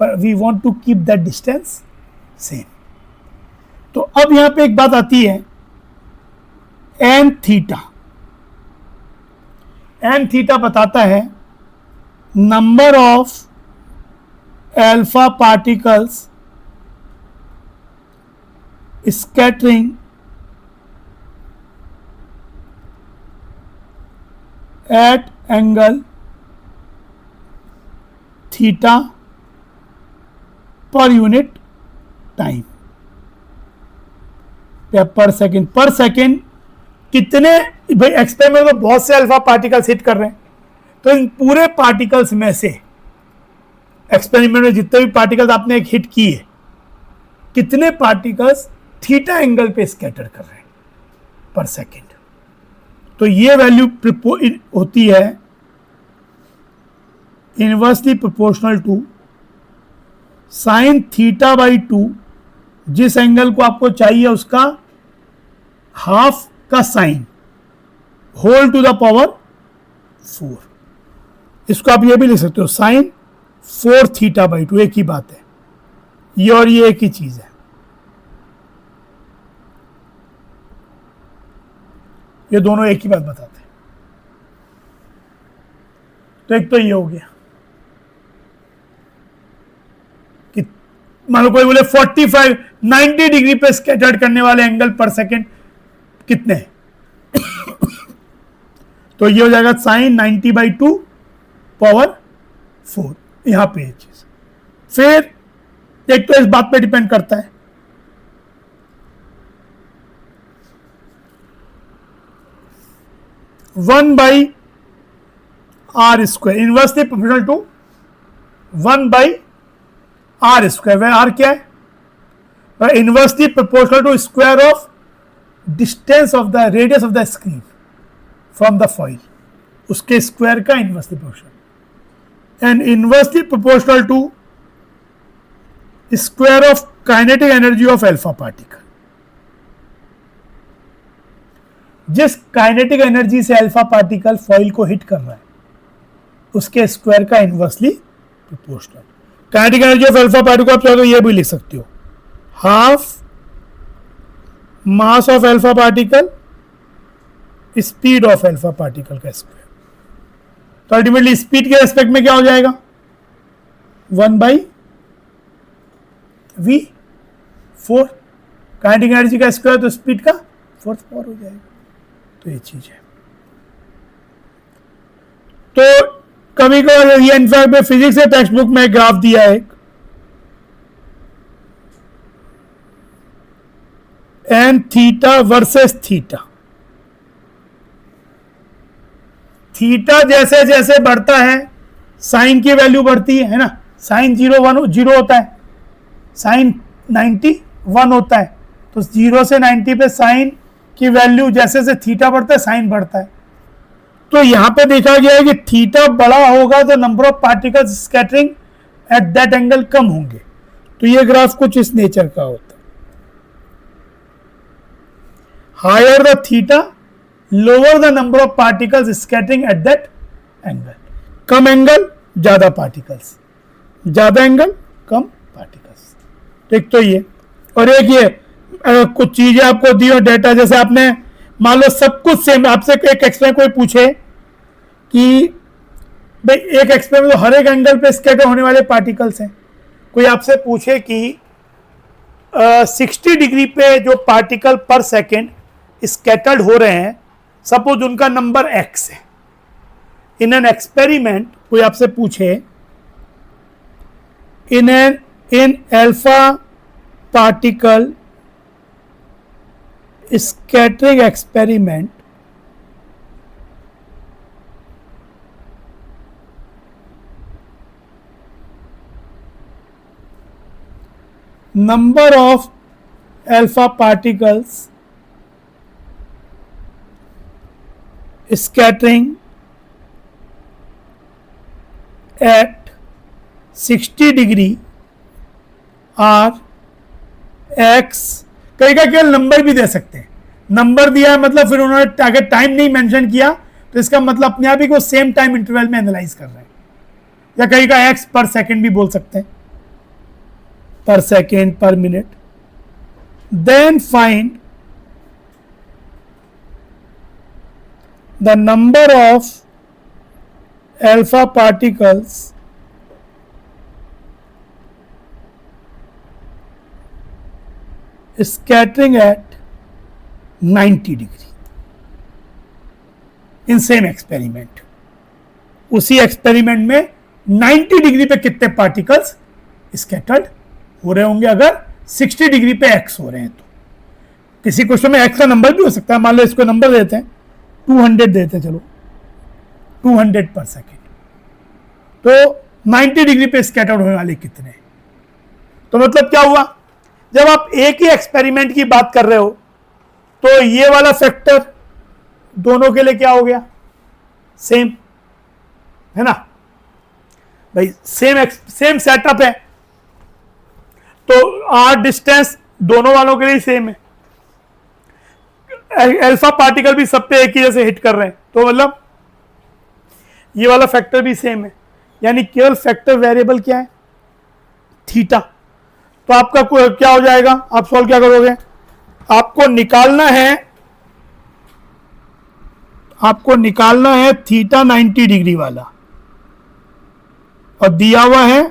Speaker 1: पर we want to keep that distance same. तो अब यहां पे एक बात आती है, एन थीटा, एन थीटा बताता है number of alpha particles scattering at angle theta per unit time, per second कितने, भाई एक्सपेरिमेंट में बहुत से अल्फा पार्टिकल्स हिट कर रहे हैं, तो इन पूरे पार्टिकल्स में से एक्सपेरिमेंट में जितने भी पार्टिकल्स आपने एक हिट किए, कितने पार्टिकल्स थीटा एंगल पे स्कैटर कर रहे हैं पर सेकेंड। तो ये वैल्यू होती है inversely proportional to sine theta by 2, जिस एंगल को आपको चाहिए उसका हाफ का sine, whole to the power 4। इसको आप ये भी लिख सकते हो साइन 4 थीटा बाई 2, एक ही बात है, ये और ये एक ही चीज है। ये दोनों एक ही बात बताते हैं। तो एक तो ये हो गया कि मान लो कोई बोले 45 90 डिग्री पे स्कैटर्ड करने वाले एंगल पर सेकेंड कितने हैं तो ये हो जाएगा साइन 90/2 पावर 4, यहां पे ये चीज फिर एक तो इस बात पे डिपेंड करता है, one by r square inversely proportional to 1 by r square, वे आर क्या है, inversely proportional to square of distance of the radius of the screen from the foil, उसके स्क्वायर का inversely proportional, and inversely proportional to square of kinetic energy of alpha particle. जिस kinetic energy से alpha particle foil को hit कर रहा है उसके square का inversely proportional. Kinetic energy of alpha particle आप चाहो तो ये भी लिख सकते हो, half mass of alpha particle speed of alpha particle का स्क्वायर। तो अल्टीमेटली स्पीड के रेस्पेक्ट में क्या हो जाएगा, 1 बाई वी 4, काइनेटिक एनर्जी का स्क्वायर तो स्पीड का 4th पावर हो जाएगा। तो ये चीज है। तो कभी कभी ये इनफैक्ट में फिजिक्स के टेक्स्ट बुक में ग्राफ दिया है, N theta versus theta. Theta जैसे जैसे बढ़ता है साइन की वैल्यू बढ़ती है ना, साइन 0 होता है, साइन 90 1 होता है, तो 0 से 90 पे साइन की वैल्यू जैसे जैसे थीटा बढ़ता है साइन बढ़ता है। तो यहां पे देखा गया है कि थीटा बड़ा होगा तो number of particles scattering at that angle कम होंगे। तो ये ग्राफ कुछ इस नेचर का होता है, higher the theta lower the number of particles scattering at that angle. कम एंगल ज्यादा पार्टिकल्स, ज्यादा एंगल कम पार्टिकल्स। ठीक, तो ये और एक ये कुछ चीजें आपको दी और डेटा, जैसे आपने मान लो सब कुछ सेम, आपसे एक एक्सपेरिमेंट कोई पूछे कि भाई एक एक्सपेरिमेंट तो हर एक एंगल पे स्कैटर होने वाले पार्टिकल्स हैं, कोई आपसे पूछे कि 60 डिग्री पे जो पार्टिकल पर सेकेंड स्कैटर्ड हो रहे हैं, सपोज उनका नंबर x है, इन एन एक्सपेरिमेंट कोई आपसे पूछे in alpha particle scattering experiment number of alpha particles scattering at 60 degree are x, कई का केवल नंबर भी दे सकते हैं, नंबर दिया है मतलब फिर उन्होंने अगर टाइम नहीं मेंशन किया तो इसका मतलब अपने आप ही को सेम टाइम इंटरवल में एनालाइज कर रहे हैं, या कहीं का एक्स पर सेकेंड भी बोल सकते हैं, per second per minute. Then find the number of alpha particles scattering at 90 degree in same experiment. उसी एक्सपेरिमेंट में 90 डिग्री पे कितने पार्टिकल्स स्कैटर्ड हो रहे होंगे, अगर 60 डिग्री पे एक्स हो रहे हैं तो। किसी क्वेश्चन में एक्स का नंबर भी हो सकता है, मान लो इसको नंबर देते हैं 200 देते हैं, चलो 200 पर सेकेंड, तो 90 डिग्री पे स्कैटर्ड होने वाले कितने। तो मतलब क्या हुआ, जब आप एक ही एक्सपेरिमेंट की बात कर रहे हो तो ये वाला फैक्टर दोनों के लिए क्या हो गया, सेम है ना भाई, सेम सेटअप है, तो आर डिस्टेंस दोनों वालों के लिए सेम है, अल्फा पार्टिकल भी सब पे एक ही जैसे हिट कर रहे हैं, तो मतलब ये वाला फैक्टर भी सेम है, यानी केवल फैक्टर वेरिएबल क्या है, थीटा। तो आपका क्या हो जाएगा, आप सॉल्व क्या करोगे, आपको निकालना है थीटा 90 डिग्री वाला, और दिया हुआ है,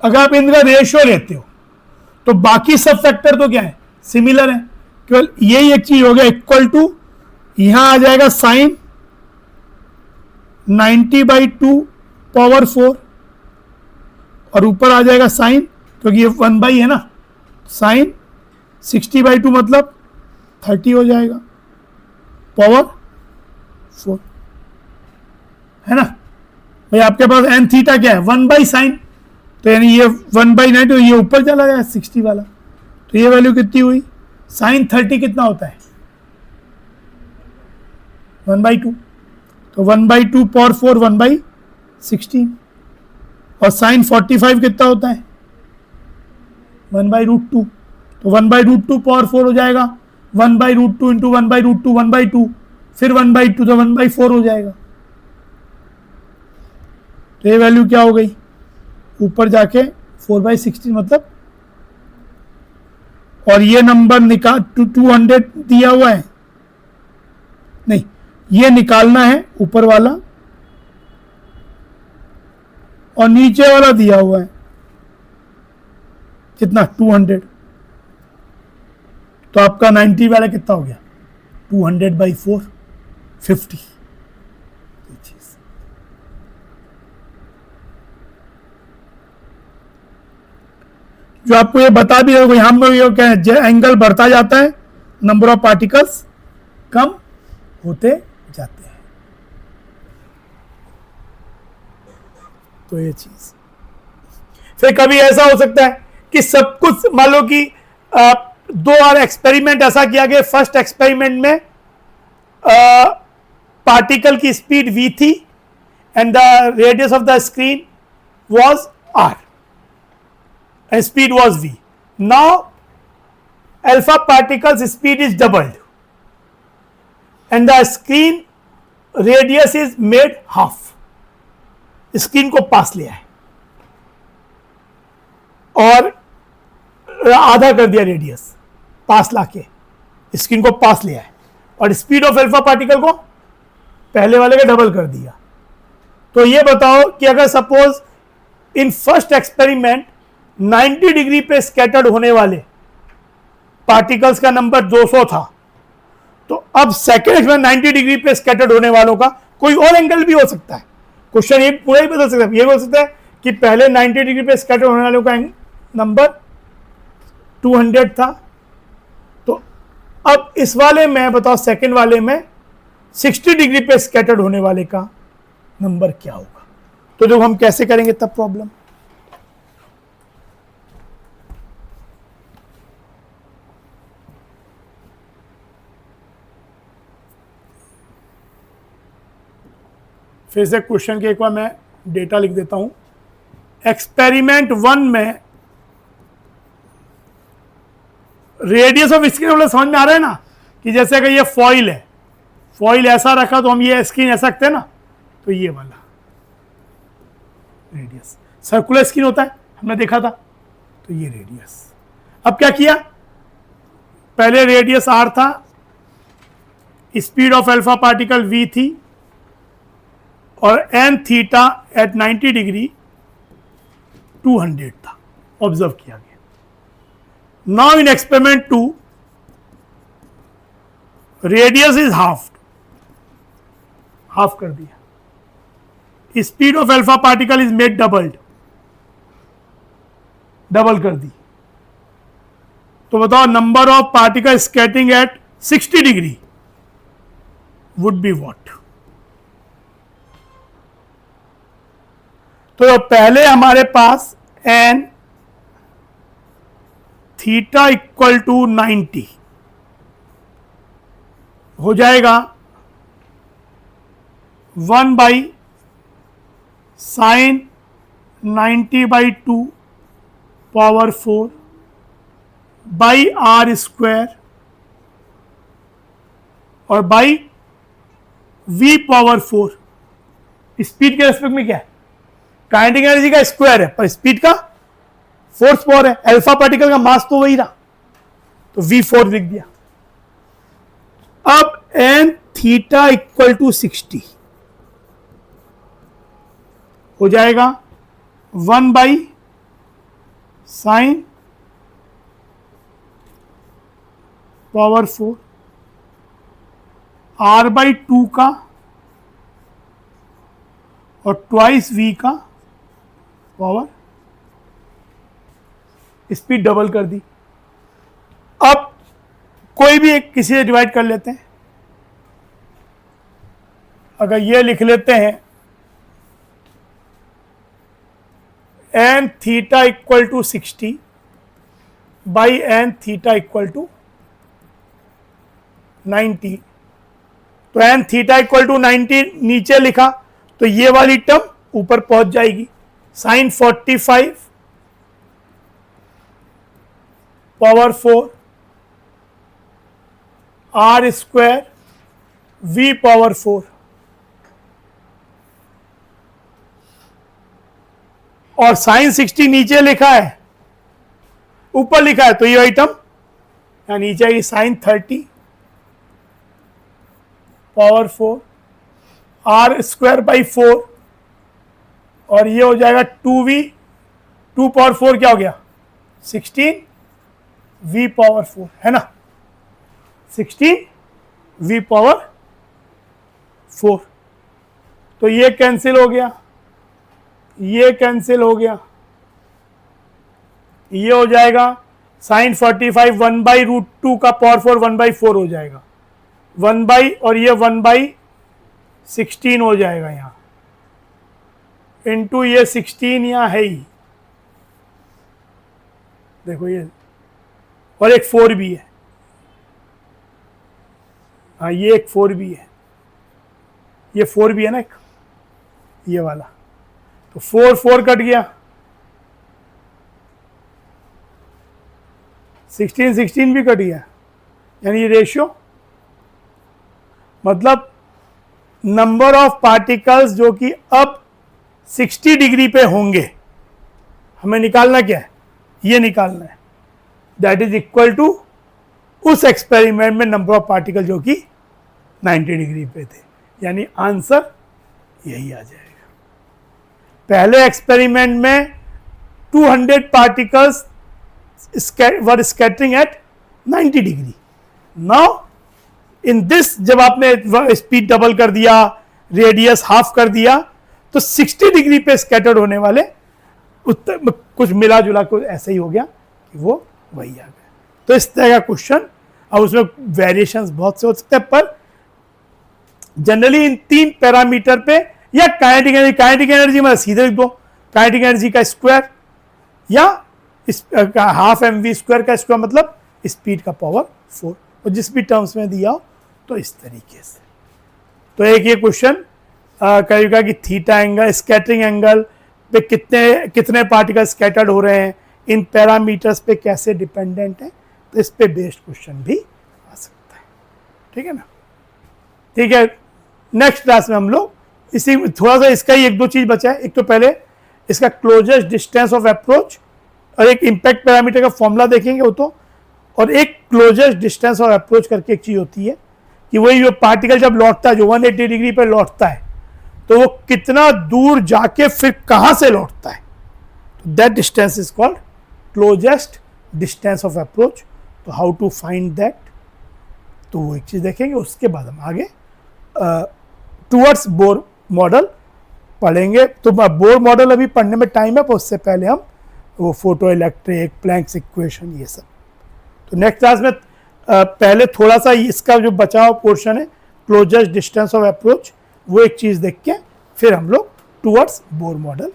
Speaker 1: अगर आप इनका रेशियो लेते हो तो बाकी सब फैक्टर तो क्या है, सिमिलर है, केवल यही एक चीज हो गया, इक्वल टू यहां आ जाएगा साइन 90/2 पावर 4 और ऊपर आ जाएगा साइन, क्योंकि ये 1/, है ना, साइन 60/2 मतलब 30 हो जाएगा, पावर 4, है ना भाई। आपके पास एन थीटा क्या है, 1/sin, तो यानी ये 1/9, तो ये ऊपर चला जाएगा 60 वाला, तो ये वैल्यू कितनी हुई, साइन 30 कितना होता है 1/2, तो 1/2 पावर 4 1/16, और साइन 45 कितना होता है 1/√2, तो 1/√2 पावर 4 हो जाएगा, 1/√2 इंटू 1/√2 1/2, फिर 1/2 तो 1/4 हो जाएगा। तो ये वैल्यू क्या हो गई, ऊपर जाके 4/16 मतलब, और ये नंबर निकाल 200 दिया हुआ है, नहीं ये निकालना है ऊपर वाला, और नीचे वाला दिया हुआ है कितना 200, तो आपका 90 वाला कितना हो गया 200/4 50। जो आपको ये बता भी होगा, यहां पर ये क्या है, एंगल बढ़ता जाता है, नंबर ऑफ पार्टिकल्स कम होते जाते हैं। तो ये चीज, फिर कभी ऐसा हो सकता है कि सब कुछ मान लो कि 2 और एक्सपेरिमेंट ऐसा किया गया। फर्स्ट एक्सपेरिमेंट में पार्टिकल की स्पीड v थी and the radius of the screen was r and speed was v. Now alpha particles speed is doubled and the screen radius is made half. Screen को पास लिया है और आधा कर दिया रेडियस, पास लाके स्क्रीन को पास लिया है, और स्पीड ऑफ अल्फा पार्टिकल को पहले वाले का डबल कर दिया। तो ये बताओ कि अगर suppose in first experiment 90 degree पे स्कैटर्ड होने वाले पार्टिकल्स का नंबर 200 था, तो अब सेकेंड एक्सपेरिमेंट 90 डिग्री पे स्कैटर्ड होने वालों का कोई और एंगल भी हो सकता है। क्वेश्चन ये पूरा ही बदल सकता है, ये हो सकता है कि पहले 90 डिग्री पे स्कैटर्ड होने वालों का नंबर 200 था, तो अब इस वाले में बताओ सेकेंड वाले में 60 डिग्री पे स्कैटर्ड होने वाले का नंबर क्या होगा। तो जब हम कैसे करेंगे तब प्रॉब्लम, फिर से क्वेश्चन के एक बार मैं डेटा लिख देता हूं। एक्सपेरिमेंट 1 में रेडियस ऑफ स्क्रीन वाला समझ में आ रहा है ना, कि जैसे अगर ये फॉइल है, फॉइल ऐसा रखा तो हम ये स्क्रीन ऐसा रखते हैं ना, तो ये वाला रेडियस सर्कुलर स्क्रीन होता है, हमने देखा था, तो ये रेडियस। अब क्या किया, पहले रेडियस r था, speed of alpha particle v थी, और एन थीटा एट 90 डिग्री 200 था, ऑब्जर्व किया गया। Now in experiment 2 radius is half कर दिया, speed of alpha particle is made double कर दी, तो बताओ number of particle scattering at 60 degree would be what. तो पहले हमारे पास एन थीटा इक्वल टू 90 हो जाएगा 1/sin 90/2 power 4 by r square और बाई v पावर 4। स्पीड के रेस्पेक्ट में क्या है, काइनेटिक एनर्जी का स्क्वायर है, पर स्पीड का फोर्स पावर है, अल्फा पार्टिकल का मास तो वही रहा, तो v4 लिख दिया। अब एन थीटा इक्वल टू 60 हो जाएगा 1/sin पावर 4 r/2 का और ट्वाइस v का पावर, स्पीड डबल कर दी। अब कोई भी एक किसी से डिवाइड कर लेते हैं। अगर ये लिख लेते हैं N theta equal to 60 by N theta equal to 90, तो एन थीटा इक्वल टू 90 नीचे लिखा तो ये वाली टर्म ऊपर पहुंच जाएगी। Sine 45 power 4 r square v power 4, और साइन 60 नीचे लिखा है, ऊपर लिखा है, तो ये आइटम यहाँ नीचे आएगी sine 30 power 4 r square by 4, और ये हो जाएगा 2v, 2 पावर 4 क्या हो गया 16 v पावर 4, है ना, 16 v पावर 4। तो ये कैंसिल हो गया, ये कैंसिल हो गया, ये हो जाएगा साइन 45 1 बाई रूट 2 का पावर 4 1 बाई 4 हो जाएगा, 1 बाई, और ये 1 बाई 16 हो जाएगा यहाँ, इंटू ये 16 यहाँ है ही, देखो ये, और एक 4 भी है, हाँ ये एक 4 भी है, ये 4 भी है ना एक, ये वाला, तो 4 4 कट गया, 16 16 भी कट गया, यानी ये रेशियो, मतलब नंबर ऑफ पार्टिकल्स जो कि अब 60 डिग्री पे होंगे, हमें निकालना क्या है, ये निकालना है, दैट इज इक्वल टू उस एक्सपेरिमेंट में नंबर ऑफ पार्टिकल जो कि 90 डिग्री पे थे, यानी आंसर यही आ जाएगा। पहले एक्सपेरिमेंट में 200 particles were scattering at 90 degree. Now in this, जब आपने स्पीड डबल कर दिया, रेडियस हाफ कर दिया, तो 60 डिग्री पे स्कैटर्ड होने वाले कुछ मिला जुला कुछ ऐसा ही हो गया कि वो वही आ गया। तो इस तरह का क्वेश्चन, अब उसमें वेरिएशंस बहुत से हो सकते हैं, पर जनरली इन 3 पैरामीटर पे, या काइनेटिक एनर्जी में सीधे लिख दो, काइनेटिक एनर्जी का स्क्वायर, या हाफ एम वी स्क्वायर का स्क्वायर, मतलब स्पीड का पावर 4, और जिस भी टर्म्स में दिया हो तो इस तरीके से। तो एक ये क्वेश्चन करेगा कि थीटा एंगल, स्कैटरिंग एंगल पे कितने पार्टिकल स्कैटर्ड हो रहे हैं, इन पैरामीटर्स पे कैसे डिपेंडेंट है, तो इस पे बेस्ड क्वेश्चन भी आ सकता है। ठीक है ना, ठीक है। नेक्स्ट क्लास में हम लोग इसी थोड़ा सा इसका ही 1-2 चीज बचा है। एक तो पहले इसका क्लोजेस्ट डिस्टेंस ऑफ अप्रोच, और एक इम्पैक्ट पैरामीटर का फॉर्मूला देखेंगे वो तो, और एक क्लोजेस्ट डिस्टेंस ऑफ अप्रोच करके एक चीज होती है कि वही जो पार्टिकल जब लौटता है, जो 180 डिग्री पे लौटता है, तो वो कितना दूर जाके फिर कहां से लौटता है, तो that distance is called closest distance of approach. तो हाउ टू फाइंड दैट, तो वो एक चीज देखेंगे। उसके बाद हम आगे टूवर्ड्स बोर मॉडल पढ़ेंगे। तो बोर मॉडल अभी पढ़ने में टाइम है, पर उससे पहले हम वो फोटो इलेक्ट्रिक, प्लैंक्स इक्वेशन, ये सब। तो नेक्स्ट क्लास में पहले थोड़ा सा इसका जो बचा हुआ पोर्शन है, क्लोजेस्ट डिस्टेंस ऑफ अप्रोच, वो एक चीज़ देख के फिर हम लोग टूवर्ड्स बोर मॉडल